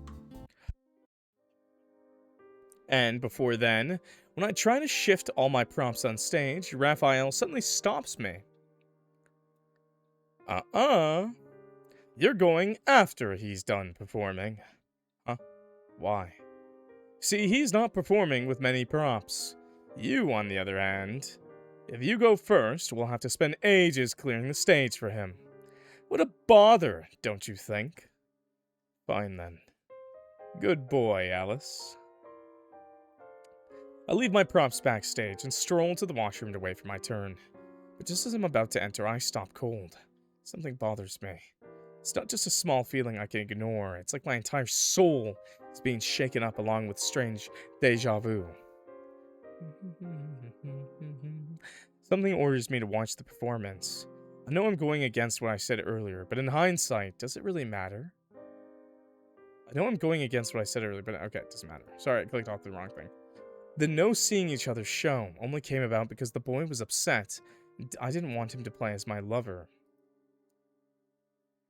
And before then, when I try to shift all my prompts on stage, Raphael suddenly stops me. You're going after he's done performing. Huh? Why? See, he's not performing with many props. You, on the other hand, if you go first, we'll have to spend ages clearing the stage for him. What a bother, don't you think? Fine then. Good boy, Alice. I leave my props backstage and stroll to the washroom to wait for my turn. But just as I'm about to enter, I stop cold. Something bothers me. It's not just a small feeling I can ignore. It's like my entire soul is being shaken up along with strange déjà vu. Something orders me to watch the performance. I know I'm going against what I said earlier, but in hindsight, does it really matter? I know I'm going against what I said earlier, but okay, it doesn't matter. Sorry, I clicked off the wrong thing. The no seeing each other show only came about because the boy was upset. I didn't want him to play as my lover.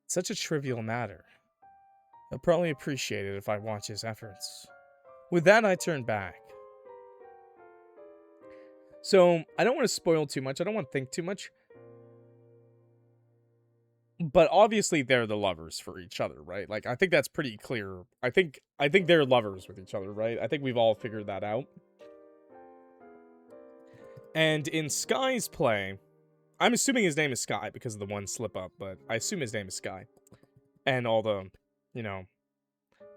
It's such a trivial matter. He'll probably appreciate it if I watch his efforts. With that, I turn back. So, I don't want to spoil too much. I don't want to think too much. But obviously, they're the lovers for each other, right? Like, I think that's pretty clear. I think they're lovers with each other, right? I think we've all figured that out. And in Sky's play, I'm assuming his name is Sky because of the one slip up, but I assume his name is Sky. And all the, you know,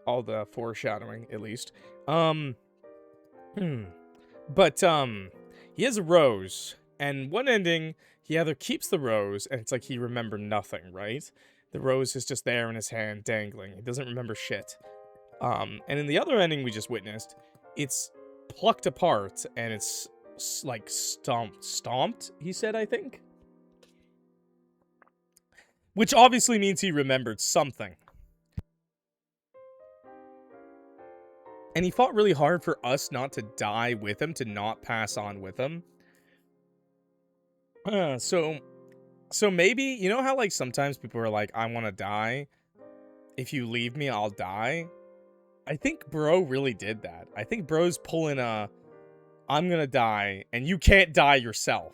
all the foreshadowing, at least. But, he has a rose, and one ending, he either keeps the rose, and it's like he remembered nothing, right? The rose is just there in his hand, dangling. He doesn't remember shit. And in the other ending we just witnessed, it's plucked apart, and it's, like, stomped, he said, I think? Which obviously means he remembered something. And he fought really hard for us not to die with him, to not pass on with him. So maybe, you know how, like, sometimes people are like, I want to die. If you leave me, I'll die. I think bro really did that. I think bro's pulling a, I'm gonna die, and you can't die yourself.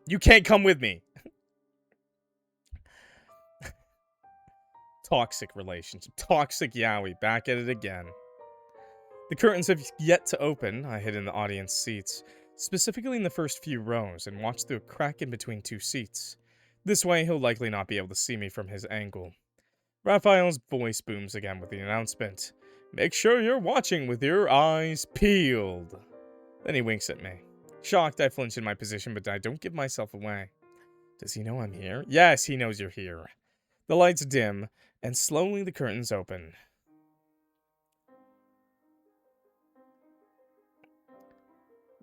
You can't come with me. Toxic relationship. Toxic yaoi. Back at it again. The curtains have yet to open. I hid in the audience seats, specifically in the first few rows, and watched through a crack in between two seats. This way, he'll likely not be able to see me from his angle. Raphael's voice booms again with the announcement. Make sure you're watching with your eyes peeled. Then he winks at me. Shocked, I flinch in my position, but I don't give myself away. Does he know I'm here? Yes, he knows you're here. The lights dim, and slowly the curtains open.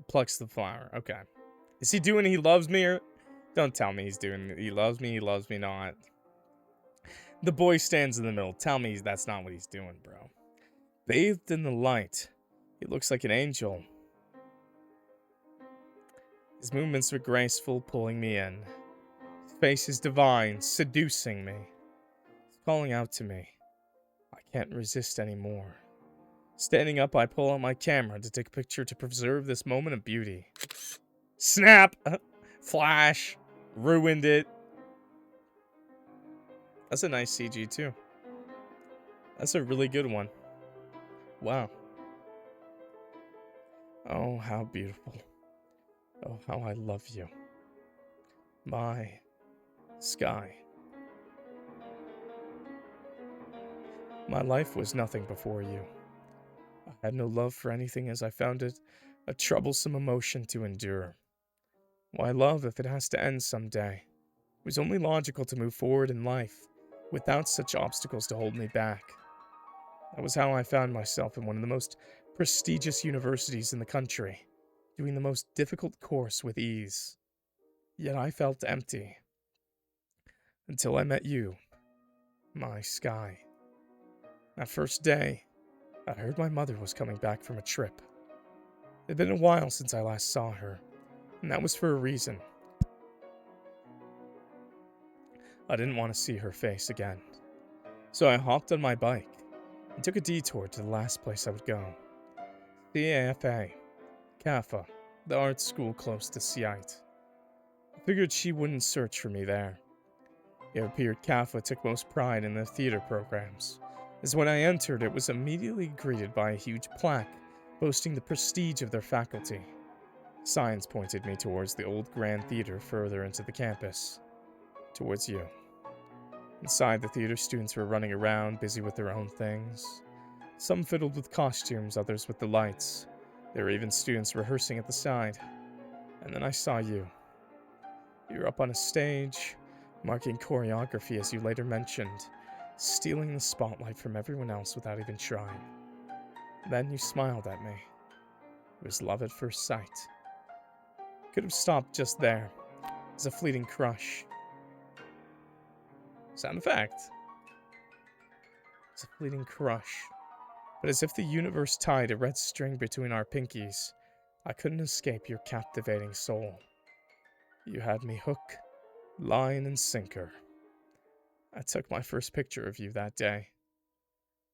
Plucks the flower. Okay. Is he doing he loves me, or... Don't tell me he's doing he loves me not. The boy stands in the middle. Tell me that's not what he's doing, bro. Bathed in the light. He looks like an angel. His movements are graceful, pulling me in. His face is divine, seducing me. He's calling out to me. I can't resist anymore. Standing up, I pull out my camera to take a picture to preserve this moment of beauty. Snap! Flash! Ruined it. That's a nice CG, too. That's a really good one. Wow. Oh, how beautiful. Oh, how I love you. My sky. My life was nothing before you. I had no love for anything as I found it a troublesome emotion to endure. Why love if it has to end someday? It was only logical to move forward in life, without such obstacles to hold me back. That was how I found myself in one of the most prestigious universities in the country, doing the most difficult course with ease. Yet I felt empty. Until I met you, my sky. That first day, I heard my mother was coming back from a trip. It had been a while since I last saw her, and that was for a reason. I didn't want to see her face again. So I hopped on my bike and took a detour to the last place I would go. CAFA, CAFA, the art school close to Sight. I figured she wouldn't search for me there. It appeared CAFA took most pride in their theater programs, as when I entered it was immediately greeted by a huge plaque boasting the prestige of their faculty. Signs pointed me towards the old Grand Theater further into the campus. Towards you. Inside, the theater students were running around, busy with their own things. Some fiddled with costumes, others with the lights. There were even students rehearsing at the side. And then I saw you. You were up on a stage, marking choreography as you later mentioned, stealing the spotlight from everyone else without even trying. Then you smiled at me. It was love at first sight. Could have stopped just there, as a fleeting crush. Sound effect. It's a fleeting crush. But as if the universe tied a red string between our pinkies, I couldn't escape your captivating soul. You had me hook, line, and sinker. I took my first picture of you that day.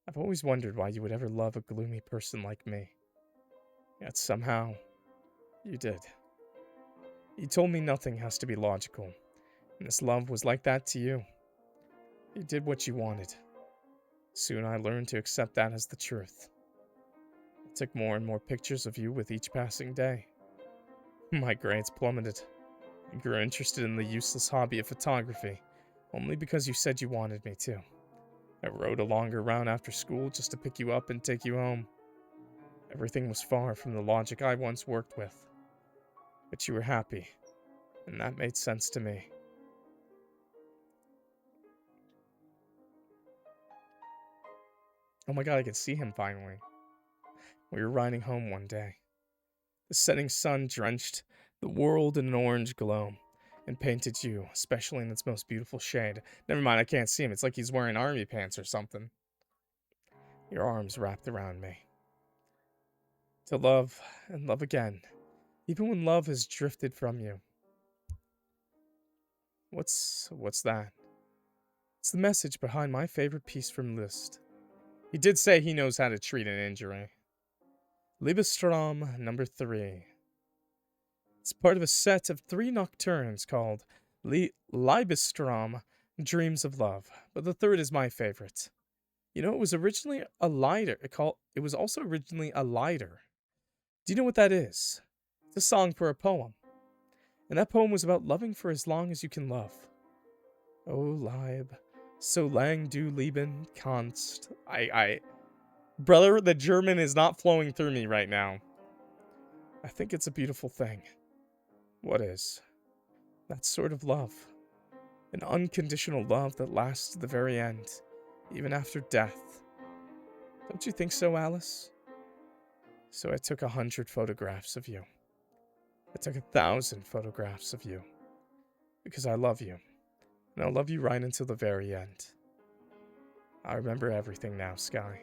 I've always wondered why you would ever love a gloomy person like me. Yet somehow, you did. You told me nothing has to be logical, and this love was like that to you. You did what you wanted. Soon I learned to accept that as the truth. I took more and more pictures of you with each passing day. My grades plummeted. I grew interested in the useless hobby of photography, only because you said you wanted me to. I rode a longer route after school just to pick you up and take you home. Everything was far from the logic I once worked with. But you were happy, and that made sense to me. Oh my god, I can see him finally. We were riding home one day. The setting sun drenched the world in an orange glow and painted you, especially in its most beautiful shade. Never mind, I can't see him. It's like he's wearing army pants or something. Your arms wrapped around me. To love and love again, even when love has drifted from you. What's that? It's the message behind my favorite piece from Liszt. He did say he knows how to treat an injury. Liebesstrom number 3. It's part of a set of 3 nocturnes called Liebesstrom Dreams of Love, but the third is my favorite. You know, it was originally a lighter. It was also originally a lighter. Do you know what that is? It's a song for a poem. And that poem was about loving for as long as you can love. Oh, Lieb, so lang du lieben kannst. Brother, the German is not flowing through me right now. I think it's a beautiful thing. What is? That sort of love. An unconditional love that lasts to the very end, even after death. Don't you think so, Alice? So I took 100 photographs of you. I took 1,000 photographs of you. Because I love you. And I'll love you right until the very end. I remember everything now, Sky.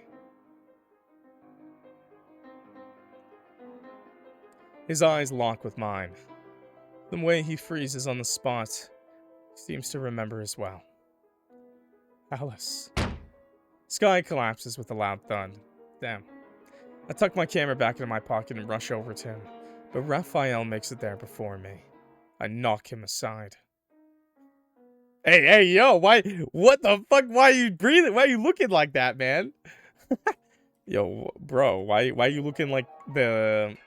His eyes lock with mine. The way he freezes on the spot seems to remember as well. Alice. Sky collapses with a loud thud. Damn. I tuck my camera back into my pocket and rush over to him, but Raphael makes it there before me. I knock him aside. Hey, yo, what the fuck, why are you breathing? Why are you looking like that, man? Yo, bro, why are you looking like the...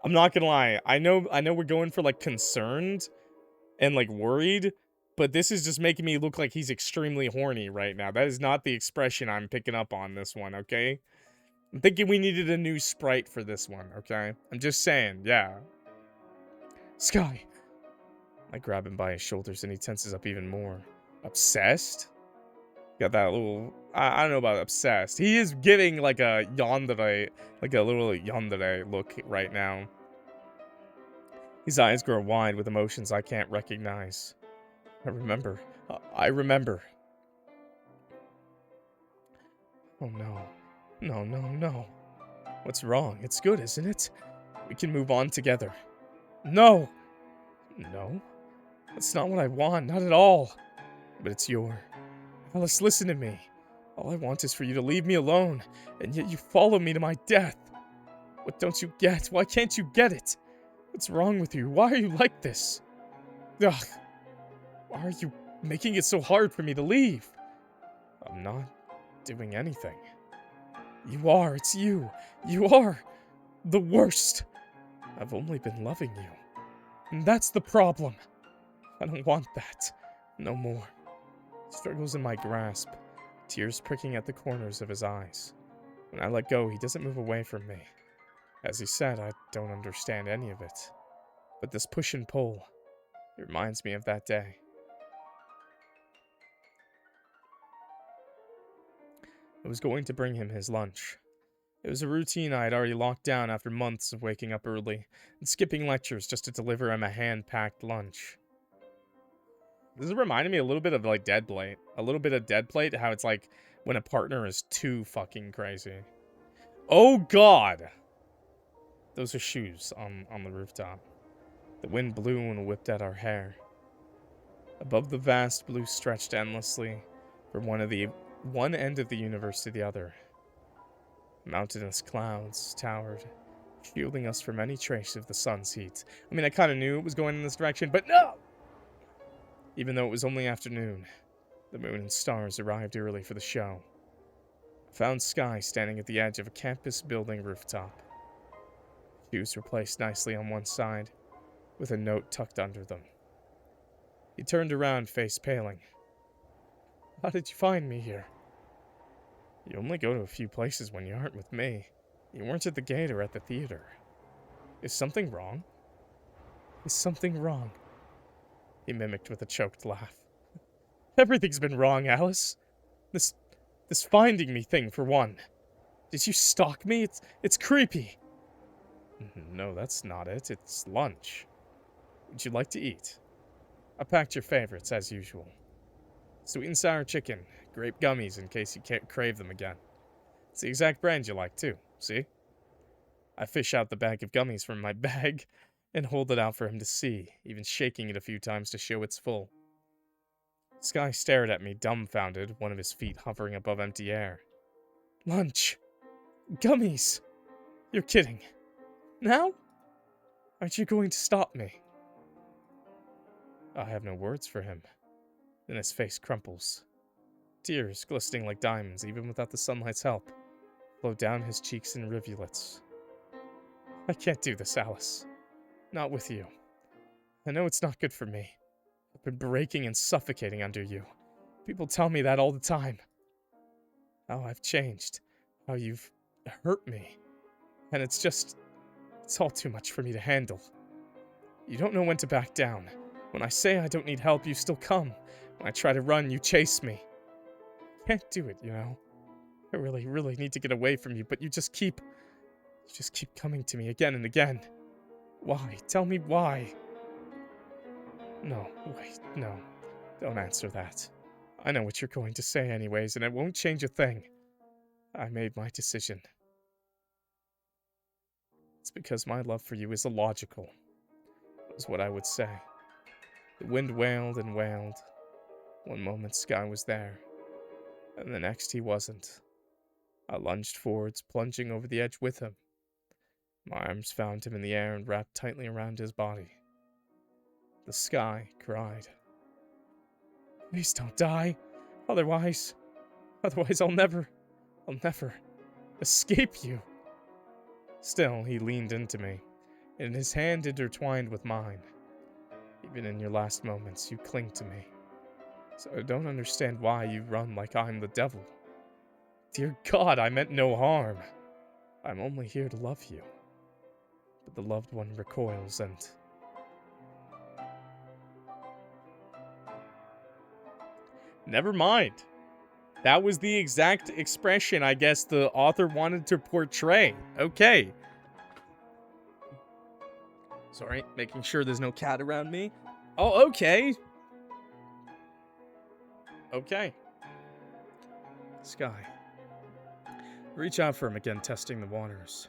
I'm not gonna lie, I know we're going for, like, concerned and, like, worried, but this is just making me look like he's extremely horny right now. That is not the expression I'm picking up on this one, okay? I'm thinking we needed a new sprite for this one, okay? I'm just saying, yeah. Sky! I grab him by his shoulders and he tenses up even more. Obsessed? Got that little... I don't know about obsessed. He is giving like a yandere, like a little yandere look right now. His eyes grow wide with emotions I can't recognize. I remember. Oh no. No. What's wrong? It's good, isn't it? We can move on together. No! No? That's not what I want, not at all. But it's your... Alice, listen to me. All I want is for you to leave me alone, and yet you follow me to my death. What don't you get? Why can't you get it? What's wrong with you? Why are you like this? Ugh. Why are you making it so hard for me to leave? I'm not doing anything. You are. It's you. You are the worst. I've only been loving you. And that's the problem. I don't want that. No more. Struggles in my grasp, tears pricking at the corners of his eyes. When I let go, he doesn't move away from me. As he said, I don't understand any of it. But this push and pull, it reminds me of that day. I was going to bring him his lunch. It was a routine I had already locked down after months of waking up early and skipping lectures just to deliver him a hand-packed lunch. This is reminding me a little bit of, like, Dead Plate. A little bit of Dead Plate, how it's like when a partner is too fucking crazy. Oh, God! Those are shoes on the rooftop. The wind blew and whipped at our hair. Above the vast blue stretched endlessly from one end of the universe to the other. Mountainous clouds towered, shielding us from any trace of the sun's heat. I mean, I kind of knew it was going in this direction, but no! Even though it was only afternoon, the moon and stars arrived early for the show. I found Sky standing at the edge of a campus building rooftop. Shoes were placed nicely on one side, with a note tucked under them. He turned around, face paling. How did you find me here? You only go to a few places when you aren't with me. You weren't at the gate or at the theater. Is something wrong? Is something wrong? He mimicked with a choked laugh. Everything's been wrong, Alice. This finding me thing, for one. Did you stalk me? It's creepy. No, that's not it. It's lunch. Would you like to eat? I packed your favorites, as usual. Sweet and sour chicken, grape gummies in case you can't crave them again. It's the exact brand you like, too, see? I fish out the bag of gummies from my bag and hold it out for him to see, even shaking it a few times to show it's full. Sky stared at me, dumbfounded, one of his feet hovering above empty air. Lunch! Gummies! You're kidding. Now? Aren't you going to stop me? I have no words for him. Then his face crumples. Tears, glistening like diamonds, even without the sunlight's help, flow down his cheeks in rivulets. I can't do this, Alice. Not with you. I know it's not good for me. I've been breaking and suffocating under you. People tell me that all the time. How I've changed. How you've hurt me. And it's all too much for me to handle. You don't know when to back down. When I say I don't need help, you still come. When I try to run, you chase me. Can't do it, you know. I really, really need to get away from you, but you just keep coming to me again and again. Why? Tell me why. No, wait, no. Don't answer that. I know what you're going to say anyways, and it won't change a thing. I made my decision. It's because my love for you is illogical, was what I would say. The wind wailed and wailed. One moment Sky was there, and the next he wasn't. I lunged forwards, plunging over the edge with him. My arms found him in the air and wrapped tightly around his body. The sky cried. Please don't die. Otherwise I'll never escape you. Still, he leaned into me, and his hand intertwined with mine. Even in your last moments, you cling to me. So I don't understand why you run like I'm the devil. Dear God, I meant no harm. I'm only here to love you. But the loved one recoils and... Never mind. That was the exact expression I guess the author wanted to portray. Okay. Sorry, making sure there's no cat around me. Oh, okay. Okay. Sky. Reach out for him again, testing the waters.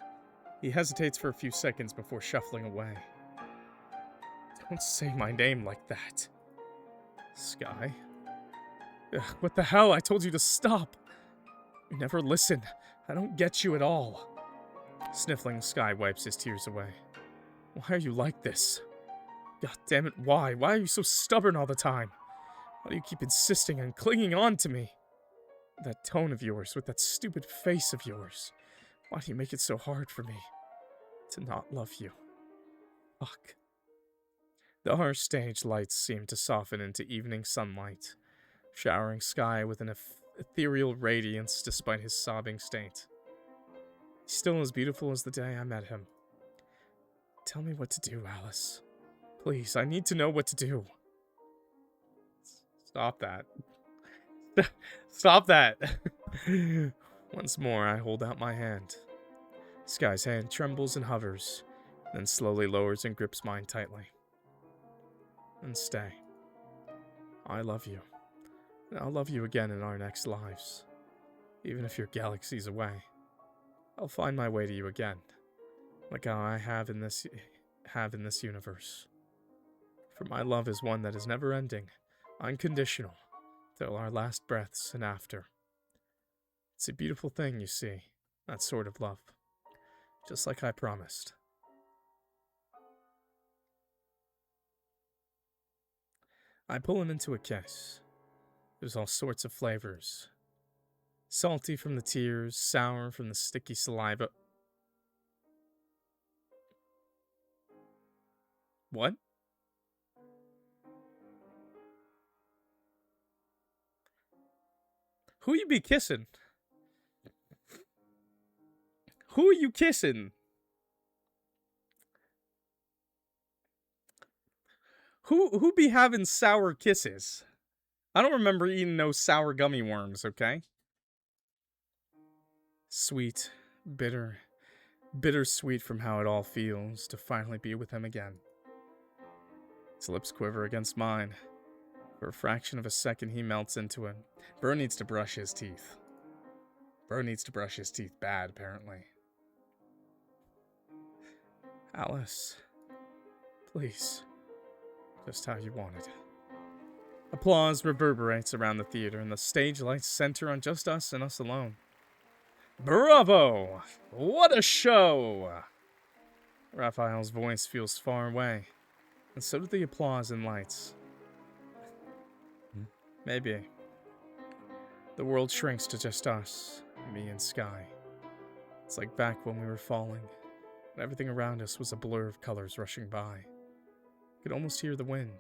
He hesitates for a few seconds before shuffling away. Don't say my name like that. Sky. Ugh, what the hell? I told you to stop. You never listen. I don't get you at all. Sniffling, Sky wipes his tears away. Why are you like this? God damn it, why? Why are you so stubborn all the time? Why do you keep insisting on clinging on to me? That tone of yours, with that stupid face of yours. Why do you make it so hard for me to not love you? Fuck. The harsh stage lights seem to soften into evening sunlight, showering Sky with an ethereal radiance despite his sobbing state. He's still as beautiful as the day I met him. Tell me what to do, Alice. Please, I need to know what to do. Stop that. Stop that. Once more, I hold out my hand. Sky's hand trembles and hovers, then slowly lowers and grips mine tightly. And stay. I love you. And I'll love you again in our next lives. Even if you're galaxies away. I'll find my way to you again. Like how I have in this universe. For my love is one that is never ending, unconditional, till our last breaths and after. It's a beautiful thing, you see, that sort of love. Just like I promised. I pull him into a case. There's all sorts of flavors. Salty from the tears, sour from the sticky saliva. What? Who you be kissing? Who are you kissing? Who be having sour kisses? I don't remember eating no sour gummy worms, okay? Sweet, bitter, bittersweet from how it all feels to finally be with him again. His lips quiver against mine. For a fraction of a second, he melts into it. Bro needs to brush his teeth. Bro needs to brush his teeth bad, apparently. Alice, please. Just how you wanted. Applause reverberates around the theater, and the stage lights center on just us and us alone. Bravo! What a show! Raphael's voice feels far away, and so do the applause and lights. Maybe. The world shrinks to just us, me and Sky. It's like back when we were falling, and everything around us was a blur of colors rushing by. I could almost hear the wind.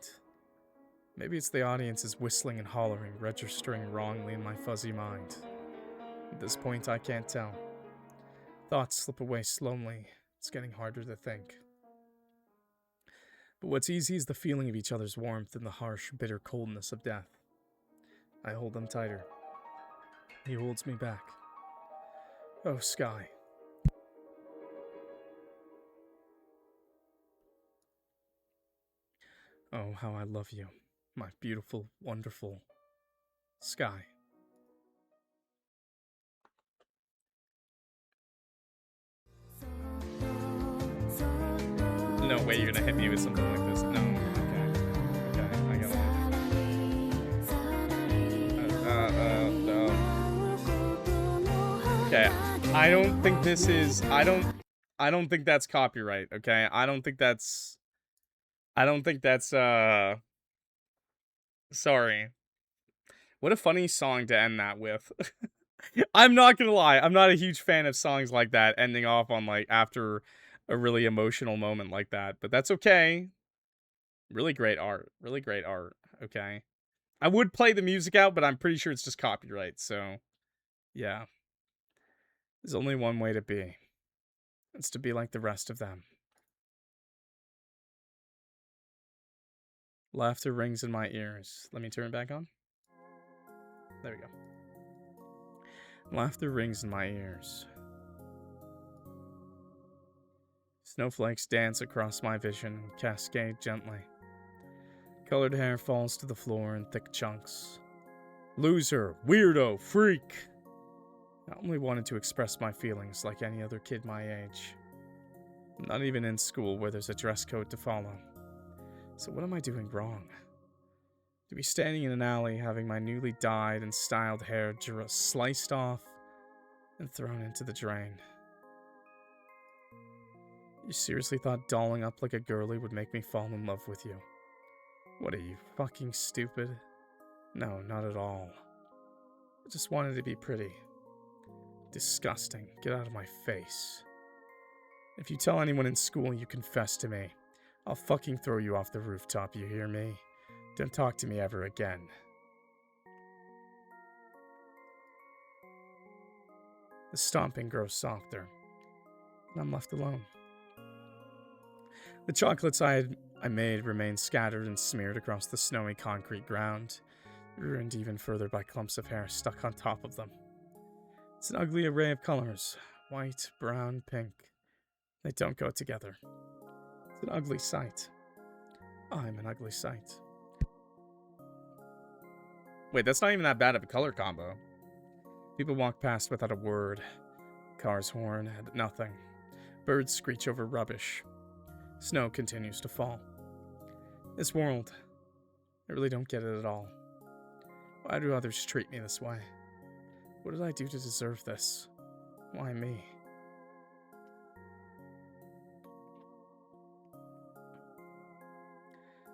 Maybe it's the audience's whistling and hollering, registering wrongly in my fuzzy mind. At this point, I can't tell. Thoughts slip away slowly. It's getting harder to think. But what's easy is the feeling of each other's warmth and the harsh, bitter coldness of death. I hold him tighter. He holds me back. Oh, Sky. Oh, how I love you, my beautiful, wonderful Sky. No way you're gonna hit me with something like this. No. Okay, I got it. No. Okay, I don't think this is. I don't think that's copyright. Okay, I don't think that's. Sorry. What a funny song to end that with. I'm not gonna lie, I'm not a huge fan of songs like that ending off on, like, after a really emotional moment like that, but that's okay. Really great art. Really great art, okay? I would play the music out, but I'm pretty sure it's just copyright, so yeah. There's only one way to be. It's to be like the rest of them. Laughter rings in my ears. Let me turn it back on. There we go. Laughter rings in my ears. Snowflakes dance across my vision and cascade gently. Colored hair falls to the floor in thick chunks. Loser, weirdo, freak. I only wanted to express my feelings like any other kid my age. I'm not even in school where there's a dress code to follow. So what am I doing wrong? To be standing in an alley having my newly dyed and styled hair sliced off and thrown into the drain. You seriously thought dolling up like a girly would make me fall in love with you? What are you, fucking stupid? No, not at all. I just wanted to be pretty. Disgusting. Get out of my face. If you tell anyone in school you confess to me, I'll fucking throw you off the rooftop, you hear me? Don't talk to me ever again. The stomping grows softer, and I'm left alone. The chocolates I made remain scattered and smeared across the snowy concrete ground, ruined even further by clumps of hair stuck on top of them. It's an ugly array of colors, white, brown, pink. They don't go together. It's an ugly sight. I'm an ugly sight. Wait, that's not even that bad of a color combo. People walk past without a word. Car's horn had nothing. Birds screech over rubbish. Snow continues to fall. This world, I really don't get it at all. Why do others treat me this way? What did I do to deserve this? Why me?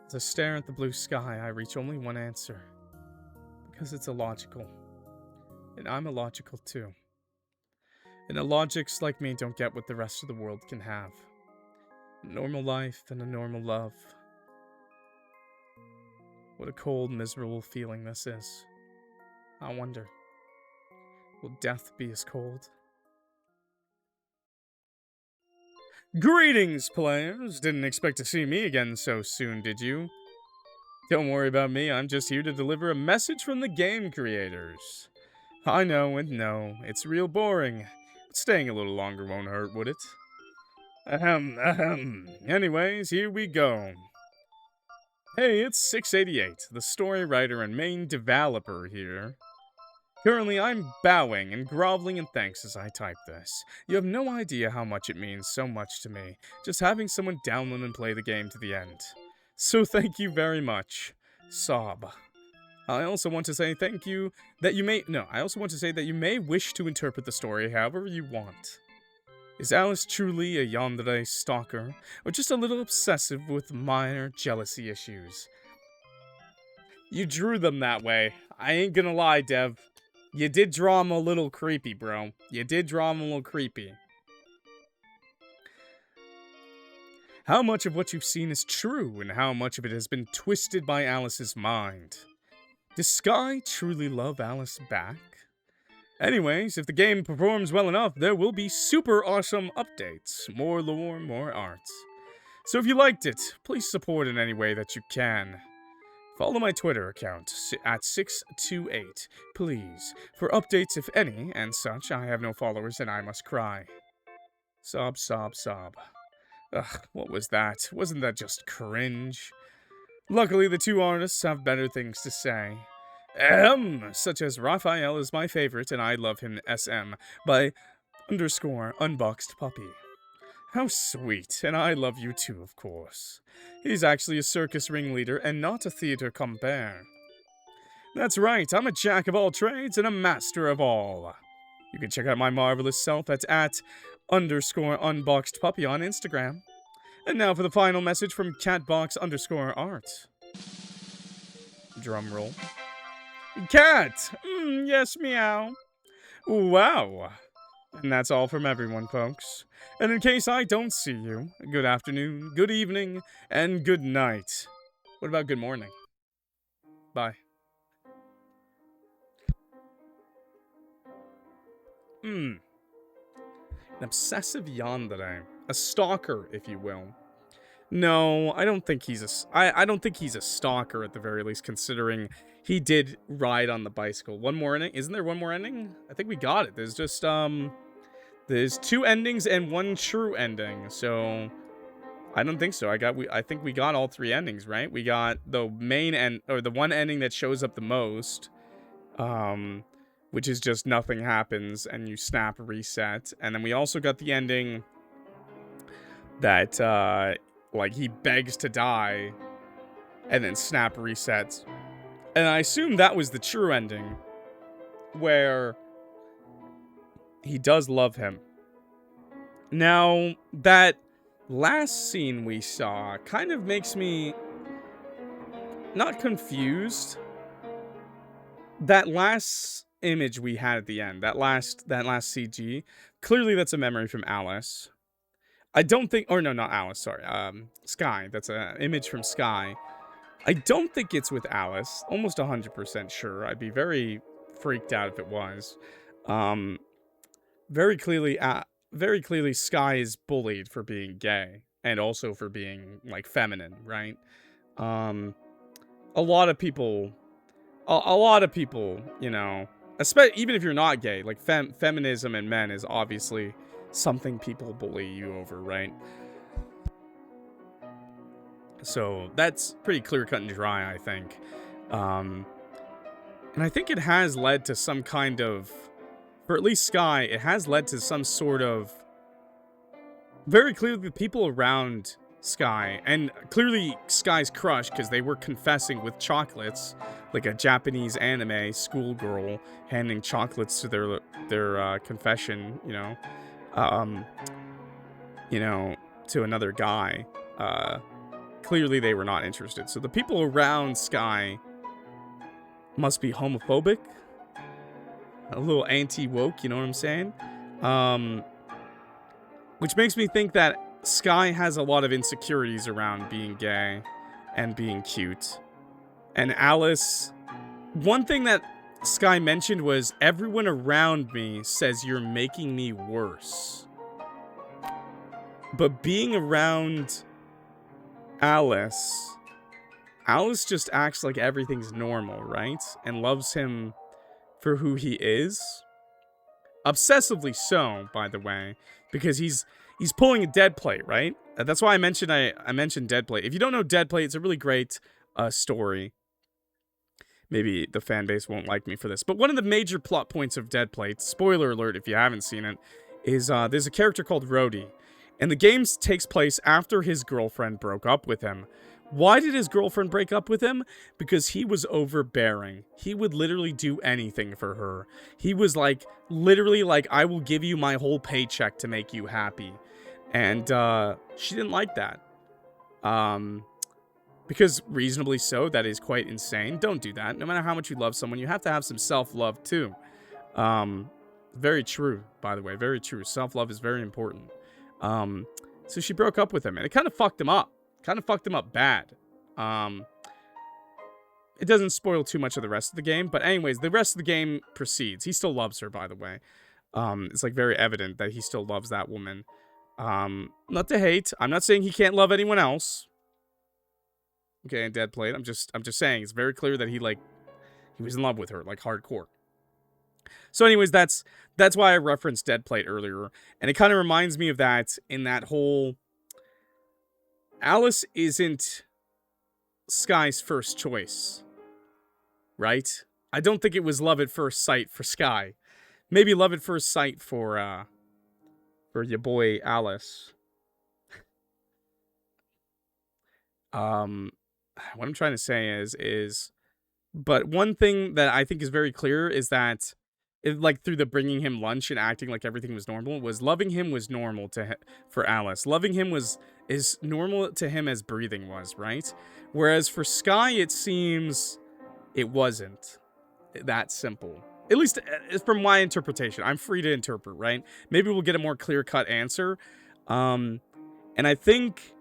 As I stare at the blue sky, I reach only one answer. Because it's illogical. And I'm illogical too. And illogics like me don't get what the rest of the world can have. A normal life and a normal love. What a cold, miserable feeling this is. I wonder. Will death be as cold? Greetings, players! Didn't expect to see me again so soon, did you? Don't worry about me, I'm just here to deliver a message from the game creators. I know and know, it's real boring, but staying a little longer won't hurt, would it? Ahem. Anyways, here we go. Hey, it's 688, the story writer and main developer here. Currently, I'm bowing and groveling in thanks as I type this. You have no idea how much it means so much to me, just having someone download and play the game to the end. So thank you very much. Sob. I also want to say thank you that you may- No, I also want to say that you may wish to interpret the story however you want. Is Alice truly a yandere stalker, or just a little obsessive with minor jealousy issues? You drew them that way. I ain't gonna lie, Dev. You did draw him a little creepy, bro. You did draw him a little creepy. How much of what you've seen is true, and how much of it has been twisted by Alice's mind? Does Sky truly love Alice back? Anyways, if the game performs well enough, there will be super awesome updates. More lore, more art. So if you liked it, please support in any way that you can. Follow my Twitter account, at 628, please, for updates if any, and such. I have no followers and I must cry. Sob, sob, sob. Ugh, what was that? Wasn't that just cringe? Luckily, the two artists have better things to say. Such as Raphael is my favorite and I love him SM by _unboxed puppy. How sweet, and I love you too, of course. He's actually a circus ringleader and not a theater compere. That's right, I'm a jack of all trades and a master of all. You can check out my marvelous self at _unboxed puppy on Instagram. And now for the final message from catbox_art. Drum roll. Cat! Yes, meow. Wow. And that's all from everyone, folks. And in case I don't see you, good afternoon, good evening, and good night. What about good morning? Bye. An obsessive yandere. A stalker, if you will. No, I don't think he's I don't think he's a stalker at the very least, considering he did ride on the bicycle. One more ending? Isn't there one more ending? I think we got it. There's just, there's 2 endings and 1 true ending, so I don't think so. I think we got all 3 endings, right? We got the main end, or the one ending that shows up the most, which is just nothing happens and you snap reset. And then we also got the ending that, like, he begs to die and then snap resets. And I assume that was the true ending, where he does love him. Now, that last scene we saw kind of makes me not confused. That last image we had at the end, that last CG, clearly that's a memory from Alice. I don't think, or no, not Alice, sorry, Sky. That's an image from Sky. I don't think it's with Alice. Almost 100% sure. I'd be very freaked out if it was. Very clearly, Sky is bullied for being gay and also for being like feminine, right? A lot of people, you know, especially even if you're not gay, like feminism and men is obviously something people bully you over, right? So that's pretty clear cut and dry, I think. And I think it has led to some kind of, for at least Sky, it has led to some sort of, very clearly the people around Sky, and clearly Sky's crush, because they were confessing with chocolates, like a Japanese anime schoolgirl handing chocolates to their confession, you know, to another guy. Clearly they were not interested. So the people around Sky must be homophobic, a little anti-woke, you know what I'm saying? Which makes me think that Sky has a lot of insecurities around being gay and being cute. And Alice, one thing that Sky mentioned was, everyone around me says you're making me worse. But being around Alice just acts like everything's normal, right? And loves him for who he is. Obsessively so, by the way, because he's pulling a dead plate, right? That's why I mentioned dead plate. If you don't know dead plate, it's a really great story. Maybe the fan base won't like me for this, but one of the major plot points of Dead Plate, spoiler alert if you haven't seen it, is there's a character called Rhodey, and the game takes place after his girlfriend broke up with him. Why did his girlfriend break up with him? Because he was overbearing. He would literally do anything for her. He was like, literally like, I will give you my whole paycheck to make you happy. And she didn't like that. Because reasonably so, that is quite insane. Don't do that. No matter how much you love someone, you have to have some self-love too. Very true, by the way. Very true. Self-love is very important. So she broke up with him, and it kind of fucked him up. Kind of fucked him up bad. It doesn't spoil too much of the rest of the game, but anyways, the rest of the game proceeds. He still loves her, by the way. It's like very evident that he still loves that woman. Not to hate. I'm not saying he can't love anyone else. Okay, in Dead Plate. I'm just saying it's very clear that he was in love with her, like hardcore. So anyways, that's why I referenced Dead Plate earlier, and it kind of reminds me of that in that whole Alice isn't Sky's first choice. Right? I don't think it was love at first sight for Sky. Maybe love at first sight for your boy Alice. What I'm trying to say is, but one thing that I think is very clear is that, like through the bringing him lunch and acting like everything was normal, was loving him was normal for Alice. Loving him is normal to him as breathing was, right? Whereas for Sky, it seems it wasn't that simple. At least from my interpretation. I'm free to interpret, right? Maybe we'll get a more clear-cut answer. And I think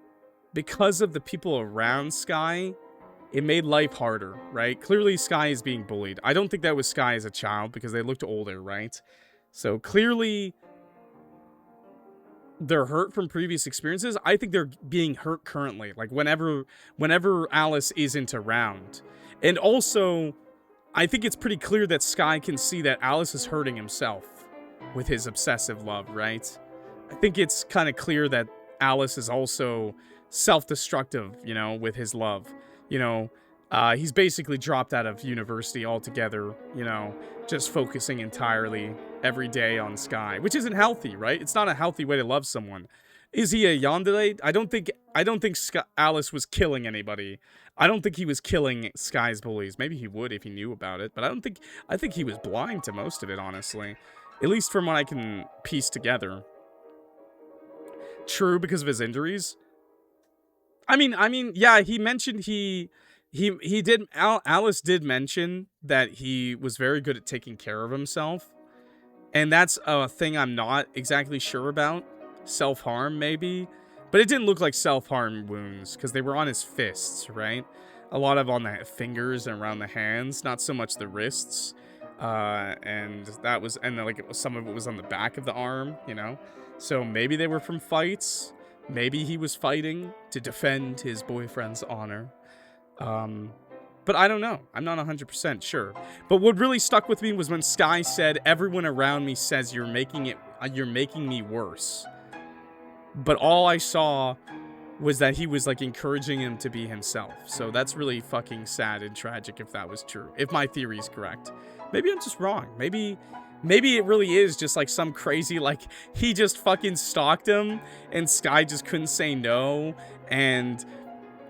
because of the people around Sky, it made life harder, right? Clearly, Sky is being bullied. I don't think that was Sky as a child because they looked older, right? So clearly, they're hurt from previous experiences. I think they're being hurt currently, like whenever Alice isn't around. And also, I think it's pretty clear that Sky can see that Alice is hurting himself with his obsessive love, right? I think it's kind of clear that Alice is also self-destructive, you know, with his love. You know, he's basically dropped out of university altogether, you know, just focusing entirely every day on Sky, which isn't healthy, right? It's not a healthy way to love someone. Is he a yandere? I don't think Alice was killing anybody. I don't think he was killing Sky's bullies. Maybe he would if he knew about it, but I think he was blind to most of it, honestly. At least from what I can piece together. True, because of his injuries. I mean, yeah, he mentioned Alice did mention that he was very good at taking care of himself. And that's a thing I'm not exactly sure about. Self-harm, maybe. But it didn't look like self-harm wounds, because they were on his fists, right? A lot of on the fingers and around the hands, not so much the wrists. And like some of it was on the back of the arm, you know? So maybe they were from fights. Maybe he was fighting to defend his boyfriend's honor. But I don't know. I'm not 100% sure. But what really stuck with me was when Sky said, everyone around me says you're making me worse. But all I saw was that he was like encouraging him to be himself. So that's really fucking sad and tragic if that was true. If my theory is correct. Maybe I'm just wrong. Maybe it really is just like some crazy, like, he just fucking stalked him and Sky just couldn't say no. And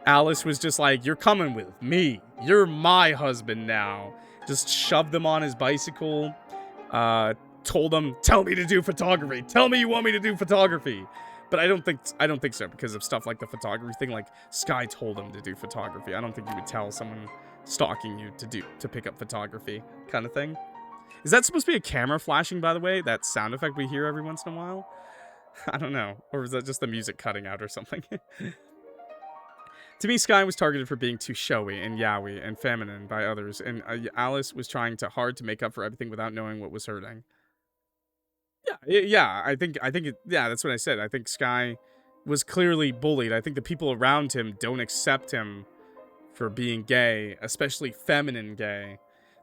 Alice was just like, you're coming with me. You're my husband now. Just shoved him on his bicycle. Told him, tell me to do photography. Tell me you want me to do photography. But I don't think so because of stuff like the photography thing. Like, Sky told him to do photography. I don't think you would tell someone stalking you to pick up photography kind of thing. Is that supposed to be a camera flashing, by the way? That sound effect we hear every once in a while? I don't know. Or is that just the music cutting out or something? To me, Sky was targeted for being too showy and yaoi and feminine by others, and Alice was trying hard to make up for everything without knowing what was hurting. Yeah, I think yeah, that's what I said. I think Sky was clearly bullied. I think the people around him don't accept him for being gay, especially feminine gay.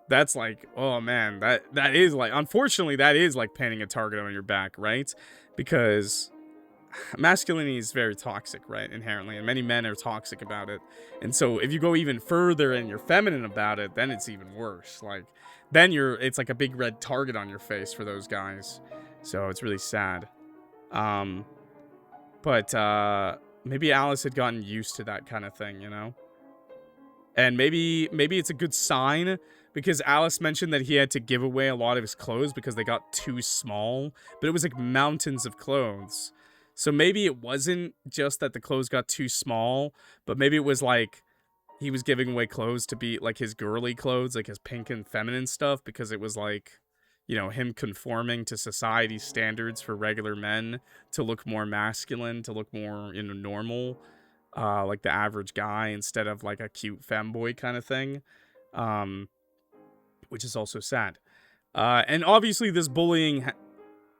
That's like, oh man, that is like, unfortunately, that is like painting a target on your back, right? Because masculinity is very toxic, right, inherently, and many men are toxic about it. And so if you go even further and you're feminine about it, then it's even worse. Like, then it's like a big red target on your face for those guys. So it's really sad. But maybe Alice had gotten used to that kind of thing, you know? And maybe it's a good sign, because Alice mentioned that he had to give away a lot of his clothes because they got too small, but it was like mountains of clothes. So maybe it wasn't just that the clothes got too small, but maybe it was like he was giving away clothes to be like his girly clothes, like his pink and feminine stuff, because it was like, you know, him conforming to society's standards for regular men to look more masculine, to look more, you know, normal, like the average guy, instead of like a cute femboy kind of thing, which is also sad. And obviously this bullying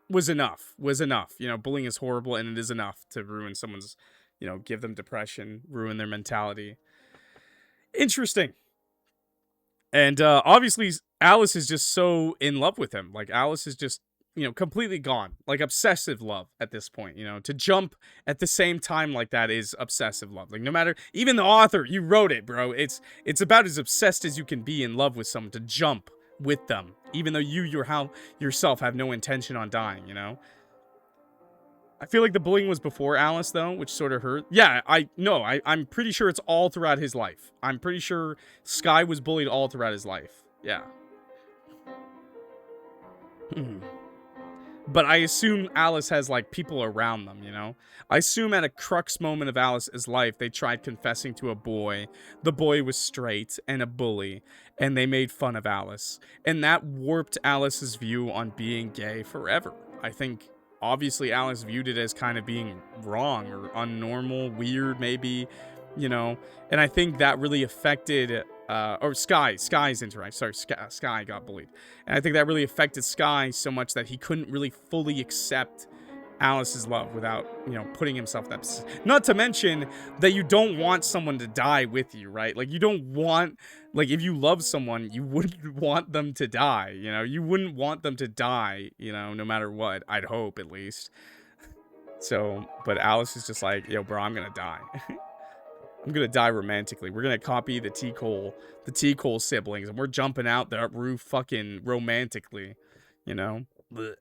was enough. You know, bullying is horrible, and it is enough to ruin someone's, you know, give them depression, ruin their mentality. Interesting. And obviously Alice is just so in love with him. Like, Alice is just, you know, completely gone. Like, obsessive love at this point, you know. To jump at the same time like that is obsessive love. Like, no matter, even the author, you wrote it, bro. It's about as obsessed as you can be in love with someone, to jump with them, even though you yourself have no intention on dying, you know. I feel like the bullying was before Alice, though, which sort of hurt. Yeah, I'm pretty sure it's all throughout his life. I'm pretty sure Sky was bullied all throughout his life. Yeah. But I assume Alice has, like, people around them, you know? I assume at a crux moment of Alice's life, they tried confessing to a boy. The boy was straight and a bully, and they made fun of Alice. And that warped Alice's view on being gay forever. I think, obviously, Alice viewed it as kind of being wrong or unnormal, weird, maybe, you know? And I think that really affected... Sky's interaction. Sorry, Sky got bullied. And I think that really affected Sky so much that he couldn't really fully accept Alice's love without, you know, putting himself that... Not to mention that you don't want someone to die with you, right? Like, you don't want... Like, if you love someone, you wouldn't want them to die, you know? You wouldn't want them to die, you know, no matter what. I'd hope, at least. So, but Alice is just like, yo, bro, I'm gonna die. I'm gonna die romantically. We're gonna copy the T. Cole siblings, and we're jumping out that roof fucking romantically, you know? Blech.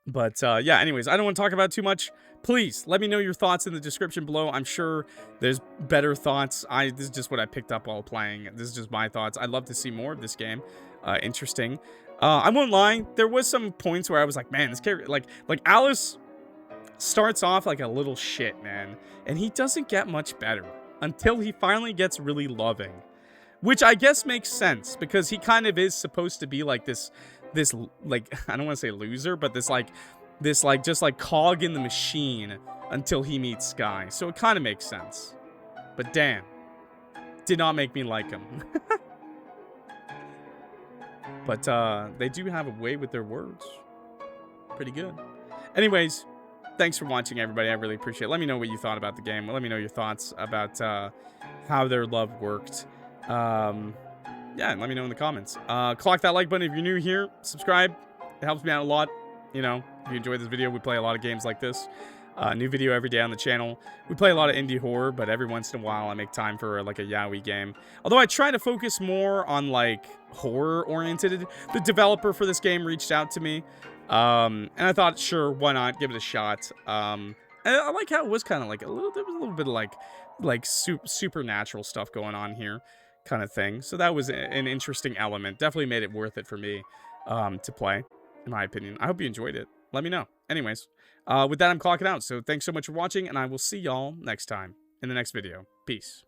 But, yeah, anyways, I don't want to talk about it too much. Please, let me know your thoughts in the description below. I'm sure there's better thoughts. This is just what I picked up while playing. This is just my thoughts. I'd love to see more of this game. Interesting. I won't lie. There was some points where I was like, man, this character... Like Alice... starts off like a little shit, man, and he doesn't get much better until he finally gets really loving, which I guess makes sense, because he kind of is supposed to be like this like, I don't want to say loser, but this just like cog in the machine until he meets Sky. So it kind of makes sense, but damn, did not make me like him. But they do have a way with their words. Pretty good. Anyways, thanks for watching, everybody. I really appreciate it. Let me know what you thought about the game. Let me know your thoughts about how their love worked. Yeah, and let me know in the comments. Clock that like button if you're new here. Subscribe. It helps me out a lot. You know, if you enjoyed this video, we play a lot of games like this. New video every day on the channel. We play a lot of indie horror, but every once in a while I make time for like a YAOI game. Although I try to focus more on like horror-oriented. The developer for this game reached out to me. And I thought, sure, why not? Give it a shot. And I like how it was kind of like there was a little bit of like supernatural stuff going on here, kind of thing. So that was an interesting element. Definitely made it worth it for me, to play, in my opinion. I hope you enjoyed it. Let me know. Anyways, with that, I'm clocking out. So thanks so much for watching, and I will see y'all next time in the next video. Peace.